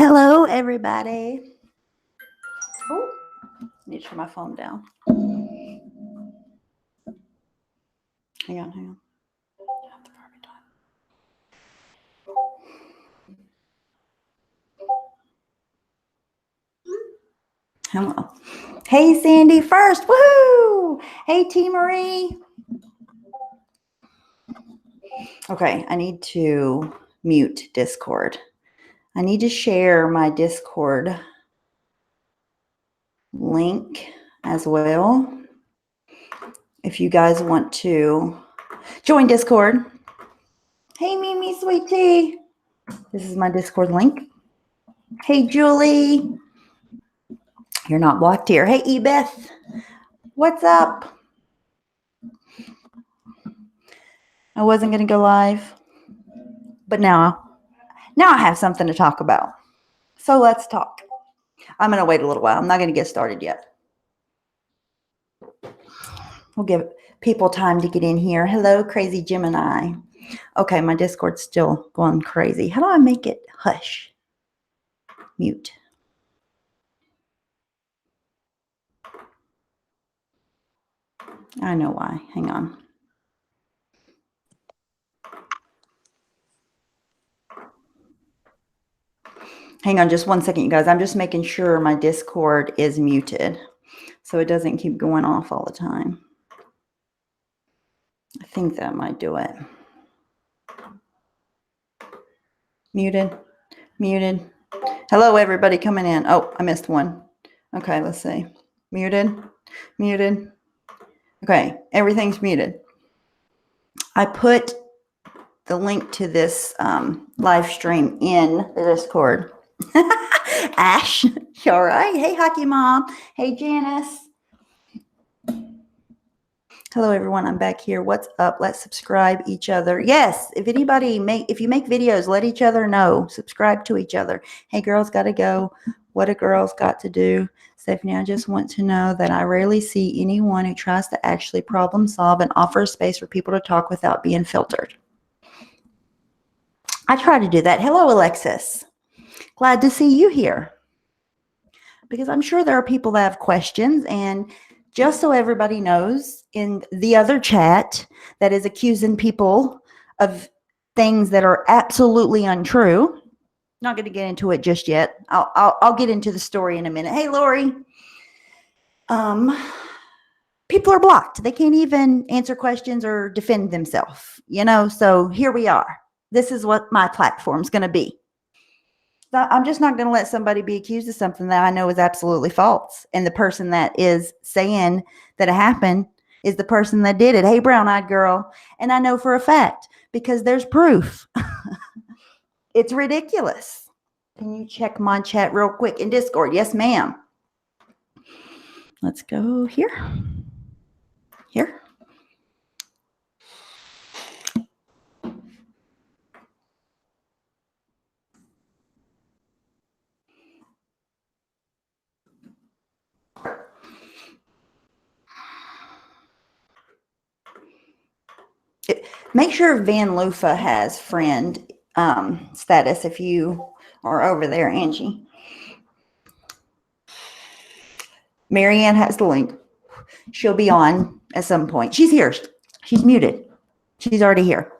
Hello, everybody. Oh, need to turn my phone down. Hang on. Hello. Hey, Sandy first. Woohoo! Hey, T. Marie. Okay, I need to mute Discord. I need to share my Discord link as well. If you guys want to join Discord. Hey, Mimi, sweet tea. This is my Discord link. Hey, Julie. You're not blocked here. Hey, Ebeth. What's up? I wasn't going to go live, but now I have something to talk about. So let's talk. I'm going to wait a little while. I'm not going to get started yet. We'll give people time to get in here. Hello, Crazy Gemini. Okay, my Discord's still going crazy. How do I make it hush? Mute. I know why. Hang on. Hang on just 1 second, you guys. I'm just making sure my Discord is muted so it doesn't keep going off all the time. I think that might do it. Muted. Hello, everybody coming in. Oh, I missed one. Okay, let's see. Muted. Okay, everything's muted. I put the link to this live stream in the Discord. Ash, you all right? Hey, Hockey Mom. Hey, Janice. Hello, everyone. I'm back here. What's up? Let's subscribe each other. Yes, if you make videos, let each other know. Subscribe to each other. Hey, girls, gotta go. What a girl's got to do. Stephanie, I just want to know that I rarely see anyone who tries to actually problem solve and offer a space for people to talk without being filtered. I try to do that. Hello, Alexis. Glad to see you here. Because I'm sure there are people that have questions, and just so everybody knows, in the other chat that is accusing people of things that are absolutely untrue, not going to get into it just yet. I'll get into the story in a minute. Hey, Lori. People are blocked. They can't even answer questions or defend themselves, so here we are. This is what my platform's going to be. I'm just not going to let somebody be accused of something that I know is absolutely false. And the person that is saying that it happened is the person that did it. Hey, brown-eyed girl. And I know for a fact because there's proof. It's ridiculous. Can you check my chat real quick in Discord? Yes, ma'am. Let's go here. Here. Make sure Van Lufa has friend status if you are over there, Angie. Marianne has the link. She'll be on at some point. She's here. She's muted. She's already here.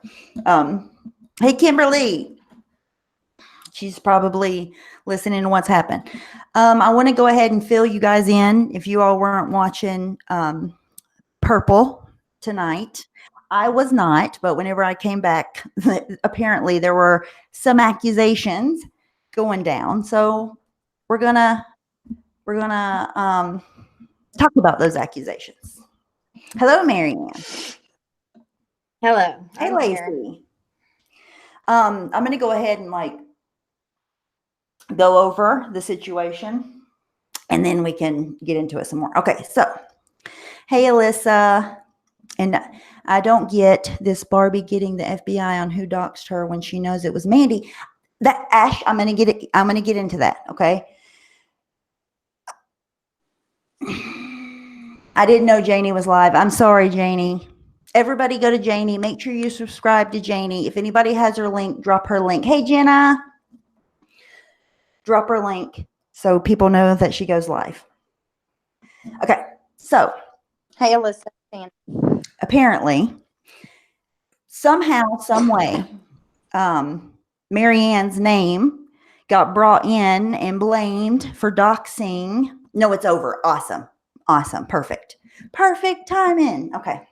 Hey, Kimberly. She's probably listening to what's happened. I want to go ahead and fill you guys in if you all weren't watching Purple tonight. I was not, but whenever I came back, apparently there were some accusations going down. So we're gonna talk about those accusations. Hello, Marianne. Hello. Hey, Lacey. I'm gonna go ahead and go over the situation, and then we can get into it some more. Okay, so hey, Alyssa. And I don't get this Barbie getting the FBI on who doxed her when she knows it was Mandy. That Ash, I'm gonna get into that. Okay. I didn't know Janie was live. I'm sorry, Janie. Everybody go to Janie. Make sure you subscribe to Janie. If anybody has her link, drop her link. Hey, Jenna. drop her link so people know that she goes live. Okay, so Hey, Alyssa. apparently, somehow, some way, Marianne's name got brought in and blamed for doxing. No, it's over. Awesome. Awesome. Perfect. Perfect timing. Okay.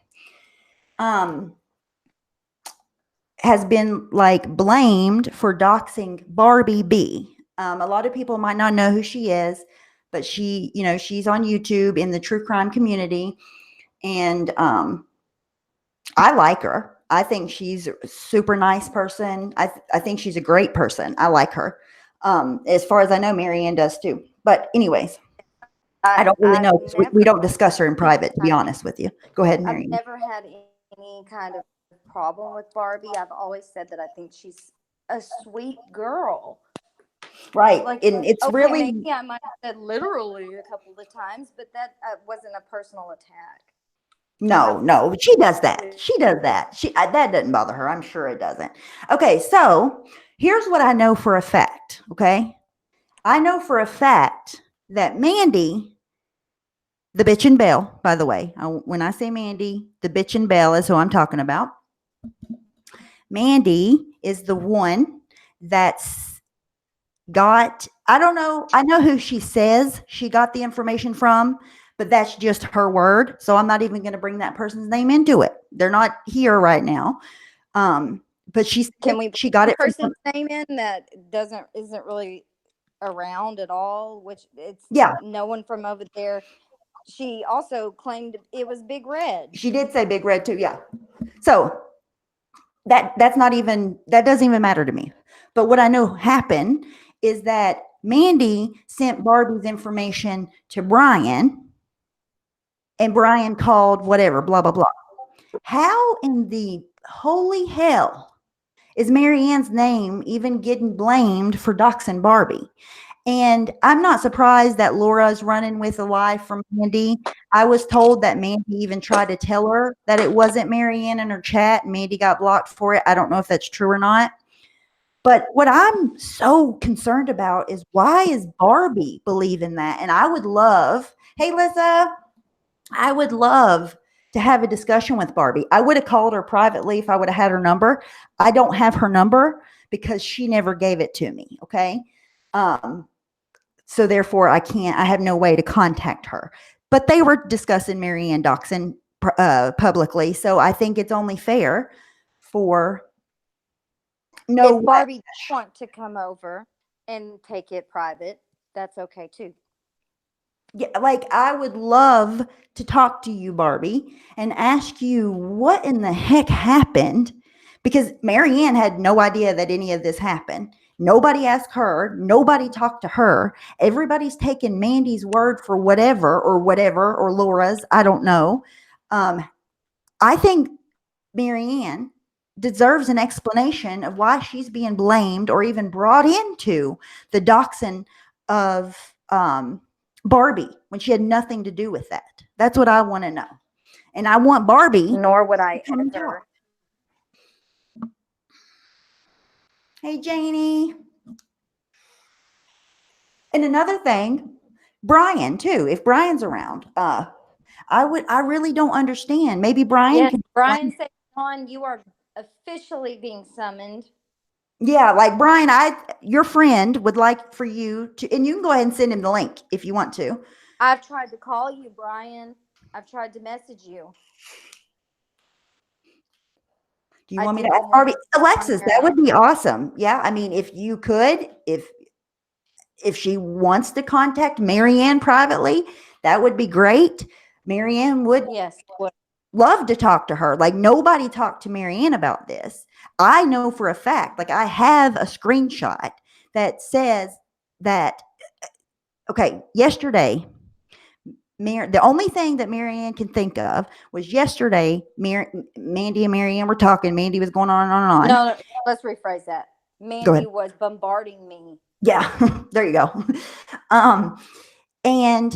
Has been like blamed for doxing Barbie B. A lot of people might not know who she is, but she, she's on YouTube in the true crime community. And I like her. I think she's a super nice person. I think she's a great person. I like her. As far as I know, Marianne does too. But anyways, I don't really know. We don't discuss her in private, to be honest with you. Go ahead, I've Marianne. never had any kind of problem with Barbie. I've always said that I think she's a sweet girl. Right. Like, and it's okay, really, maybe I might have said literally a couple of times, but that wasn't a personal attack. no, she does that. She does that. That doesn't bother her. I'm sure it doesn't. Okay, so here's what I know for a fact. Okay, I know for a fact that Mandy, the bitch and Belle, by the way, when I say Mandy, the bitch and Belle is who I'm talking about. Mandy is the one that's got, I don't know, I know who she says she got the information from, but that's just her word. So I'm not even going to bring that person's name into it. They're not here right now. But she got it from person's name in that isn't really around at all, which it's no one from over there. She also claimed it was Big Red. She did say Big Red too, yeah. So that doesn't even matter to me. But what I know happened is that Mandy sent Barbie's information to Brian, and Brian called whatever, blah, blah, blah. How in the holy hell is Marianne's name even getting blamed for doxing Barbie? And I'm not surprised that Laura's running with a lie from Mandy. I was told that Mandy even tried to tell her that it wasn't Marianne in her chat, and Mandy got blocked for it. I don't know if that's true or not. But what I'm so concerned about is, why is Barbie believing that? And I would love, hey, Lisa, I would love to have a discussion with Barbie. I would have called her privately if I would have had her number. I don't have her number because she never gave it to me. Okay. So therefore I have no way to contact her, but they were discussing Marianne doxing publicly. So I think it's only fair for if Barbie want to come over and take it private, that's okay too. Yeah, like I would love to talk to you, Barbie, and ask you what in the heck happened, because Marianne had no idea that any of this happened. Nobody asked her. Nobody talked to her. Everybody's taking Mandy's word for whatever, or Laura's. I don't know. I think Marianne deserves an explanation of why she's being blamed or even brought into the doxing of Barbie when she had nothing to do with that. That's what I want to know. And I want Barbie. Nor would I ever. Hey, Janie. And another thing, Brian too. If Brian's around, I really don't understand. Maybe Brian. Yes, Brian said, "On, you are officially being summoned." Yeah, like Brian, your friend would like for you to, and you can go ahead and send him the link if you want to. I've tried to call you, Brian. I've tried to message you. Do you want me to ask Barbie? Alexis, that would be awesome. Yeah, I mean, if you could, if she wants to contact Marianne privately, that would be great. Marianne would love to talk to her. Like, nobody talked to Marianne about this. I know for a fact, like I have a screenshot that says that, okay, yesterday, the only thing that Marianne can think of was yesterday, Mandy and Marianne were talking. Mandy was going on and on and on. No, let's rephrase that. Mandy was bombarding me. Yeah, there you go. And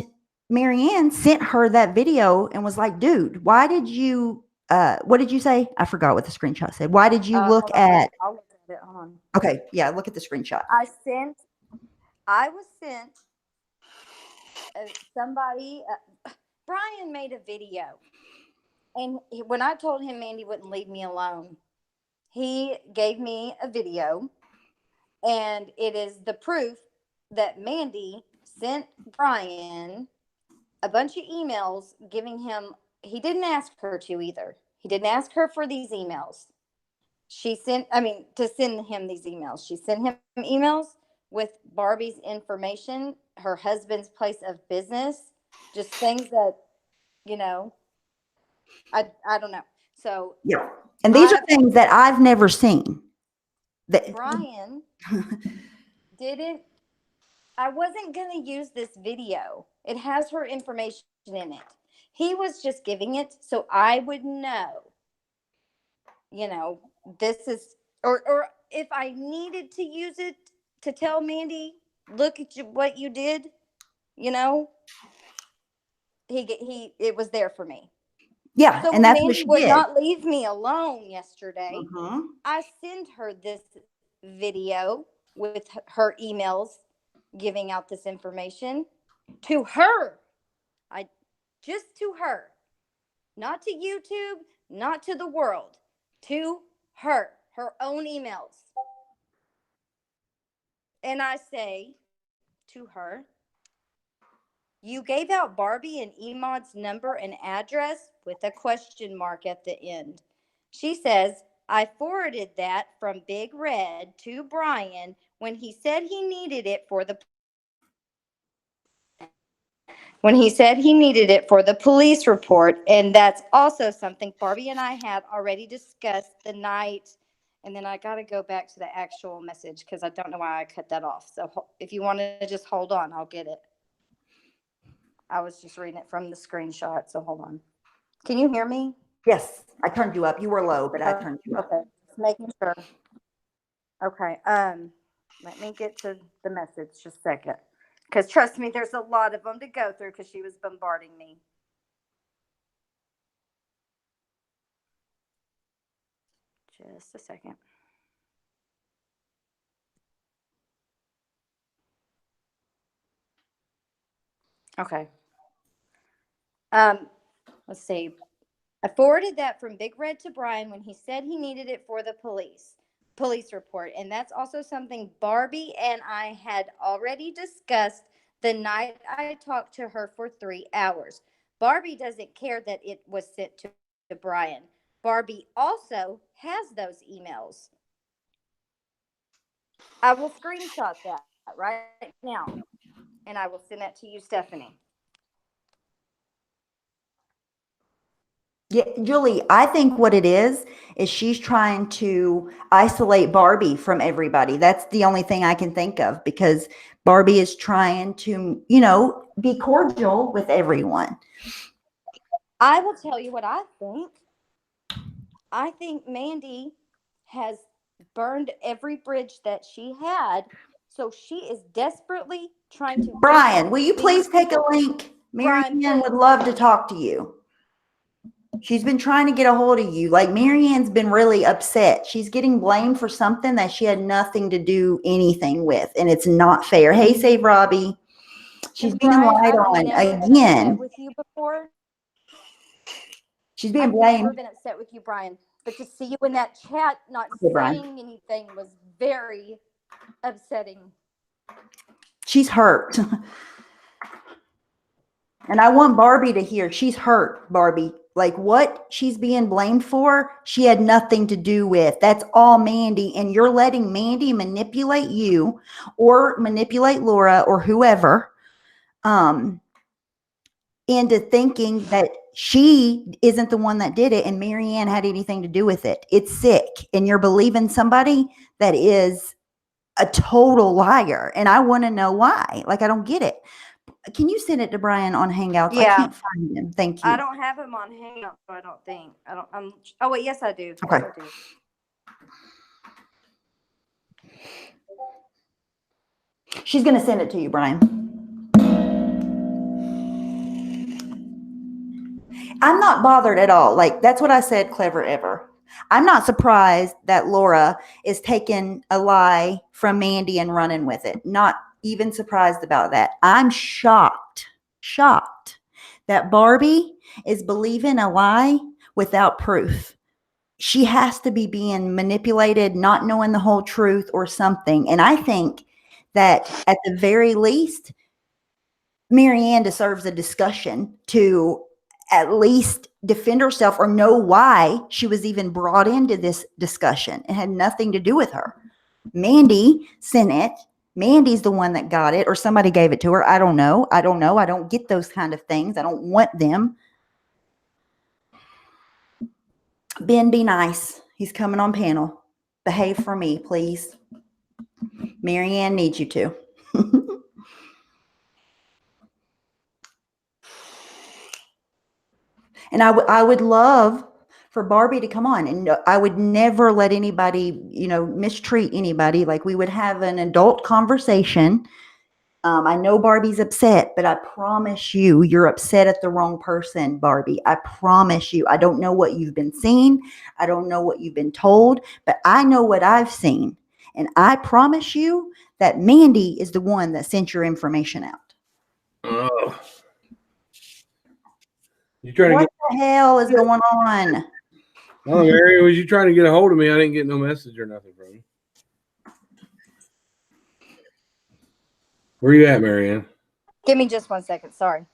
Marianne sent her that video and was like, dude, why did you, what did you say? I forgot what the screenshot said. Why did you look at, I'll look at it. Hold on. Okay, yeah, look at the screenshot. I sent I was sent somebody. Brian made a video, and when I told him Mandy wouldn't leave me alone, he gave me a video, and it is the proof that Mandy sent Brian a bunch of emails giving him. He didn't ask her to either. He didn't ask her for these emails. She sent, I mean, to send him these emails. She sent him emails with Barbie's information, her husband's place of business, just things that, you know, I don't know. So yeah, and these are things that I've never seen. Brian didn't. I wasn't going to use this video. It has her information in it. He was just giving it so I would know, this is, or if I needed to use it to tell Mandy, look at what you did, it was there for me. Yeah, so and that's Mandy what she would did. not leave me alone yesterday. Mm-hmm. I sent her this video with her emails giving out this information to her. Just to her, not to YouTube, not to the world, to her own emails. And I say to her, you gave out Barbie and Emod's number and address with a question mark at the end. She says, I forwarded that from Big Red to Brian when he said he needed it for the police report. And that's also something Barbie and I had already discussed the night. And then I got to go back to the actual message because I don't know why I cut that off. So if you want to just hold on, I'll get it. I was just reading it from the screenshot. So hold on. Can you hear me? Yes, I turned you up. You were low, but I turned you up. Okay, just making sure. Okay, let me get to the message just a second. Because trust me, there's a lot of them to go through because she was bombarding me. Just a second. Okay. Let's see. I forwarded that from Big Red to Brian when he said he needed it for the police report. And that's also something Barbie and I had already discussed the night I talked to her for 3 hours. Barbie doesn't care that it was sent to Brian. Barbie also has those emails. I will screenshot that right now, and I will send that to you, Stephanie. Yeah, Julie, I think what it is she's trying to isolate Barbie from everybody. That's the only thing I can think of because Barbie is trying to, be cordial with everyone. I will tell you what I think. I think Mandy has burned every bridge that she had. So she is desperately trying to. Brian, will you please take a link? Marianne would love to talk to you. She's been trying to get a hold of you. Like Marianne's been really upset. She's getting blamed for something that she had nothing to do anything with. And it's not fair. Hey, Save Robbie. She's being lied on again. With you before. She's being blamed. I've never been upset with you, Brian. But to see you in that chat not saying anything was very upsetting. She's hurt. And I want Barbie to hear she's hurt, Barbie. Like what she's being blamed for, she had nothing to do with. That's all Mandy. And you're letting Mandy manipulate you or manipulate Laura or whoever into thinking that she isn't the one that did it and Marianne had anything to do with it. It's sick. And you're believing somebody that is a total liar. And I want to know why. Like, I don't get it. Can you send it to Brian on Hangouts? Yeah. I can't find him. Thank you. I don't have him on Hangouts, I don't think. Oh, wait, yes, I do. Okay. Yes, I do. She's going to send it to you, Brian. I'm not bothered at all. Like, that's what I said, Clever Ever. I'm not surprised that Laura is taking a lie from Mandy and running with it. Not even surprised about that. I'm shocked that Barbie is believing a lie without proof. She has to be being manipulated, not knowing the whole truth or something. And I think that at the very least, Marianne deserves a discussion to at least defend herself or know why she was even brought into this discussion. It had nothing to do with her. Mandy sent it. Mandy's the one that got it, or somebody gave it to her. I don't know. I don't get those kind of things. I don't want them. Ben, be nice. He's coming on panel. Behave for me, please. Marianne needs you to. And I would love for Barbie to come on, and I would never let anybody, mistreat anybody. Like, we would have an adult conversation. I know Barbie's upset, but I promise you, you're upset at the wrong person, Barbie. I promise you. I don't know what you've been seeing. I don't know what you've been told, but I know what I've seen. And I promise you that Mandy is the one that sent your information out. Oh. You trying What to the hell is going on? Oh, Mary, was you trying to get a hold of me? I didn't get no message or nothing from you. Where you at, Marianne? Give me just 1 second. Sorry.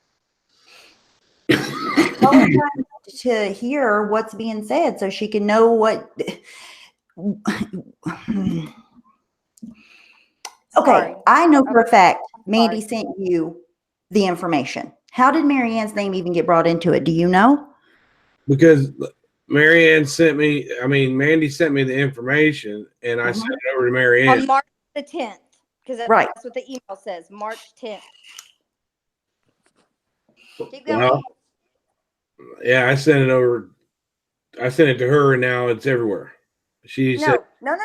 To hear what's being said so she can know what. Okay, Sorry. I know for a fact Mandy sent you the information. How did Marianne's name even get brought into it? Do you know? Because Marianne sent me, Mandy sent me the information, and I sent it over to Marianne. On March the 10th, because that's what the email says, March 10th. Keep going. Well, yeah, I sent it over. I sent it to her, and now it's everywhere. She said, No.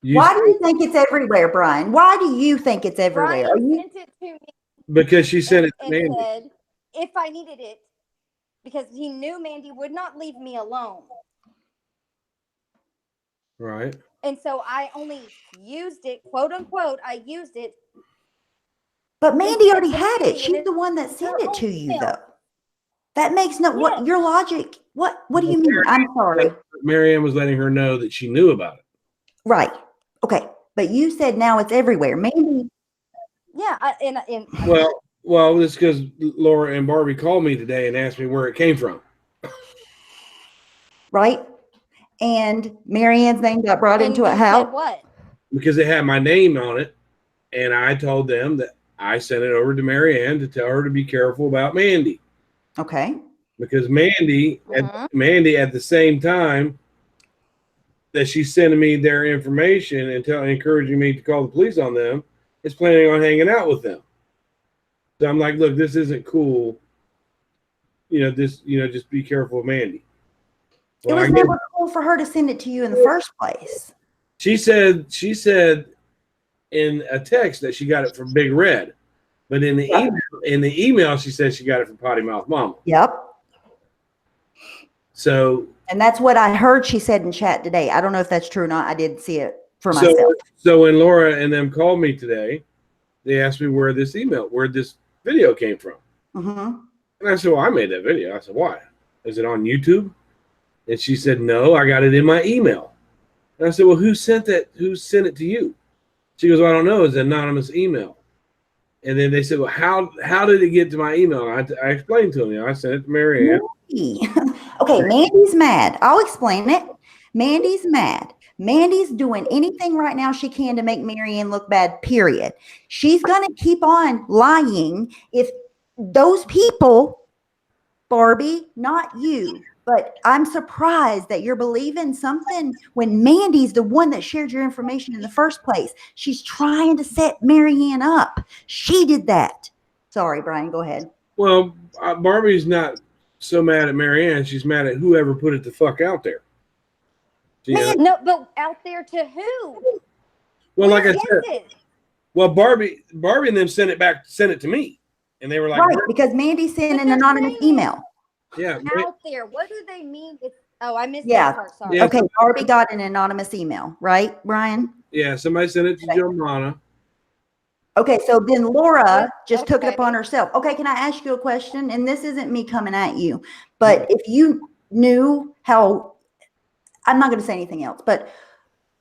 Why do you think it's everywhere, Brian? Why do you think it's everywhere? Brian sent it to me. Because she sent it to and Mandy. said if I needed it, because he knew Mandy would not leave me alone. Right. And so I only used it, quote unquote, I used it. But Mandy already had it. She's the one that sent it to you, though. That makes no, what your logic, what do you mean? I'm sorry. Marianne was letting her know that she knew about it. Right. Okay. But you said now it's everywhere. Mandy. Yeah. Well, it's because Laura and Barbie called me today and asked me where it came from. Right. And Marianne's name got brought into it. How? What? Because it had my name on it. And I told them that I sent it over to Marianne to tell her to be careful about Mandy. Okay. Because Mandy at the same time that she's sending me their information and encouraging me to call the police on them, is planning on hanging out with them. So I'm like, look, this isn't cool. Just be careful of Mandy. Well, it was never cool for her to send it to you in the first place. She said in a text that she got it from Big Red, but in the email she said she got it from Potty Mouth Mama. Yep. So, and that's what I heard she said in chat today. I don't know if that's true or not. I did see it for myself. So when Laura and them called me today, they asked me where this video came from. Mm-hmm. And I said, well, I made that video. I said, why? Is it on YouTube? And she said, no, I got it in my email. And I said, well, who sent that? Who sent it to you? She goes, well, I don't know. It's an anonymous email. And then they said, well, how did it get to my email? And I explained to them. I sent it to Marianne. Okay, Mandy's mad. I'll explain it. Mandy's mad. Mandy's doing anything right now she can to make Marianne look bad, period. She's going to keep on lying if those people, Barbie, not you, but I'm surprised that you're believing something when Mandy's the one that shared your information in the first place. She's trying to set Marianne up. She did that. Sorry, Brian, go ahead. Well, Barbie's not so mad at Marianne. She's mad at whoever put it the fuck out there. No, but out there to who? Well, like I said, well, Barbie and them sent it to me. And they were like, right, because Mandy sent an anonymous email. Yeah. Out there. What do they mean? I missed that part. Sorry. Yeah. Okay, Barbie got an anonymous email, right, Brian? Yeah, somebody sent it to Joe Mana. Okay, so then Laura just took it Okay. upon herself. Okay, can I ask you a question? And this isn't me coming at you, but if you knew how, I'm not going to say anything else, but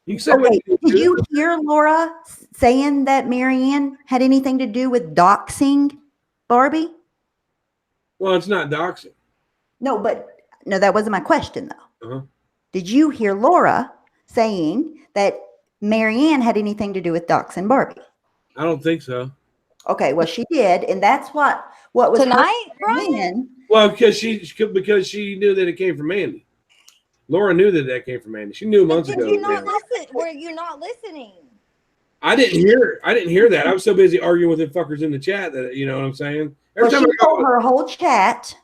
You can say what okay, you did do. you hear Laura saying that Marianne had anything to do with doxing Barbie? Well, it's not doxing. No, that wasn't my question though. Uh-huh. Did you hear Laura saying that Marianne had anything to do with doxing Barbie? I don't think so. Okay, well she did, and that's what was Tonight, Brian? in. Well, because she knew that it came from Mandy. Laura knew that came from Mandy. She knew But months did ago. you not Mandy. listen? Were you not listening? I didn't hear that. I was so busy arguing with the fuckers in the chat that you know what I'm saying. Well, Every she time I told go, her whole chat.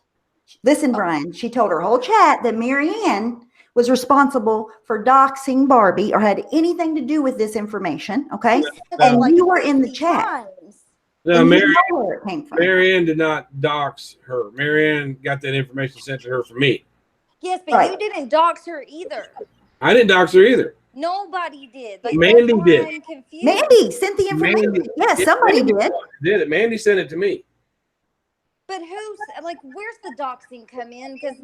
Listen, Brian, she told her whole chat that Marianne was responsible for doxing Barbie or had anything to do with this information. Okay. Said And that like you were in the 50 chat. times. no, And you know where it came from. Marianne did not dox her. Marianne got that information sent to her from me. Yes, but Right. you didn't dox her either. I didn't dox her either. Nobody did. Like, Mandy that's why did. I'm confused. Mandy sent the information. Mandy, Yes, yeah, somebody Mandy did. it. Mandy sent it to me. But who's like, where's the doxing come in? Because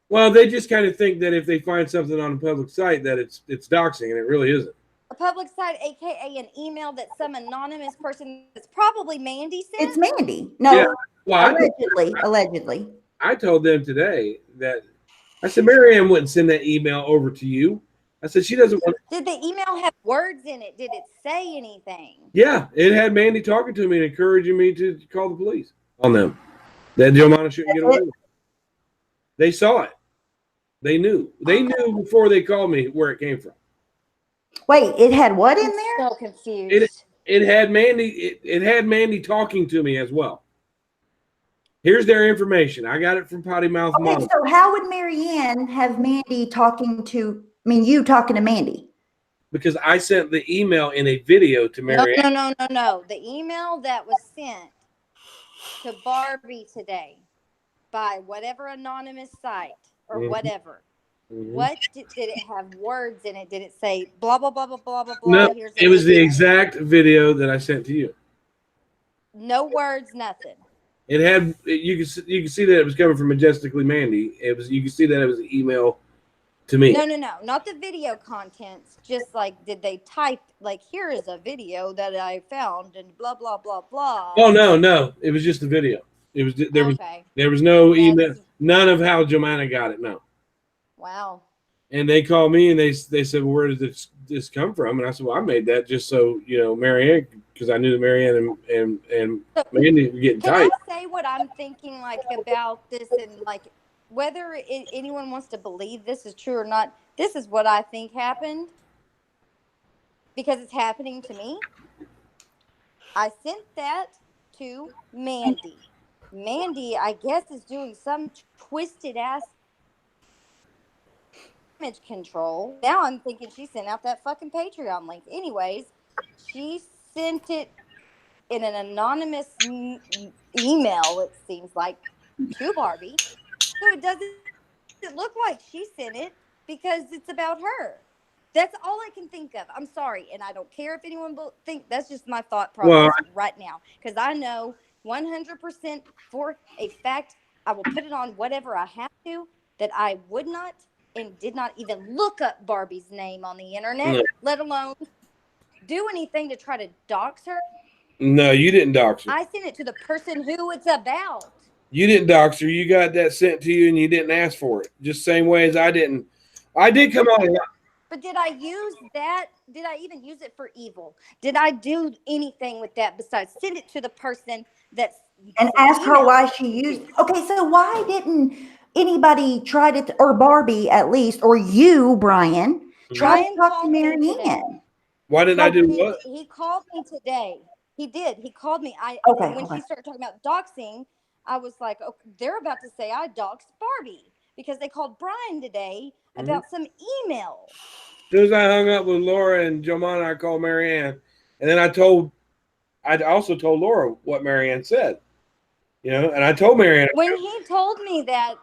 Well, they just kind of think that if they find something on a public site that it's doxing, and it really isn't. a public site, aka an email that some anonymous person, that's probably Mandy sent. It's Mandy. No, Yeah. Well, allegedly. I told them today that I said Marianne wouldn't send that email over to you. I said she doesn't want. Did the email have words in it? Did it say anything? Yeah, it had Mandy talking to me and encouraging me to call the police on them. That Jomana shouldn't get away with it. They saw it. They knew. They knew before they called me where it came from. Wait, it had what in I'm there? so confused. It had Mandy. It had Mandy talking to me as well. Here's their information. I got it from Potty Mouth Okay, Mom. so how would Marianne have Mandy you talking to Mandy? Because I sent the email in a video to Marianne. No. The email that was sent to Barbie today by whatever anonymous site or whatever. Mhm. What did it have words in it? Did it say blah blah blah blah blah blah blah? No, it was the exact video that I sent to you. No words, nothing. It had you can see that it was coming from Majestically Mandy. You can see that it was an email to me. No, not the video contents. Just like, did they type like, here is a video that I found and blah blah blah blah. Oh no, it was just the video. It was there was no email, none of how Jomana got it. No. Wow. And they called me and they said, well, where did this come from? And I said, well, I made that just so Marianne, because I knew that Marianne and Mandy were getting tight. Can I say what I'm thinking like about this, and like whether anyone wants to believe this is true or not? This is what I think happened because it's happening to me. I sent that to Mandy. Mandy, I guess, is doing some twisted ass image control. Now I'm thinking she sent out that fucking Patreon link. Anyways, she sent it in an anonymous email, it seems like, to Barbie. So it doesn't look like she sent it because it's about her. That's all I can think of. I'm sorry. And I don't care if anyone think that's just my thought process right now. Because I know 100% for a fact, I will put it on whatever I have to, that I would not and did not even look up Barbie's name on the internet, let alone do anything to try to dox her. No, you didn't dox her. I sent it to the person who it's about. You didn't dox her. You got that sent to you and you didn't ask for it. Just same way as I didn't. I did come on. But did I use that? Did I even use it for evil? Did I do anything with that besides send it to the person that's and ask her why she used? Okay, so why didn't anybody try to, or Barbie at least, or you, Brian, try to talk to Marianne? Why didn't I do what? He called me today. He did. He called me. When she started talking about doxing, I was like, oh, they're about to say I doxed Barbie because they called Brian today about some email. As soon as I hung up with Laura and Jomana, I called Marianne, and then I also told Laura what Marianne said. And I told Marianne when he told me that.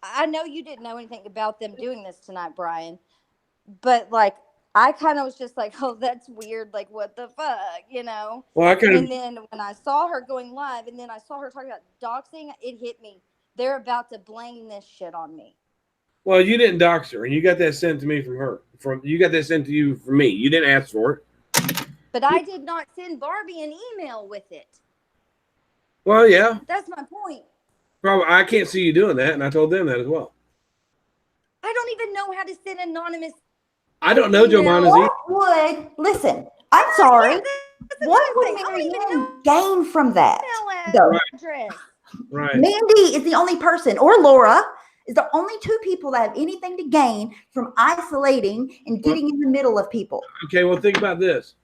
I know you didn't know anything about them doing this tonight, Brian, but like I kind of was just like, oh, that's weird. Like, what the fuck, you know? Well, I kind And of then when I saw her going live, and then I saw her talking about doxing, it hit me. They're about to blame this shit on me. well, you didn't dox her, and you got that sent to me from her. You got that sent to you from me. You didn't ask for it. But I did not send Barbie an email with it. Well, yeah, That's my point. probably. I can't see you doing that, and I told them that as well. I don't even know how to send anonymous. I don't know Email. Jomana's email. What would, listen, I'm sorry. Yeah, that's What another would thing. I don't even Marianne know gain from that? email Though? address. Right. Mandy is the only person, or Laura is the only two people that have anything to gain from isolating and getting in the middle of people. Okay, well, think about this.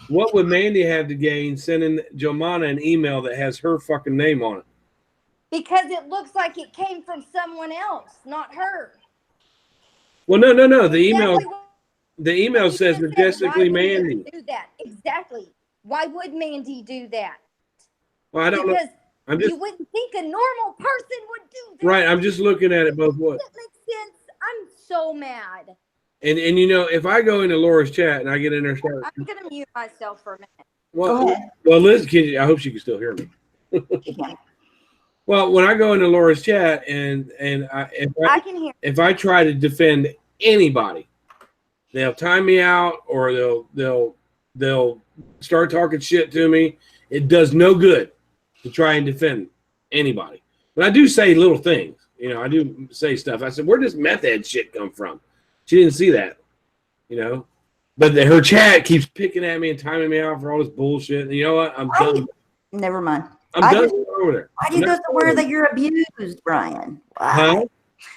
What would Mandy have to gain sending Jomana an email that has her fucking name on it? Because it looks like it came from someone else, not her. Well, no. The Exactly email what you says just said. majestically Why would Mandy. Mandy do that? Exactly. Why would Mandy do that? Well, I don't know. Because I'm just you wouldn't think a normal person would do that. right. I'm just looking at it both ways. That makes sense. I'm so mad. And you know, if I go into Laura's chat and I get in there, start. I'm gonna mute myself for a minute. Go Well, ahead. Liz, I hope she can still hear me. Well, when I go into Laura's chat and I can hear. if I try to defend anybody, they'll time me out or they'll start talking shit to me. It does no good to try and defend anybody. But I do say little things. You know, I do say stuff. I said, where does meth head shit come from? She didn't see that. You know? But her chat keeps picking at me and timing me out for all this bullshit. And you know what? I'm done. Never mind. I'm done over there. Why do you go somewhere that you're abused, Brian? Why? Huh?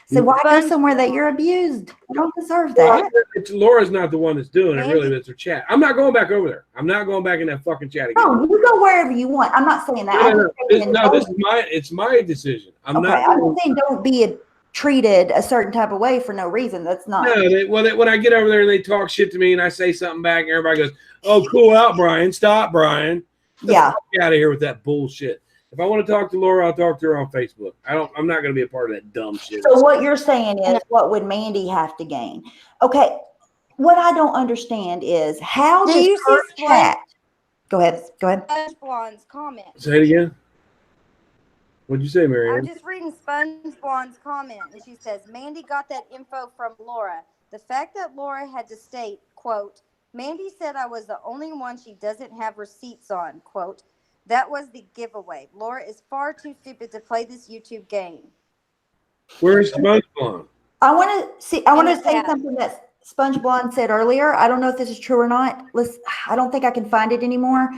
So why go somewhere that you're abused? You don't deserve that. Laura's not the one that's doing it, really. It's her chat. I'm not going back over there. I'm not going back in that fucking chat again. No, you go wherever you want. I'm not saying that. It's my decision. I'm not saying don't be treated a certain type of way for no reason. That's not. No, when I get over there and they talk shit to me and I say something back, and everybody goes, "Oh, cool out, Brian. Stop, Brian." Yeah. Get out of here with that bullshit. If I want to talk to Laura, I'll talk to her on Facebook. I'm not going to be a part of that dumb shit. So what you're saying is, what would Mandy have to gain? Okay. What I don't understand is how does her chat? Go ahead. Sponge Blonde's comment. Say it again. What'd you say, Marianne? I'm just reading Sponge Blonde's comment, and she says, Mandy got that info from Laura. The fact that Laura had to state, quote, Mandy said I was the only one she doesn't have receipts on, quote, that was the giveaway. Laura is far too stupid to play this YouTube game. Where's Sponge Blonde? I want to say something that Sponge Blonde said earlier. I don't know if this is true or not. I don't think I can find it anymore.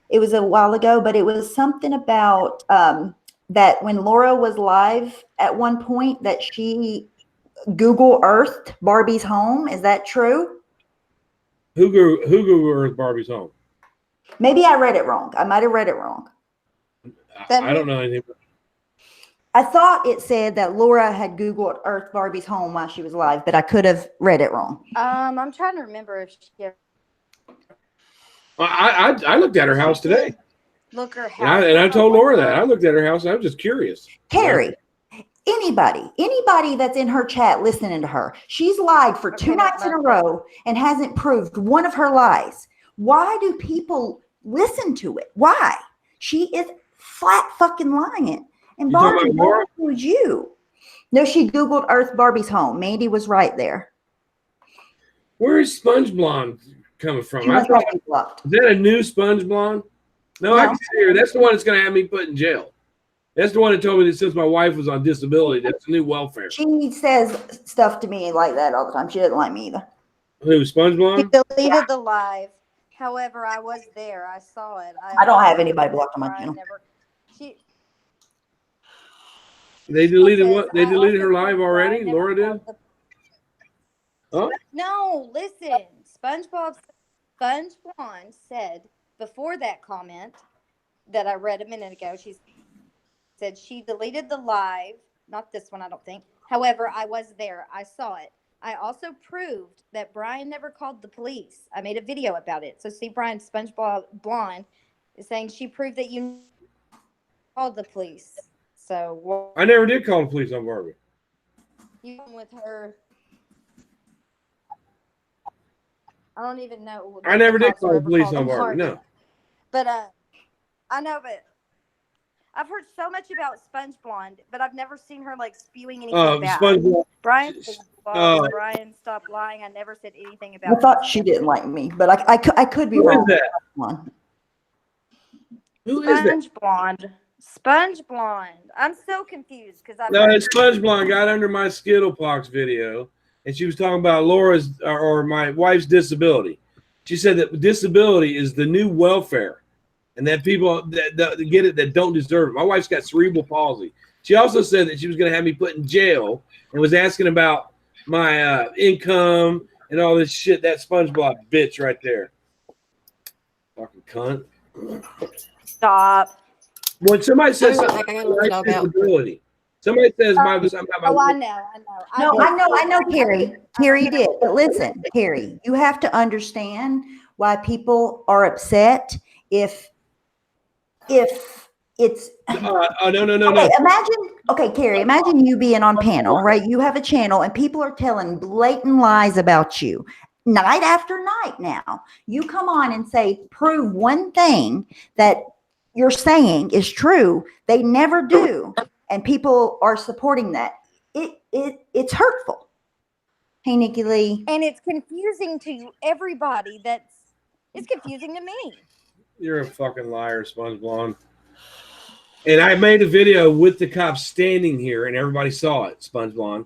It was a while ago, but it was something about that when Laura was live at one point that she Google Earthed Barbie's home. Is that true? Who Google Earthed Barbie's home? Maybe I read it wrong. I might have read it wrong. I don't know anything. I thought it said that Laura had Googled Earth Barbie's home while she was live, but I could have read it wrong. I'm trying to remember if she. I looked at her house today. Look her house. And I told Laura that. I looked at her house. I was just curious. Carrie, anybody that's in her chat listening to her, she's lied for 2 nights in a row and hasn't proved one of her lies. Why do people listen to it? Why? She is flat fucking lying. And Barbie knows you. No, she Googled Earth Barbie's home. Mandy was right there. Where is Sponge Blonde coming from? Is that a new Sponge Blonde? No, I can see her. That's the one that's going to have me put in jail. That's the one that told me that since my wife was on disability, that's the new welfare. She says stuff to me like that all the time. She doesn't like me either. Who, Sponge Blonde? She deleted the live. However, I was there. I saw it. I don't have anybody blocked on my channel. They deleted what? They deleted her live already? Laura did? Huh? No, listen. Sponge Blonde said before that comment that I read a minute ago, she said she deleted the live. Not this one, I don't think. However, I was there. I saw it. I also proved that Brian never called the police. I made a video about it. So see, Brian, Sponge Blonde is saying she proved that you called the police. So I never did call the police on Barbie. You with her. I don't even know. I never did cops call were the ever police called on Barbie. Barbie. No. But I know, but I've heard so much about Sponge Blonde, but I've never seen her like spewing anything bad. SpongeBob. Brian, stop lying. I never said anything I about. thought she didn't like me, but I could be Who is wrong. that? Who is that? Sponge Blonde. Sponge Blonde. I'm so confused because I've No, heard it's SpongeBob got under my Skittlepox video, and she was talking about Laura's or my wife's disability. She said that disability is the new welfare, and that people that get it that don't deserve it. My wife's got cerebral palsy. She also said that she was going to have me put in jail and was asking about my income and all this shit. That SpongeBob bitch right there. Fucking cunt. stop. When somebody says I something gotta let the about dog out. disability, somebody says something about Oh, I my know. No, I know, Carrie. Carrie did. But listen, Carrie, you have to understand why people are upset if it's no. okay, Carrie, imagine you being on panel, right? You have a channel and people are telling blatant lies about you night after night now. You come on and say, prove one thing that you're saying is true. They never do. And people are supporting that. It's hurtful. Hey, Nikki Lee. And it's confusing to everybody. It's confusing to me. You're a fucking liar, SpongeBob. And I made a video with the cops standing here, and everybody saw it, SpongeBob.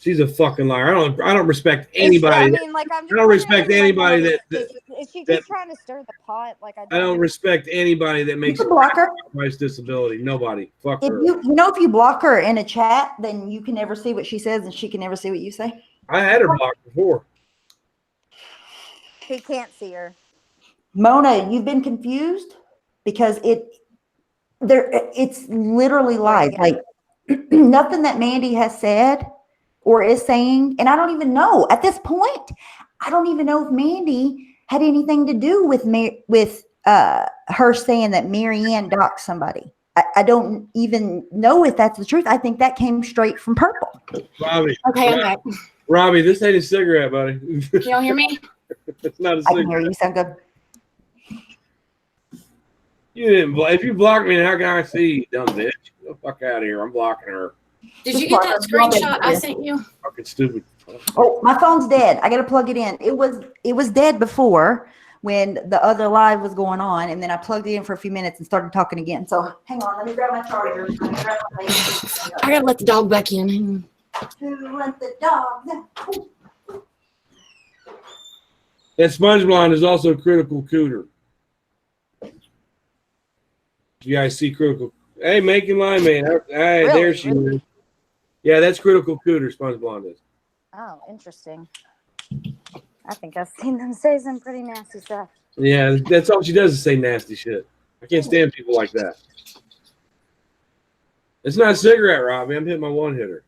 She's a fucking liar. I don't respect anybody. I don't respect anybody that is she just trying to stir the pot? I don't respect anybody that makes You block her. somebody's disability. Nobody. Fuck If her. if you block her in a chat, then you can never see what she says and she can never see what you say. I had her blocked before. He can't see her. Mona, you've been confused because it's literally lies. Like nothing that Mandy has said or is saying, and I don't even know at this point. I don't even know if Mandy had anything to do with her saying that Marianne doxed somebody. I don't even know if that's the truth. I think that came straight from Purple. Robbie. Okay, I'm back. Robbie, this ain't a cigarette, buddy. Can y'all hear me? It's not a I can cigarette. hear you. Sound good. You didn't. If you block me, how can I see you, dumb bitch? Get the fuck out of here. I'm blocking her. Did you get that screenshot I sent you? Fucking stupid. Oh, my phone's dead. I got to plug it in. It was dead before when the other live was going on, and then I plugged it in for a few minutes and started talking again. So hang on, let me grab my charger. I gotta let the dog back in. To let the dog. That SpongeBob is also Critical Cooter. You guys see Critical? Hey, making line man. Hey, Really? there she is. Yeah, that's Critical Cooter. SpongeBob is. Oh, interesting. I think I've seen them say some pretty nasty stuff. Yeah, that's all she does is say nasty shit. I can't stand people like that. It's not a cigarette, Robbie. I'm hitting my one hitter.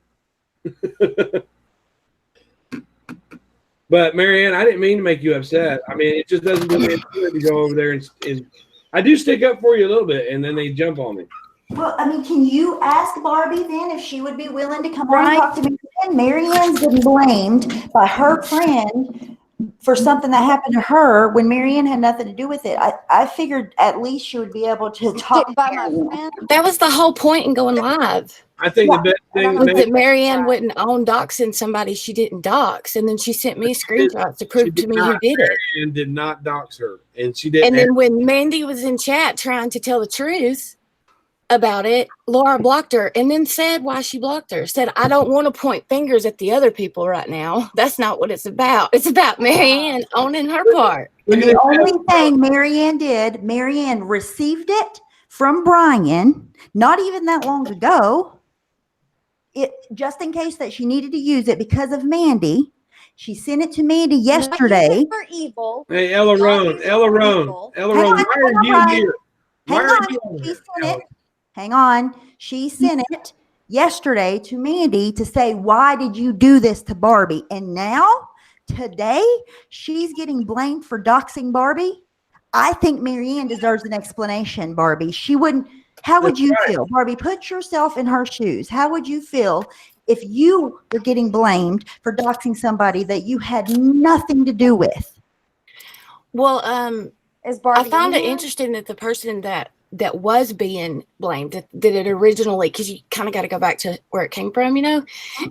But Marianne, I didn't mean to make you upset. I mean, it just doesn't do me any good to go over there and I do stick up for you a little bit, and then they jump on me. Well, I mean, can you ask Barbie then if she would be willing to come on and talk to me? Marianne's been blamed by her friend for something that happened to her when Marianne had nothing to do with it. I figured at least she would be able to talk By to my Marianne. friend. That was the whole point in going live. I think the best thing Was that that Marianne wouldn't own doxing somebody she didn't dox, and then she sent me screenshots to prove to me who did it. Marianne did not dox her, and she didn't. And then when Mandy was in chat trying to tell the truth about it, Laura blocked her and then said why she blocked her. Said, I don't want to point fingers at the other people right now. That's not what it's about. It's about Marianne owning her part. And the only thing Marianne received it from Brian, not even that long ago. It just in case that she needed to use it because of Mandy. She sent it to Mandy yesterday. For evil. Hey, Ella Roan, why are you here? Hang on. She sent it yesterday to Mandy to say, why did you do this to Barbie? And now, today, she's getting blamed for doxing Barbie. I think Marianne deserves an explanation, Barbie. She wouldn't. How would you feel? Barbie, put yourself in her shoes. How would you feel if you were getting blamed for doxing somebody that you had nothing to do with? Well, Is Barbie I found in it here? interesting that the person that was being blamed, that it originally, because you kind of got to go back to where it came from, you know,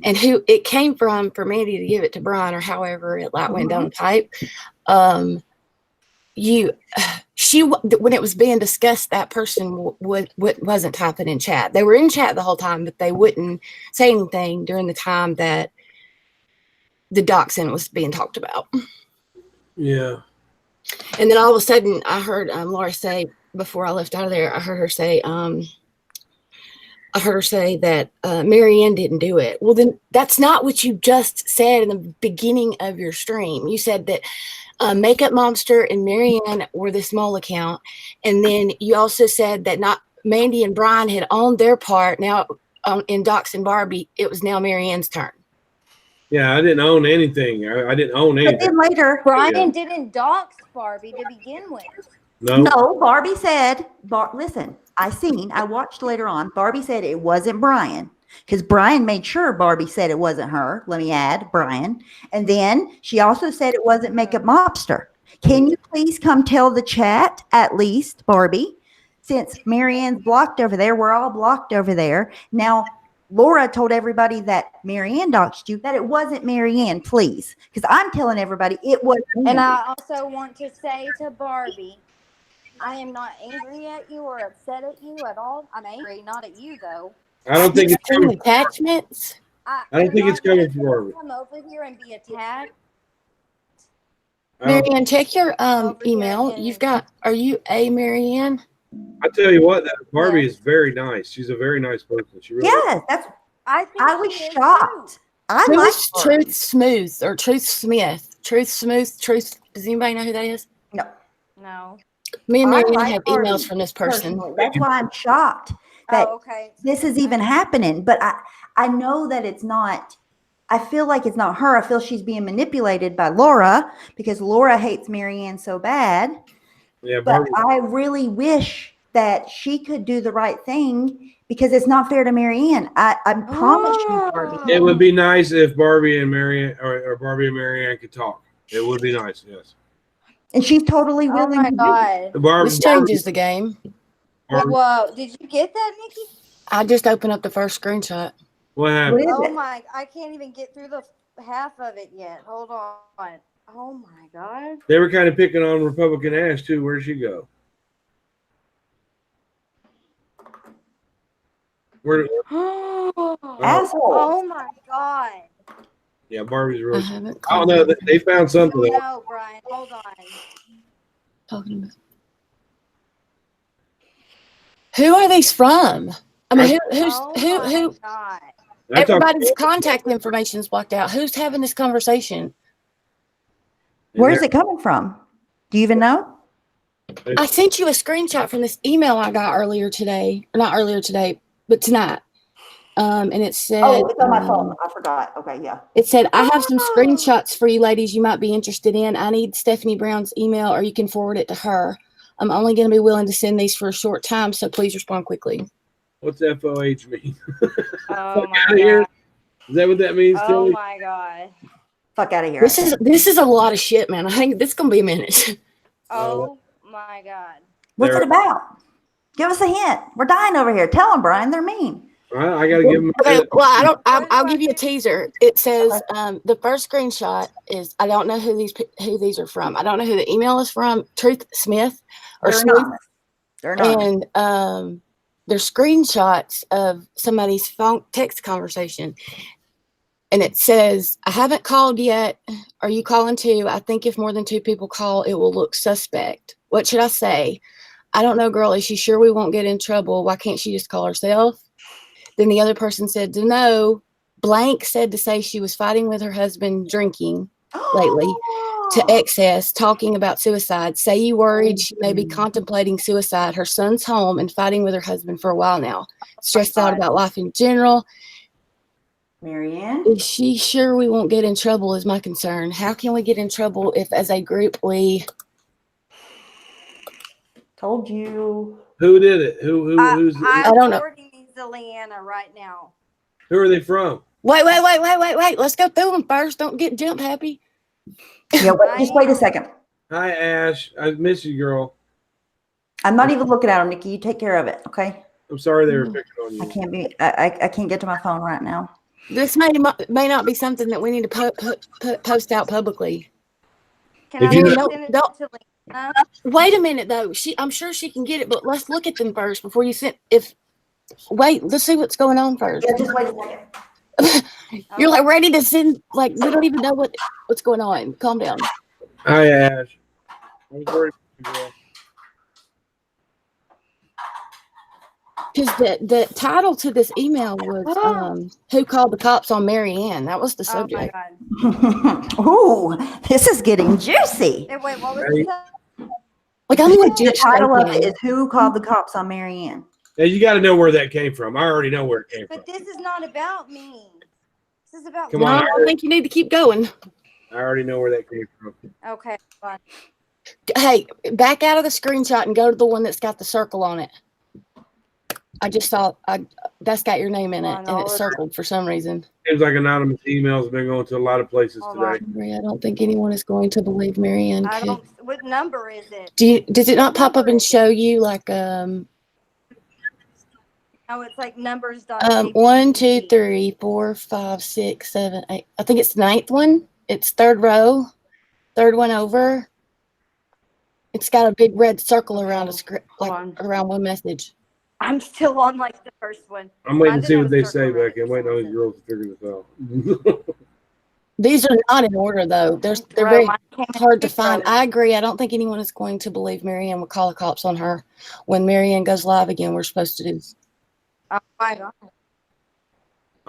and who it came from for Mandy to give it to Brian, or however it like went down the pipe. When it was being discussed, that person wasn't typing in chat. They were in chat the whole time, but they wouldn't say anything during the time that the doxing was being talked about. Yeah. And then all of a sudden, I heard Laura say, before I left out of there, I heard her say that Marianne didn't do it. Well, then that's not what you just said in the beginning of your stream. You said that Makeup Monster and Marianne were this mole account, and then you also said that not Mandy and Brian had owned their part. Now in Docs and Barbie, it was now Marianne's turn. Yeah, I didn't own anything. I didn't own But anything. then later, Brian didn't dox Barbie to begin with. no, Barbie said, listen, I watched later on. Barbie said it wasn't Brian because Brian made sure Barbie said it wasn't her. Let me add Brian. And then she also said it wasn't Makeup Mobster. Can you please come tell the chat at least, Barbie, since Marianne's blocked over there, we're all blocked over there. Now, Laura told everybody that Marianne doxed you, that it wasn't Marianne, please. Because I'm telling everybody it was me. And I also want to say to Barbie, I am not angry at you or upset at you at all. I'm angry, not at you though. I don't think it's Sending coming. attachments. I don't think it's coming from Barbie. Come over here and be attacked. Marianne, check your email. here. You've got. Are you a Marianne? I tell you what, that Barbie is very nice. She's a very nice person. She really Yes, that's. I was she is shocked. too. I Who like is Truth Smooth or Truth Smith? Truth Smooth. Truth. Does anybody know who that is? No. Me and I Marianne like have Barbie emails from this person. personally. That's why I'm shocked that Oh, okay. this is even happening. But I know that it's not. I feel like it's not her. I feel she's being manipulated by Laura because Laura hates Marianne so bad. Yeah, But Barbie. I really wish that she could do the right thing because it's not fair to Marianne. I promise you, Barbie. It would be nice if Barbie and Marianne or Barbie and Marianne could talk. It would be nice, yes. And she's totally Oh willing my to do it. god. Barbie, This changes the game. Whoa. Did you get that, Nikki? I just opened up the first screenshot. what What happened? is Oh it? my, I can't even get through the half of it yet. Hold on. Oh my god. They were kind of picking on Republican Ash too. Where'd she go? Where? Asshole. Oh my god. Yeah, Barbie's I really. haven't. I don't know. They found Oh something. no, Brian. Hold on. Talking about. Who are these from? I mean, who's Oh who? my Who? god. I talked- Everybody's contact information is blocked out. Who's having this conversation? Where's it coming from? Do you even know? I sent you a screenshot from this email I got earlier today, or not earlier today, but tonight. And it said, Oh, it's on my phone. I forgot. Okay, yeah. it said, I have some screenshots for you ladies you might be interested in. I need Stephanie Brown's email, or you can forward it to her. I'm only going to be willing to send these for a short time, so please respond quickly. What's FOH mean? Oh Fuck my outta here. god. Is that what that means? Oh Tilly? my god. Fuck out of here. This is a lot of shit, man. I think this is going to be a minute. Oh my god. What's They're- it about? Give us a hint. We're dying over here. Tell them, Brian. They're mean. I got to give them. Okay, well, I don't. What do I'll I give you a do? teaser. It says the first screenshot is I don't know who these are from. I don't know who the email is from. Truth Smith or They're Smith, anonymous. They're anonymous. and they're screenshots of somebody's phone text conversation, and it says, "I haven't called yet. Are you calling too? I think if more than 2 people call, it will look suspect. What should I say? I don't know, girl. Is she sure we won't get in trouble? Why can't she just call herself?" Then the other person said, to no, blank said to say she was fighting with her husband drinking lately to excess, talking about suicide. Say you worried she may be contemplating suicide. Her son's home and fighting with her husband for a while now. Stressed out about life in general. Marianne? Is she sure we won't get in trouble is my concern. How can we get in trouble if as a group we... Told you. Who did it? Who's? I'm I don't know. forwarding these to Leanna right now. Who are they from? Wait. Let's go through them first. Don't get jump happy. Yeah, just wait a second. Hi, Ash. I miss you, girl. I'm not even looking at them, Nikki. You take care of it, okay? I'm sorry they were picking on you. I can't be. I can't get to my phone right now. This may not be something that we need to post out publicly. Can If I you send know- it don't- to Lena? Wait a minute though. I'm sure she can get it, but let's look at them first before you send. Wait, let's see what's going on first. Yeah, just wait a second. You're like ready to send. Like we don't even know what's going on. Calm down. Hi, Ash. I was worried about you, girl. Because the title to this email was "Who called the cops on Mary Ann?" That was the Oh my subject. god. Ooh, this is getting juicy. Hey, wait, what was Hey. that? Like I'm The legit title of it shaking. is "Who Called the Cops on Mary Ann?" Now, you got to know where that came from. I already know where it came from. But this is not about me. This is about Come No, on, I think you need to keep going. I already know where that came from. Okay, fine. Hey, back out of the screenshot and go to the one that's got the circle on it. I just saw that's got your name in it, and it's circled for some reason. Seems like anonymous emails have been going to a lot of places Hold today. on. I don't think anyone is going to believe Mary Ann I could. don't. What number is it? Does it not pop up and show you like Oh, it's like numbers. 1, 2, 3, 4, 5, 6, 7, 8. I think it's the 9th one. It's third row, third one over. It's got a big red circle around a script, like around one message. I'm still on like the first one. I'm waiting Mine to see what didn't they have a say circle around back it in. for Waiting on some these girls to figure this out. These are not in order though. They're Bro, very mine came in hard to big find. rows. I agree. I don't think anyone is going to believe Mary Ann would call the cops on her when Mary Ann goes live again. We're supposed to do. Oh my god.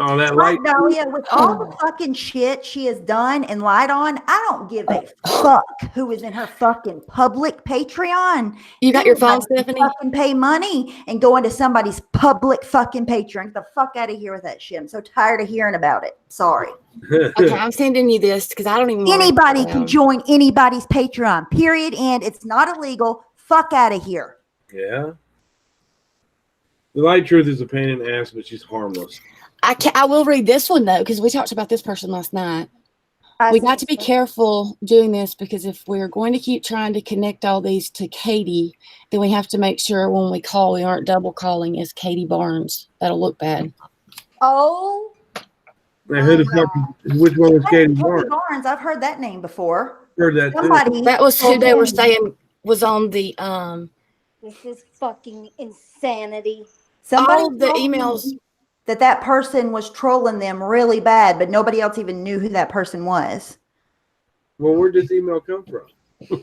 Oh, that Right, light. Dahlia, with all the fucking shit she has done and lied on, I don't give a fuck who is in her fucking public Patreon. You got your Who phone, likes to Stephanie? Fucking pay money and go into somebody's public fucking Patreon. Get the fuck out of here with that shit. I'm so tired of hearing about it. Sorry. Okay, I'm sending you this because I don't even. wanna Anybody write it can down. join anybody's Patreon, period. And it's not illegal. Fuck out of here. Yeah. The light truth is a pain in the ass, but she's harmless. I will read this one though because we talked about this person last night. We got to be careful doing this because if we're going to keep trying to connect all these to Katie, then we have to make sure when we call, we aren't double calling as Katie Barnes. That'll look bad. Oh. Now, who the fuck? Which one was Katie Barnes? Barnes, I've heard that name before. Heard that too. Somebody. That was who they were told me saying was on the This is fucking insanity. Somebody all the told me emails. that person was trolling them really bad, but nobody else even knew who that person was. Well, where'd this email come from?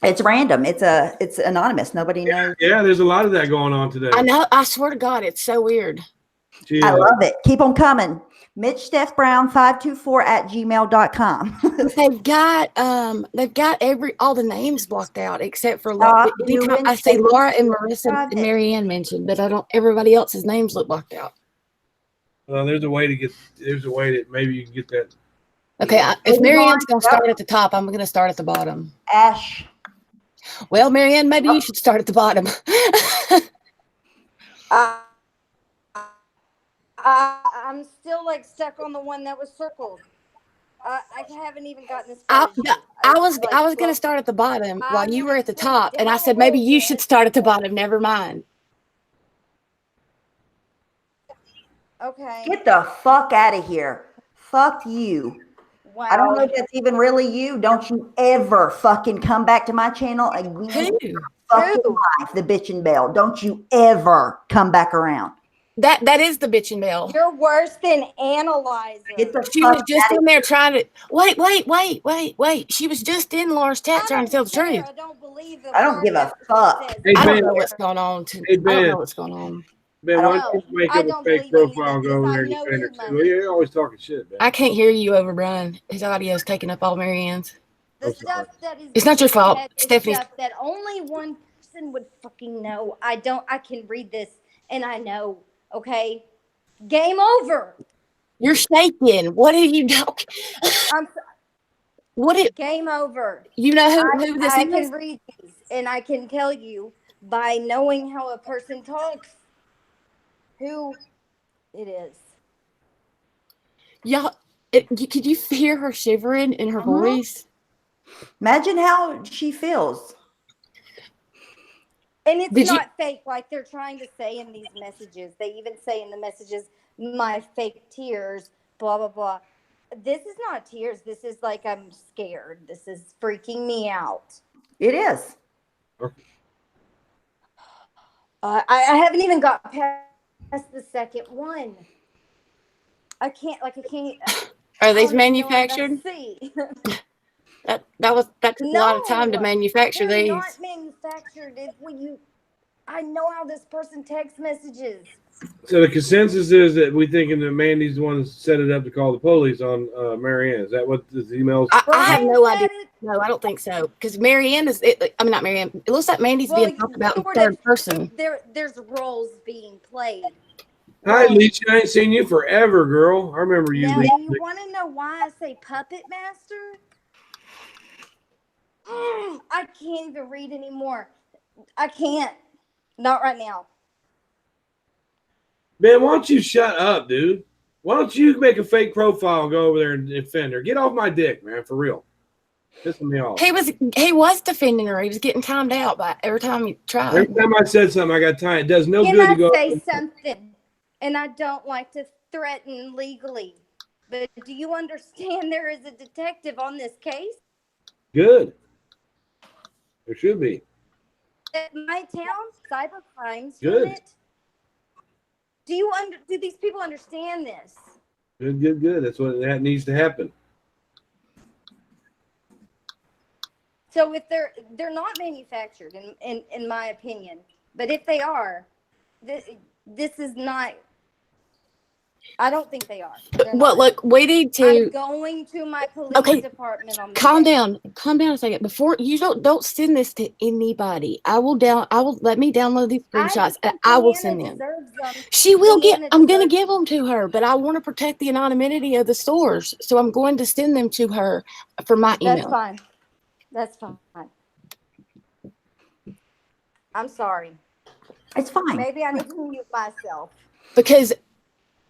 It's random. It's anonymous. Nobody knows. Yeah, there's a lot of that going on today. I know. I swear to God, it's so weird. Gee, I love it. Keep on coming. Mitch Steph Brown 524 at gmail.com. They've got all the names blocked out except for Stop anytime doing I see shit. Laura and Marissa Stop and it. Mary Ann mentioned, but I don't. Everybody else's names look blocked out. Well, there's a way that maybe you can get that. Okay, if Maybe Mary Lauren- Ann's gonna start at the top, I'm gonna start at the bottom. Ash. Well, Mary Ann, maybe you should start at the bottom. I'm still like stuck on the one that was circled. I haven't even gotten this far. I was gonna start at the bottom while you were at the top, and I said maybe you should start at the bottom. Never mind. Okay. Get the fuck out of here. Fuck you. Wow. I don't know if that's even really you. Don't you ever fucking come back to my channel again. Who? Fucking life, the bitchin' bell. Don't you ever come back around. That is the bitchin' bell. You're worse than Analyzer. Get the She fuck was just outta in there trying to wait. She was just in Laura's chat trying to tell the truth. I don't believe I don't give a fuck. Hey, I don't Ben, know what's going on. Hey, I don't Ben. know what's going on. Ben, why don't you make I up a don't fake believe profile and any go of over this. there I and know defend her you, too? Mother. Well, you're always talking shit, Ben. I can't hear you over Brian. His audio's taking up all Mary Ann's. The I'm stuff that is It's not your fault, that is Stephanie's. stuff that only one person would fucking know. I can read this and I know. Okay. Game over. You're shaking. What are you talking? I'm game over. You know who this I is? can read these and I can tell you by knowing how a person talks who it is. Y'all, could you hear her shivering in her Mhm. voice? Imagine how she feels. And it's Did you- not fake like they're trying to say in these messages. They even say in the messages, my fake tears, blah, blah, blah. This is not tears. This is like, I'm scared. This is freaking me out. It is. I haven't even got past the second one. I can't. Are these I don't even know what manufactured? I see. That took a lot of time to No, manufacture they're these. not manufactured. I know how this person texts messages. So the consensus is that we thinking that Mandy's the one that set it up to call the police on Marianne. Is that what this email? I have Brian no said idea. it. No, I don't think so. Because Marianne I mean, not Marianne. It looks like Mandy's Well, being talked about in sort third of. person. There's roles being played. Hi, Leach. I ain't seen you forever, girl. I remember you. Now, Leach. do you want to know why I say puppet master? I can't even read anymore. I can't. Not right now. Ben, why don't you shut up, dude? Why don't you make a fake profile and go over there and defend her? Get off my dick, man, for real. Pissing me off. He was defending her. He was getting timed out by every time he tried. Every time I said something, I got timed. It does no Can good to I go. say something? And I don't like to threaten legally. But do you understand there is a detective on this case? Good. There should be. At my town, cybercrimes Good. unit. Do these people understand this? Good. That's what that needs to happen. So if they're not manufactured, in my opinion, but if they are, this is not. I don't think they are. They're Well, not. look, we need I'm to going to my police department on the calm day. down a second. Before you don't send this to anybody. I will let me download these screenshots and I will send them. She will I'm going to give them to her, but I want to protect the anonymity of the stores, so I'm going to send them to her for my email. That's fine. I'm sorry. It's fine. Maybe I need to mute myself. Because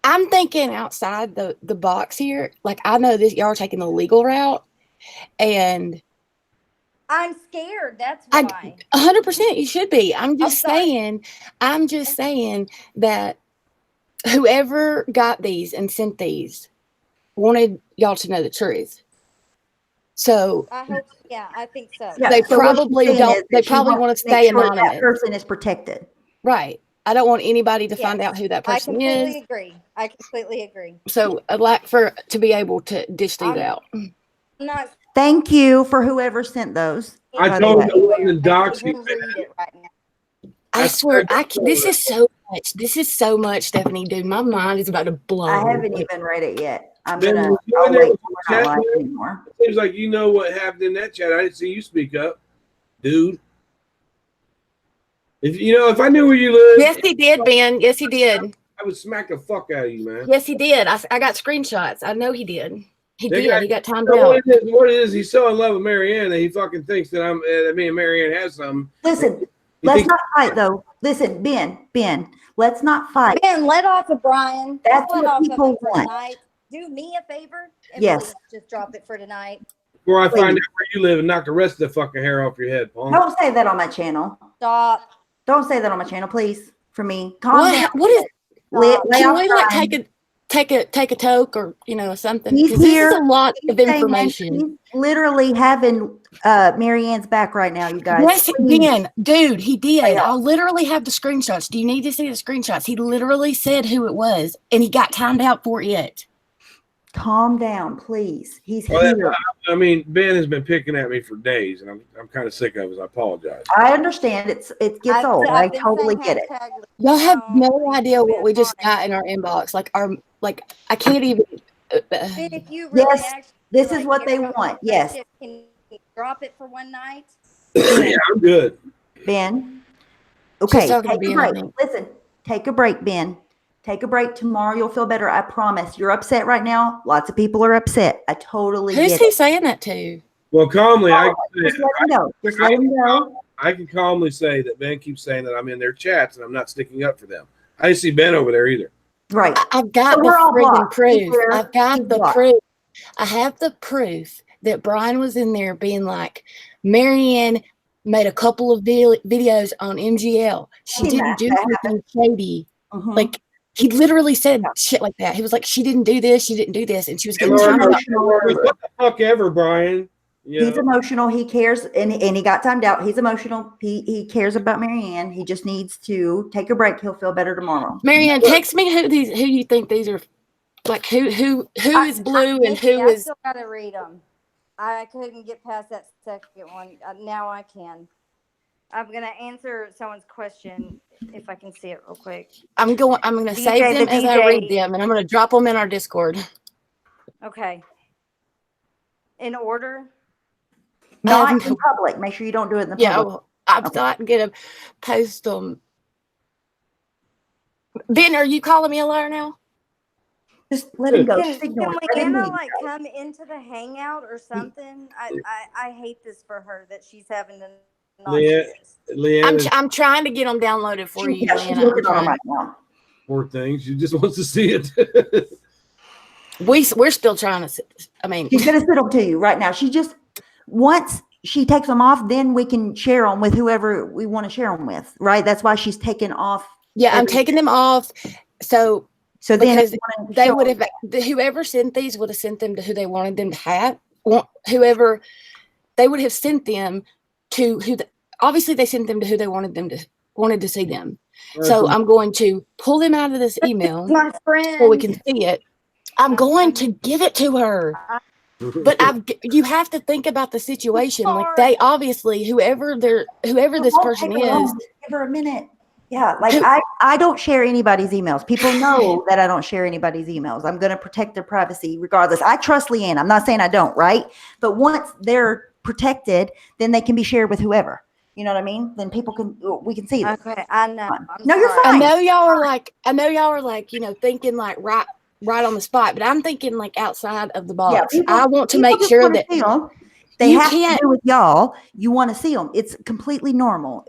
I'm thinking outside the box here. Like, I know this, y'all are taking the legal route, and I'm scared. That's why. 100% you should be. I'm just saying that whoever got these and sent these wanted y'all to know the truth. So I hope, yeah, I think so. Yeah, they so what probably she's saying don't. is They that she probably want wants to make stay sure anonymous. That person is protected. Right. I don't want anybody to find Yes, out who that I person completely is. agree. I completely agree. So I'd like to be able to dish these out. I'm not. Thank you for whoever sent those. I by the told way. you it wasn't I doxing. can't even read it right now. I swear, this is so much. This is so much, Stephanie. Dude, my mind is about to blow. I haven't even read it yet. I'm Ben, gonna. was you in I'll there wait with till the we're not chat, live man? anymore. It seems like you know what happened in that chat. I didn't see you speak up, dude. If I knew where you lived, Yes, he did, Ben. Yes, he did. I would smack the fuck out of you, man. Yes, he did. I got screenshots. I know he did. He got timed So out. what it is, he's so in love with Marianne that he fucking thinks that that me and Marianne has something. Listen, let's not fight though. Listen, Ben, let's not fight. Ben, let off of Brian. That's Just let what off of people him for want. tonight. Do me a favor and Yes. please just drop it for tonight. Before I Please. find out where you live and knock the rest of the fucking hair off your head, Paul. Don't say that on my channel. Stop. Don't say that on my channel, please. For me, calm down. What is? Lay Can off we like Brian. take a toke or something? He's Because this here. is a lot He's of saying information. He's literally having Marianne's back right now, you guys. Yes, Please. Ben, dude, he did. Lay off. I'll literally have the screenshots. Do you need to see the screenshots? He literally said who it was, and he got timed out for it. Calm down, please. He's Well, here. I mean, Ben has been picking at me for days, and I'm kind of sick of it. I apologize. I understand. It gets old. I I've been totally saying get it. hashtag Y'all have no, no idea what we just fine. got in our inbox. I can't even. Ben, if you really Yes, actually this is like what care they about want. my Yes. friendship, can you drop it for one night? Yeah, I'm good. Ben. Okay, talking to take a Ben, I break. think. Listen, take a break, Ben. Take a break. Tomorrow you'll feel better. I promise. You're upset right now. Lots of people are upset. I totally Who's get he it. saying that to? Well, calmly, Just let him go. Just let him go. I can calmly say that Ben keeps saying that I'm in their chats and I'm not sticking up for them. I didn't see Ben over there either. Right. I've got So the we're all friggin' blocked. proof. Beware, I've got he's the blocked. proof. I have the proof that Brian was in there being like, Marianne made a couple of videos on MGL. She Seen didn't that. do That anything shady. Mhm. Like, he literally said shit like that. He was like, she didn't do this, she didn't do this, and she was getting He's timed out. emotional. What the fuck ever, Brian? You He's know? emotional. He cares, and he got timed out. He's emotional. He cares about Marianne. He just needs to take a break. He'll feel better tomorrow. Marianne, text me who you think these are. Like who is blue and Nikki, who I is. still got to read them. I couldn't get past that second one. Now I can. I'm gonna answer someone's question if I can see it real quick. I'm gonna DJ, save them the as I DJ. read them, and I'm gonna drop them in our Discord. Okay. In order. Not in public. Make sure you don't do it in the public. I'm not gonna post them. Ben, are you calling me a liar now? Just let him go. Can Just ignore it. Let him Leanna leave. come into the hangout or something? I hate this for her that she's having to not see this. Leanne, I'm trying to get them downloaded for you, Yeah, she's Leanna. working on them right now. poor thing. She just wants to see it. We're still trying to. I mean, She's gonna send them to you right now. She just once she takes them off, then we can share them with whoever we want to share them with. Right? That's why she's taken off. yeah, I'm taking them off. So then because they would have, whoever sent these would have sent them to who they wanted them to have. Whoever they would have sent them to who. Obviously, they sent them to who they wanted to see them. So I'm going to pull them out of this email My friend. so we can see it. I'm going to give it to her. But you have to think about the situation. Like they obviously, whoever this person is. Give her a minute. Yeah, like I don't share anybody's emails. People know that I don't share anybody's emails. I'm going to protect their privacy regardless. I trust Leanne. I'm not saying I don't, right? But once they're protected, then they can be shared with whoever. You know what I mean? Then we can see this. Okay, I know. No, you're fine. I know y'all are like, thinking like right on the spot, but I'm thinking like outside of the box. Yeah, I want to make sure that they have to do with y'all. You want to see them. It's completely normal.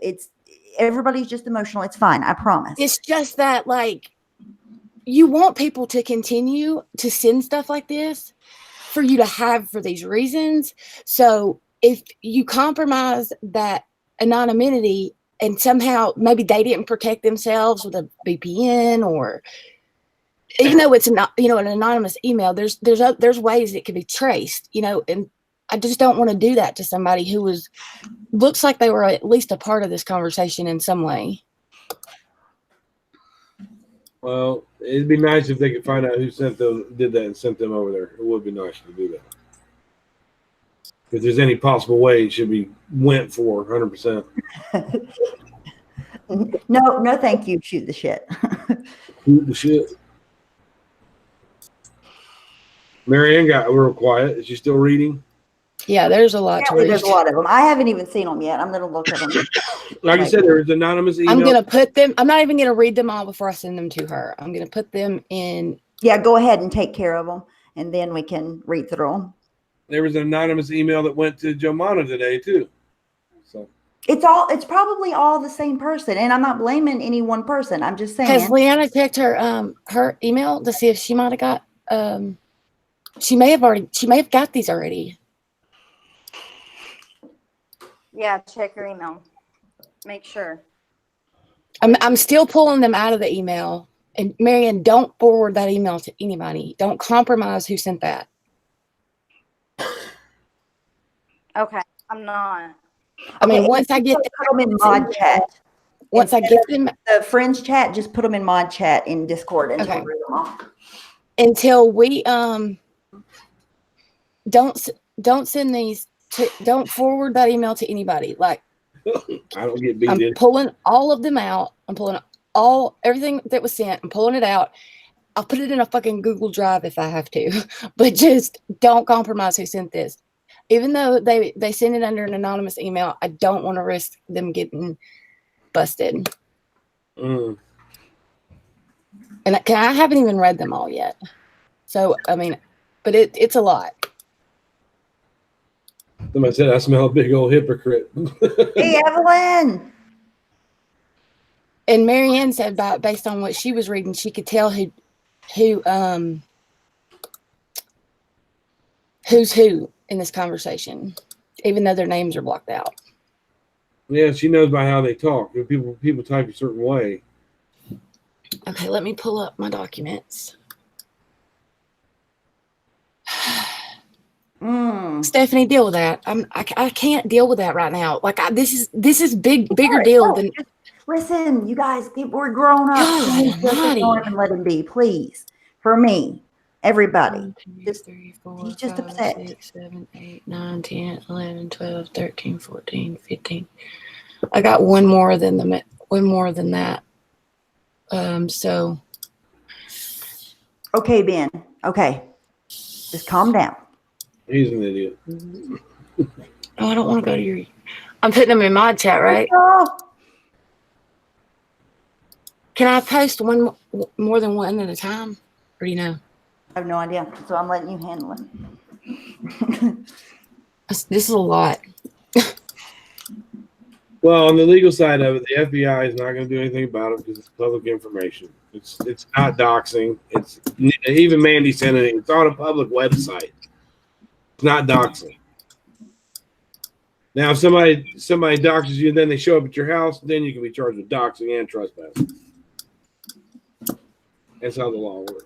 Everybody's just emotional. It's fine. I promise. It's just that like you want people to continue to send stuff like this for you to have for these reasons. So if you compromise that anonymity and somehow maybe they didn't protect themselves with a VPN, or even though it's not, an anonymous email, there's ways it can be traced, and I just don't want to do that to somebody who looks like they were at least a part of this conversation in some way. Well, it'd be nice if they could find out who did that and sent them over there. It would be nice to do that. If there's any possible way, it should be went for 100%. No, thank you. Shoot the shit. Shoot the shit. Marianne got real quiet. Is she still reading? Yeah, there's a lot to read. There's a lot of them. I haven't even seen them yet. I'm going to look at them. Like I said, there's anonymous email. I'm going to put them. I'm not even going to read them all before I send them to her. I'm going to put them in. Yeah, go ahead and take care of them, and then we can read through them. There was an anonymous email that went to Jomana today too. So it's probably all the same person, and I'm not blaming any one person. I'm just saying. Has Leanna checked her email to see if she might have got she may have got these already. Yeah, check your email. Make sure. I'm still pulling them out of the email. And Marianne, don't forward that email to anybody. Don't compromise who sent that. Okay, I'm not. I mean, once I get them in mod chat. Once I get them, the friends chat, just put them in mod chat in Discord and okay. read them off. Until we don't send these to, don't forward that email to anybody. Like I don't get beat I'm in. pulling all of them out. I'm pulling everything that was sent. I'm pulling it out. I'll put it in a fucking Google Drive if I have to, but just don't compromise who sent this. Even though they send it under an anonymous email, I don't want to risk them getting busted. And I haven't even read them all yet. So, I mean, but it's a lot. Somebody said I smell a big old hypocrite. Hey, Evelyn. And Marianne said based on what she was reading, she could tell who who's who in this conversation, even though their names are blocked out. Yeah, she knows by how they talk. If people type a certain way. Okay, let me pull up my documents. Stephanie, deal with that. I can't deal with that right now. Like this is bigger deal than. Just listen, you guys, we're grown up. God Please just almighty. ignore him and let him be, please. For me, everybody. 1, 2, Just 3, 4, he's just 5, upset. 6, 7, 8, 9, 10, 11, 12, 13, 14, 15. I got one more than that. So Okay, Ben. Okay, just calm down. He's an idiot. oh, I don't want to go to your. I'm putting them in my chat, right? Oh, Can I post one more than one at a time? Or do you know? I have no idea, so I'm letting you handle it. This is a lot. Well, on the legal side of it, the FBI is not going to do anything about it because it's public information. It's not doxing. It's even Mandy sent it. It's on a public website. It's not doxing. Now, if somebody doxes you, then they show up at your house, then you can be charged with doxing and trespassing. That's how the law works.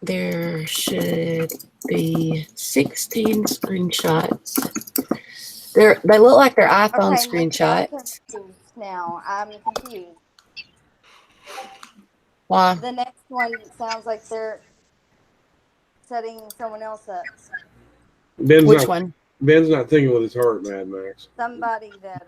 There should be 16 screenshots. They look like they're iPhone screenshots. I'm confused now. I'm confused. Why? The next one sounds like they're setting someone else up. Which one? Ben's not thinking with his heart, Mad Max. Somebody that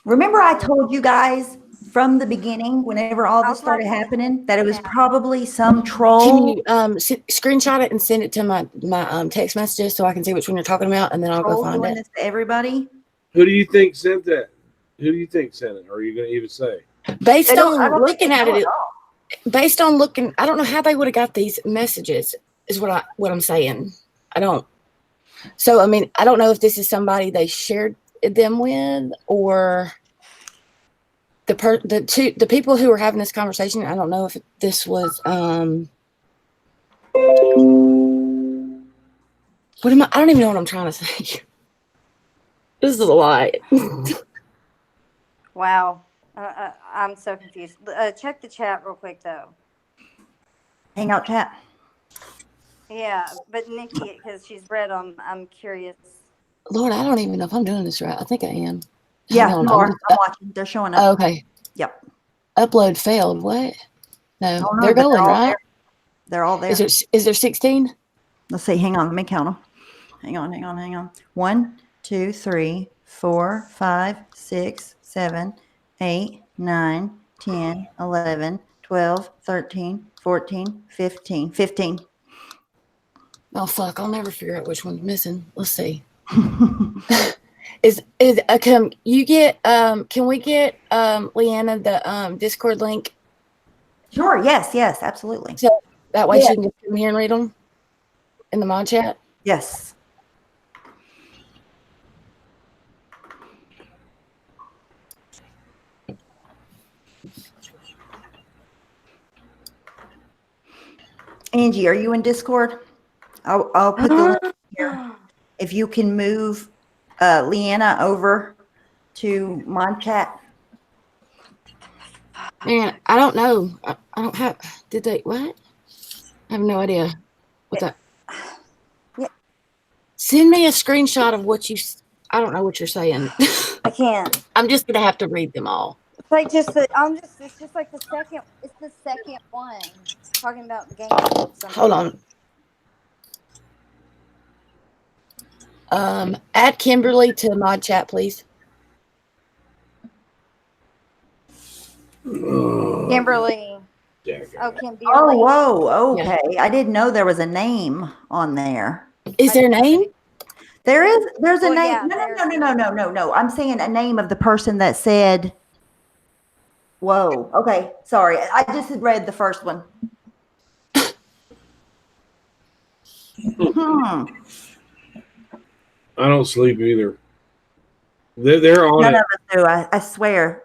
Remember, I told you guys from the beginning, whenever all this started I'll type it happening, that it was now. probably some Can troll. you screenshot it and send it to my text messages so I can see which one you're talking about, and then I'll go Troll find doing it. this to everybody. Who do you think sent that? Who do you think sent it? Or are you going to even say? Based I don't on think looking they at know it, at all. based on looking, I don't know how they would have got these messages. Is what I'm saying. I don't. So I mean, I don't know if this is somebody they shared them with, or the people who were having this conversation. I don't know if this was what am I don't even know what I'm trying to say. This is a lot. wow. I'm so confused. Check the chat real quick though. Hangout chat. Yeah, but Nikki, because she's read them, I'm curious. Lord, I don't even know if I'm doing this right. I think I am. Yeah, Hang on, you are. I'm watching. They're showing up. oh, okay. Yep. Upload failed. What? No, Oh, no, they're but going, all right? there. They're all there. Is there 16? Let's see. Hang on. Let me count them. Hang on. 1, 2, 3, 4, 5, 6, 7, 8, 9, 10, 11, 12, 13, 14, 15. 15. Oh fuck! I'll never figure out which one's missing. Let's see. Is can you get can we get Leanna the Discord link Sure. Yes. Absolutely. so that way Yeah. she can just come here and read them in the mod chat? Yes. Angie, are you in Discord? I'll put the link here. If you can move Leanna over to mod chat. Man, I don't know. I don't have. Did they what? I have no idea. What that? Yeah. Send me a screenshot of what you. I don't know what you're saying. I can't. I'm just gonna have to read them all. It's like it's just like the second one talking about games. Hold on. Add Kimberly to mod chat, please. Kimberly. Oh, Kimberly. Oh, whoa. Okay. Yeah. I didn't know there was a name on there. Is there a name? There's a Well, name. yeah, No. I'm saying a name of the person that said, whoa. Okay. Sorry. I just had read the first one. I don't sleep either. They're on None it. of us do. I swear.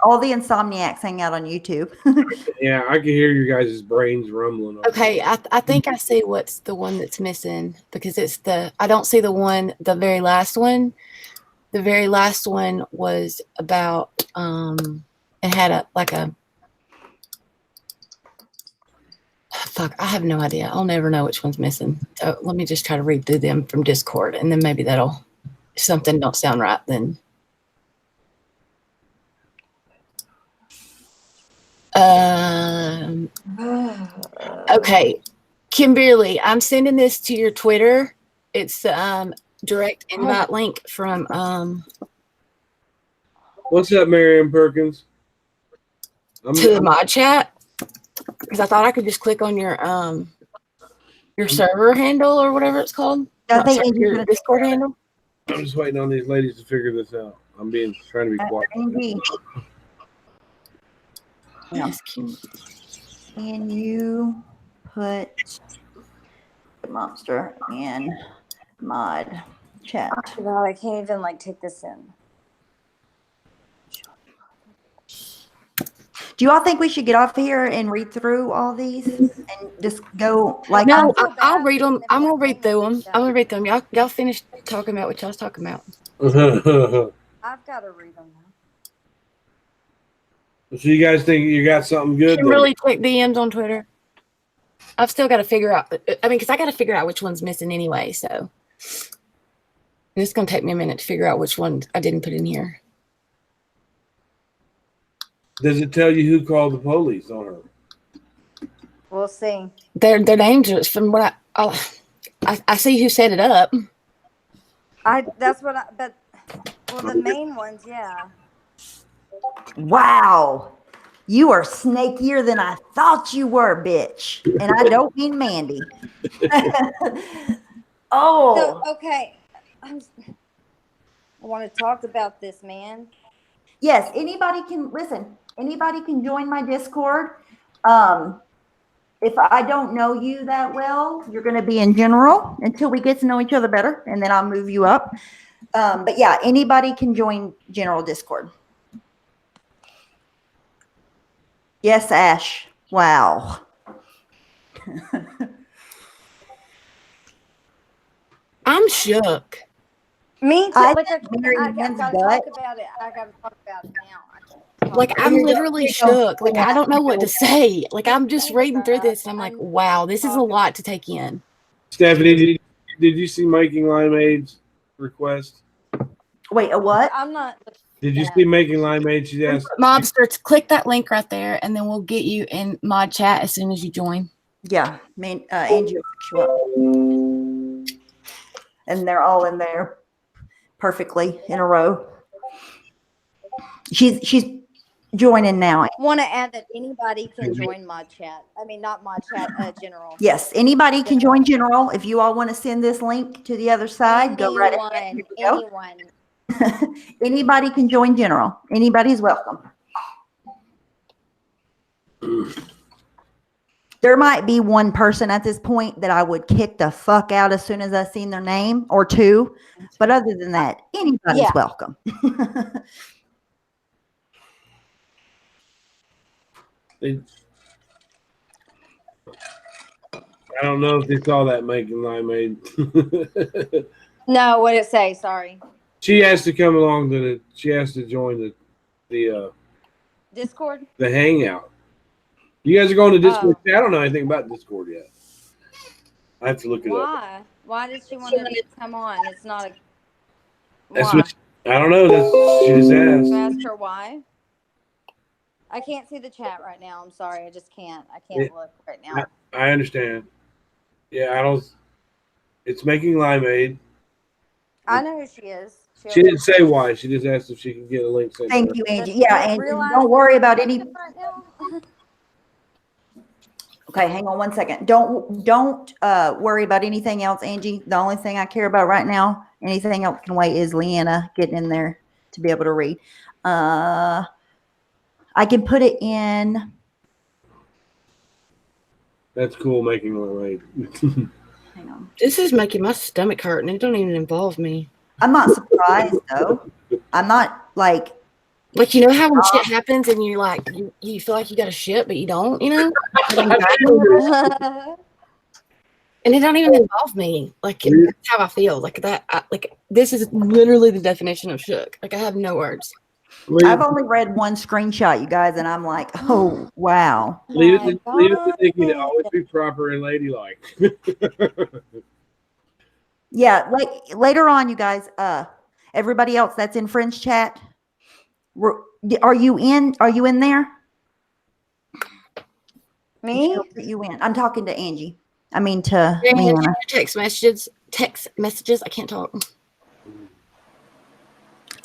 All the insomniacs hang out on YouTube. Yeah, I can hear your guys' brains rumbling. Over Okay, I think I see what's the one that's missing because it's I don't see the very last one. The very last one was about it had a fuck, I have no idea. I'll never know which one's missing. So let me just try to read through them from Discord and then maybe that'll if something don't sound right then. Okay, Kimberly, I'm sending this to your Twitter. It's direct invite link from What's up, Marion Perkins? to the mod chat because I thought I could just click on your server handle or whatever it's called. I think Angie's your gonna Discord handle. I'm just waiting on these ladies to figure this out. I'm trying to be quiet. Angie, Yes, Kim. can you put the monster in mod chat? God, I can't even like take this in. Do you all think we should get off here and read through all these and just go like? No, feel I'll bad read them. for I'm gonna them read through them. that- I'm gonna read them. Y'all finish talking about what y'all's talking about. So I've got to read them now. you guys think you got something good? Kimberly, check DMs on Twitter. I've still got to figure out. I mean, because I got to figure out which one's missing anyway. So it's gonna take me a minute to figure out which one I didn't put in here. Does it tell you who called the police on her? We'll see. Their names are from what I see who set it up. That's what but the main ones, yeah. Wow, you are snakier than I thought you were, bitch. And I don't mean Mandy. Oh, So, okay. I want to talk about this, man. yes. Anybody can listen. Anybody can join my Discord. If I don't know you that well, you're going to be in general until we get to know each other better, and then I'll move you up. But yeah, anybody can join general Discord. Yes, Ash. Wow. I'm shook. Me too. I Like, think I Marianne's gotta gut. talk about it. I gotta talk about it now. Like I'm literally shook. Like I don't know what to say. Like I'm just reading through this and I'm like, wow, this is a lot to take in. Stephanie, did you see Making Limeade's request? Wait, a what? I'm not. Did you see Making Limeade? She asked. Mobsters, click that link right there, and then we'll get you in mod chat as soon as you join. Yeah, Angie will fix you up. And they're all in there perfectly in a row. She's joining now. Want to add that anybody can join mod chat. I mean, not mod chat, general. Yes, anybody can join general. If you all want to send this link to the other side, go right ahead. Here we go. Anyone. Anybody can join general. Anybody's welcome. There might be one person at this point that I would kick the fuck out as soon as I seen their name, or two. But other than that, anybody's welcome. I don't know if they saw that Making Limeade. No, what did it say? Sorry. She has to come along to she has to join the Discord? the hangout. You guys are going to Discord. I don't know anything about Discord yet. I have to look it up. Why? Why did she want to come on? It's not a. That's Why? what I don't know. She just asked. Ask her why. I can't see the chat right now. I'm sorry. I just can't. I can't look right now. I understand. Yeah, I don't. It's Making Limeade. I know who she is. She didn't say why. She just asked if she could get a link. Thank you, Angie. Yeah, Angie. Don't worry about any. Right now? Okay, hang on one second. Don't worry about anything else, Angie. The only thing I care about right now, anything else can wait, is Leanna getting in there to be able to read. I can put it in. That's cool, Making Limeade. Hang on. This is making my stomach hurt, and it don't even involve me. I'm not surprised though. I'm not like, you know how when shit happens and you're like, you feel like you got a shit, but you don't, you know? And it don't even involve me. Like, that's how I feel. Like, this is literally the definition of shook. Like, I have no words. I've only read one screenshot, you guys, and I'm like, oh, wow. Leave it to Nikki to always be proper and ladylike. Yeah, like later on, you guys, everybody else that's in Fringe chat, are you in there? Me? She'll put you in. I'm talking to Angie. I mean to Yeah, Leanna. text messages. I can't talk.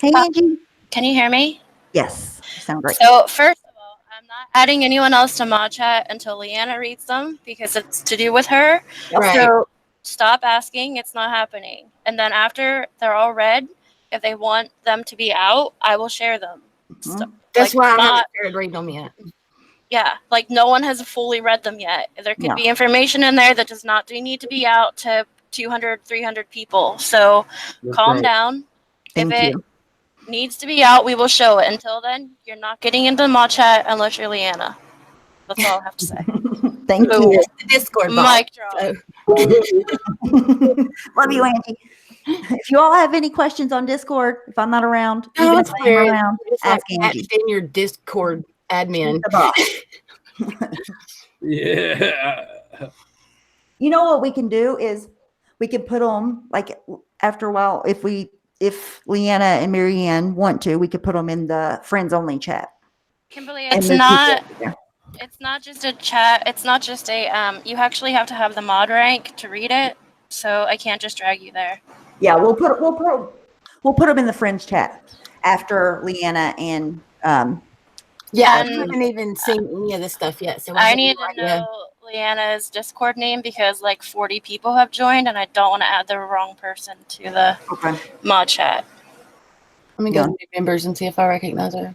Hey, Angie. Can you hear me? Yes, you sound great. So first of all, I'm not adding anyone else to mod chat until Leanna reads them because it's to do with her. Right. So stop asking. It's not happening. And then after they're all read, if they want them to be out, I will share them. So, That's why I haven't not, started reading them yet. yeah, like no one has fully read them yet. There could be information in there that does not need to be out to 200, 300 people. So calm down. Thank if it you. needs to be out, we will show it. Until then, you're not getting into the mod chat unless you're Leanna. That's all I have to say. Thank Boom. you. The Discord Mic drop. So, Love you, Angie. If you all have any questions on Discord, if I'm not around, no, even if it's I'm weird. around, It's like ask Angie. in your Discord admin. The boss. Yeah. You know what we can do is we can put them like after a while. If Leanna and Marianne want to, we could put them in the friends only chat. Kimberly, And it's move not. people there. It's not just a chat. It's not just a. You actually have to have the mod rank to read it. So I can't just drag you there. Yeah, we'll put them in the friends chat after Leanna and Yeah, I And- haven't even seen any of this stuff yet. So I have need no to idea. know Leanna's Discord name because like 40 people have joined, and I don't want to add the wrong person to the okay. mod chat. Let me go to new members and see if I recognize her.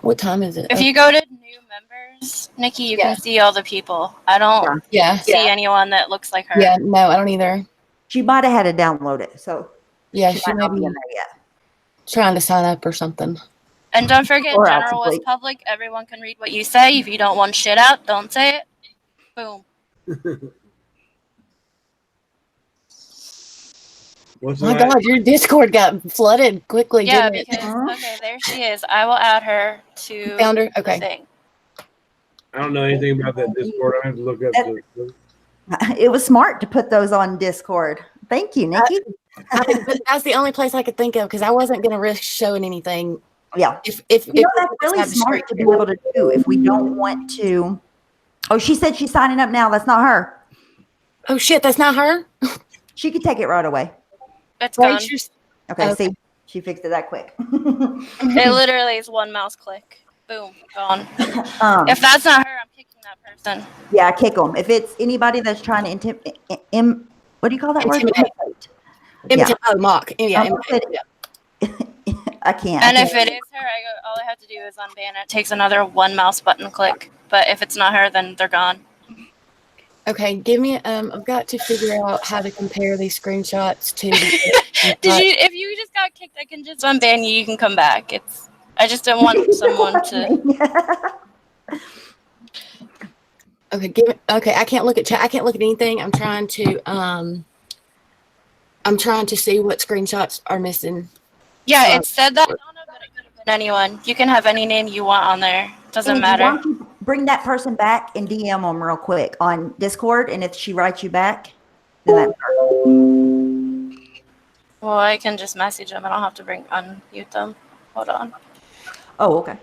What time is it? If you go to new members, Nikki, you can see all the people. I don't Yeah. see anyone that looks like her. Yeah, no, I don't either. She might have had to download it, so Yeah, she she might may not be be in there yet. trying to sign up or something. And don't forget, Or out general to is sleep. public. Everyone can read what you say. If you don't want shit out, don't say it. Boom. What's My that? God, your Discord got flooded quickly, Yeah, didn't it? because okay, there she is. I will add her to Found her? the Okay. thing. I don't know anything about that Discord. I have to look up the. It was smart to put those on Discord. Thank you, Nikki. But that's the only place I could think of because I wasn't going to risk showing anything. Yeah. If You know, that's we really have the smart street to be here. able to do if we don't want to. Oh, she said she's signing up now. That's not her. Oh shit, that's not her. She could take it right away. It's Right, gone. she's- Okay, Okay. see, she fixed it that quick. It literally is one mouse click. Boom, gone. Um, If that's not her, I'm kicking that person. yeah, kick them. If it's anybody that's trying to what do you call that word? Intimidate. Yeah. Oh, mock. Yeah, Imitate. I can't. And I if can't. it is her, all I have to do is unban it. It takes another one mouse button click. But if it's not her, then they're gone. Okay, give me. I've got to figure out how to compare these screenshots to. If you just got kicked, I can just unban you. You can come back. I just don't want someone to. Okay, okay, I can't look at chat. I can't look at anything. I'm trying to see what screenshots are missing. Yeah, it said that on it, but it could have been anyone. You can have any name you want on there. Doesn't Angie, matter. why don't you bring that person back and DM them real quick on Discord, and if she writes you back, then that's her. Well, I can just message them. I don't have to unmute them. Hold on. Oh, okay.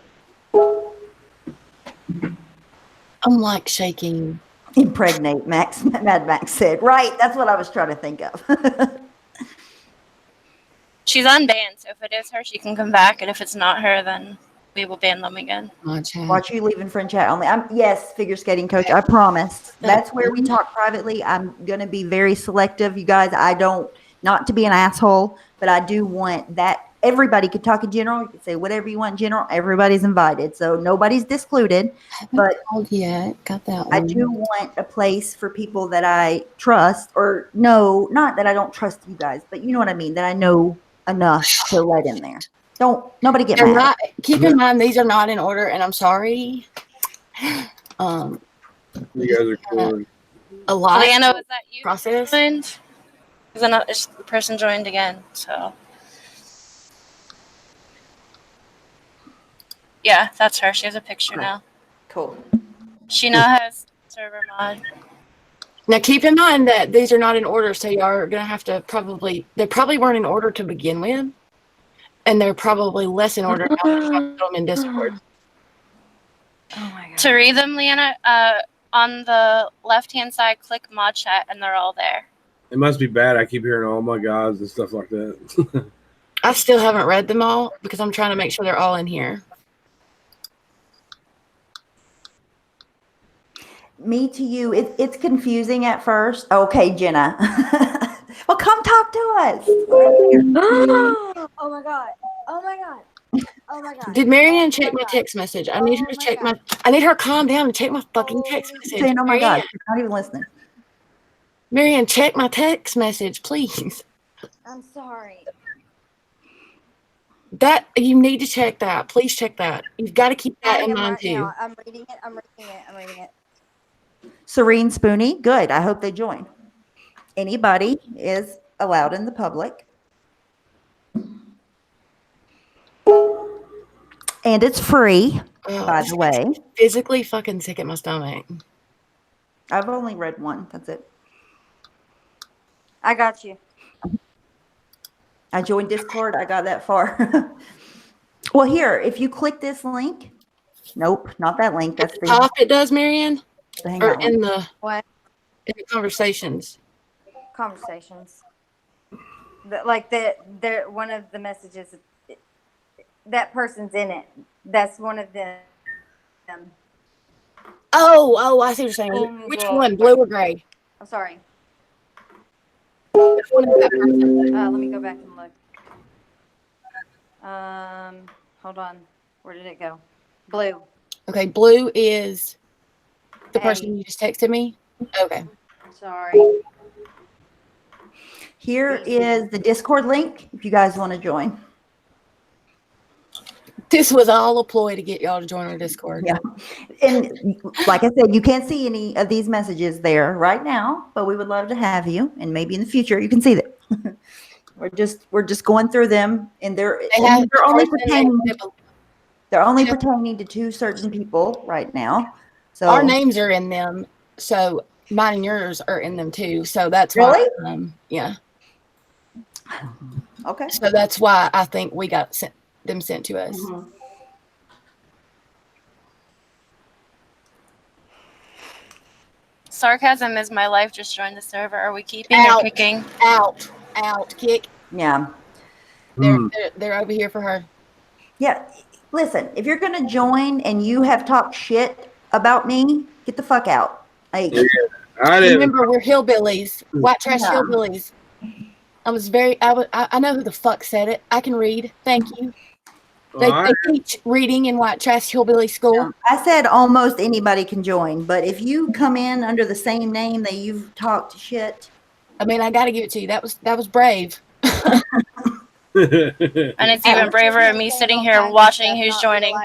I'm like shaking. Impregnate, Mad Max said. Right, that's what I was trying to think of. She's unbanned, so if it is her, she can come back, and if it's not her, then we will ban them again. Watch you leaving friend chat only. Yes, figure skating coach. I promise. That's where we talk privately. I'm going to be very selective, you guys. I don't, not to be an asshole, but I do want that everybody could talk in general. You could say whatever you want in general. Everybody's invited. So nobody's discluded. But got that I one. do want a place for people that I trust, or no, not that I don't trust you guys, but you know what I mean, that I know enough to let in there. Nobody get They're mad. not, keep in mind, these are not in order, and I'm sorry. You guys are cool. A lot Leanna, was that you process. joined? Because another person joined again. So yeah, that's her. She has a picture now. Cool. She now has server mod. Now, keep in mind that these are not in order, so you are going to have to they probably weren't in order to begin with, and they're probably less in order now that you have them in Discord. Oh my god. To read them, Leanna, on the left-hand side, click mod chat, and they're all there. It must be bad. I keep hearing "oh my gods" and stuff like that. I still haven't read them all because I'm trying to make sure they're all in here. Me to you, it's confusing at first. Okay, Jenna. Well, come talk to us. Oh my god. Oh my god. Oh my god. Did Marianne Oh check my god. text message? I need her Oh to my check God. I need her to calm down and check my fucking text Holy message. Saying, oh my God, Marianne, she's not even listening. Marianne, check my text message, please. I'm sorry. That you need to check that. Please check that. You've got to keep that I in am mind right too. now. I'm reading it. I'm reading it. I'm reading it. Serene Spoonie, good. I hope they join. Anybody is allowed in the public. And it's free, by the way. Physically fucking sick at my stomach. I've only read one. That's it. I got you. I joined Discord. I got that far. Well, here, if you click this link, nope, not that link. That's the Top it does, Marianne? Or hangout link. in the What? in the conversations. Conversations. Like one of the messages. That person's in it. That's one of them. Oh, I see what you're saying. Oh, Which God. one? Blue or gray? I'm sorry. Which one is that person? Let me go back and look. Hold on. Where did it go? Blue. Okay, blue is the Hey. person you just texted me. Okay. Sorry. Here is the Discord link if you guys want to join. This was all a ploy to get y'all to join our Discord. Yeah. And like I said, you can't see any of these messages there right now, but we would love to have you. And maybe in the future you can see them. We're just going through them, and they're only pertaining to two certain people right now. So our names are in them. So mine and yours are in them too. So that's really? Why yeah. Okay. So that's why I think we got them sent to us. Mm-hmm. Sarcasm is my life. Just joined the server. Are we keeping or kicking? Out, kick. Yeah. They're over here for her. Yeah. Listen, if you're going to join and you have talked shit about me, get the fuck out. Like, Remember, we're hillbillies, white trash hillbillies. I know who the fuck said it. I can read. Thank you. They teach reading in white trash hillbilly school. I said almost anybody can join, but if you come in under the same name that you've talked shit. I mean, I got to give it to you. That was brave. And it's even braver of me sitting here watching who's joining.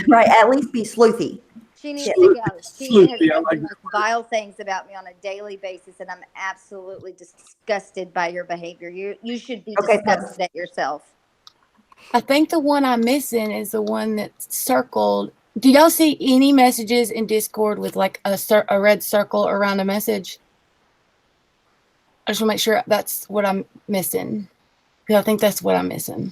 Right, at least be sleuthy. She needs to go. She has said the most vile things about me on a daily basis, and I'm absolutely disgusted by your behavior. You should be disgusted at yourself. I think the one I'm missing is the one that's circled. Do y'all see any messages in Discord with like a red circle around a message? I just want to make sure that's what I'm missing. Because I think that's what I'm missing.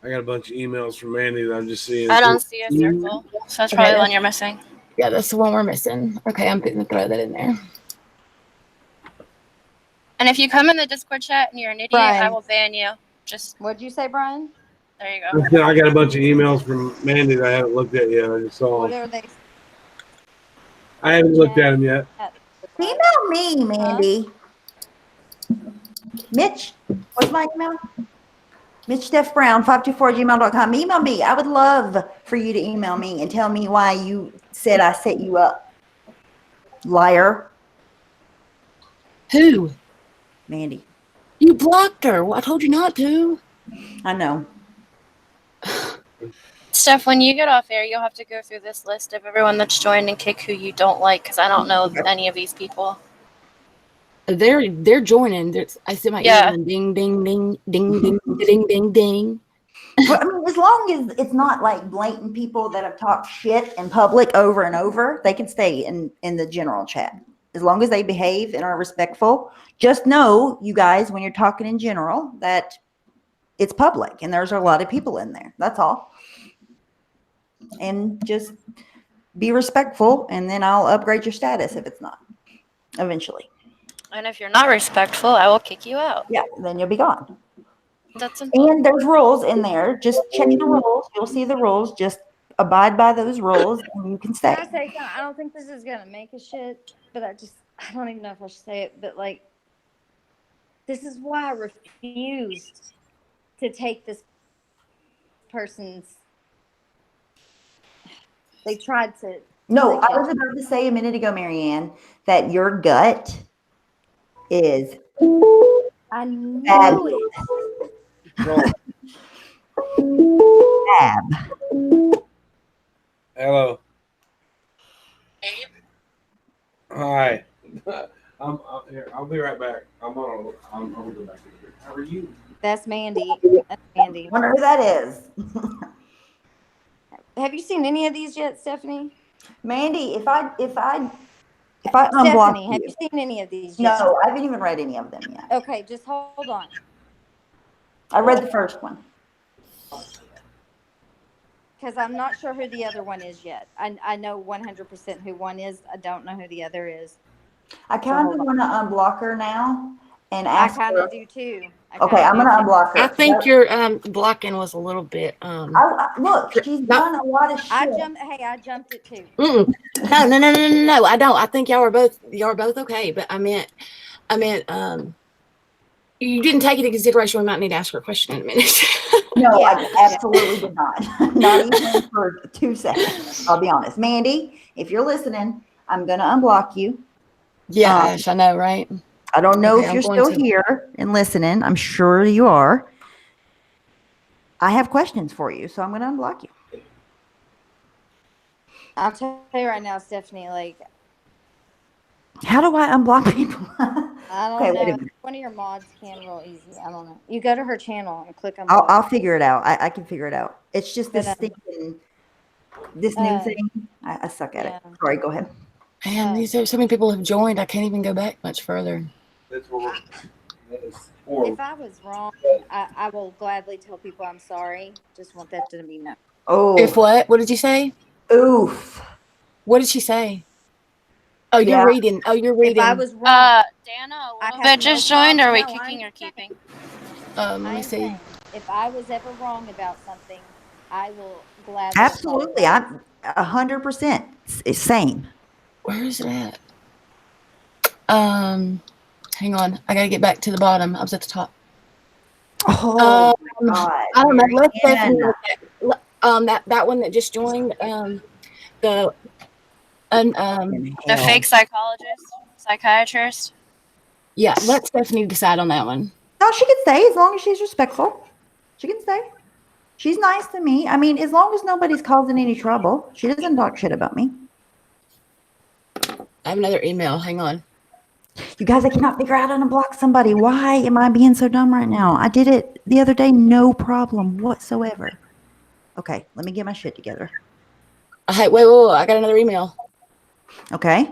I got a bunch of emails from Mandy that I'm just seeing. I don't see a circle. So that's probably the one you're missing. Yeah, that's the one we're missing. Okay, I'm going to throw that in there. And if you come in the Discord chat and you're an idiot, Brian. I will ban you. What'd you say, Brian? There you go. I got a bunch of emails from Mandy that I haven't looked at yet. I just saw What them. are they? I haven't looked at them yet. Email me, Mandy. Mitch, what's my email? MitchStephBrown524@gmail.com. Email me. I would love for you to email me and tell me why you said I set you up. Liar. Who? Mandy. You blocked her. Well, I told you not to. I know. Steph, when you get off air, you'll have to go through this list of everyone that's joined and kick who you don't like, because I don't know any of these people. They're joining. I see my Yeah. email. Ding, ding, ding, ding, ding, ding, ding, ding. Well, I mean, as long as it's not like blatant people that have talked shit in public over and over, they can stay in the general chat. As long as they behave and are respectful. Just know, you guys, when you're talking in general, that it's public and there's a lot of people in there. That's all. And just be respectful, and then I'll upgrade your status if it's not, eventually. And if you're not respectful, I will kick you out. Yeah, then you'll be gone. That's simple. And there's rules in there. Just check the rules. You'll see the rules. Just abide by those rules, and you can stay. Can I say something? I don't think this is gonna make a shit, but I don't even know if I should say it, but like, this is why I refused to take this person's. They tried to. No, I was about to say a minute ago, Marianne, that your gut is I knew fabulous. it. Fab. Hello. Hi. I'm here. I'll be right back. I'm gonna go back in here. How are you? That's Mandy. That's Mandy. Wonder who that is. Have you seen any of these yet, Stephanie? Mandy, if I Stephanie, unblock have you. you seen any of these yet? No, I haven't even read any of them yet. Okay, just hold on. I read the first one. Because I'm not sure who the other one is yet. I know 100% who one is. I don't know who the other is. I kind of want to unblock her now and I ask kind her. of do too. Okay, I'm going to unblock her. I think your blocking was a little bit. Look, she's done a lot of shit. I jumped it too. No. I don't. I think y'all are both okay. But I meant, you didn't take it into consideration. We might need to ask her a question in a minute. No, Yeah. I absolutely did not. Not even for 2 seconds. I'll be honest. Mandy, if you're listening, I'm going to unblock you. Yeah, Ash, I know, right? I don't know Okay, if I'm you're going still to. here and listening. I'm sure you are. I have questions for you, so I'm going to unblock you. I'll tell you right now, Stephanie, like, How do I unblock people? I don't Okay, wait a know. minute. One of your mods can real easy. I don't know. You go to her channel and click on I'll figure it out. I can figure it out. It's just this But, this new thing. I suck at it. yeah. Sorry, go ahead. Man, these are so many people have joined. I can't even go back much further. That's horrible. That is horrible. If I was wrong, I will gladly tell people I'm sorry. Just want that to be known. Oh, If what? What did you say? oof. What did she say? Oh, Yeah. you're reading. Oh, you're reading. If I was wrong, Dana, a I little have bit just no joined, or are we problem. No, kicking I'm or keeping? Let me I'm see. saying, if I was ever wrong about something, I will gladly. Absolutely. apologize. I'm 100%. Same. Where is it at? Hang on. I gotta get back to the bottom. I was at the top. Oh, my God. I don't know. Let's Marianne. definitely that one that just joined. The The fake psychiatrist. Yeah, let Stephanie decide on that one. No, she can stay as long as she's respectful. She can stay. She's nice to me. I mean, as long as nobody's causing any trouble, she doesn't talk shit about me. I have another email. Hang on. You guys, I cannot figure out how to block somebody. Why am I being so dumb right now? I did it the other day, no problem whatsoever. Okay, let me get my shit together. Hey, wait. I got another email. Okay.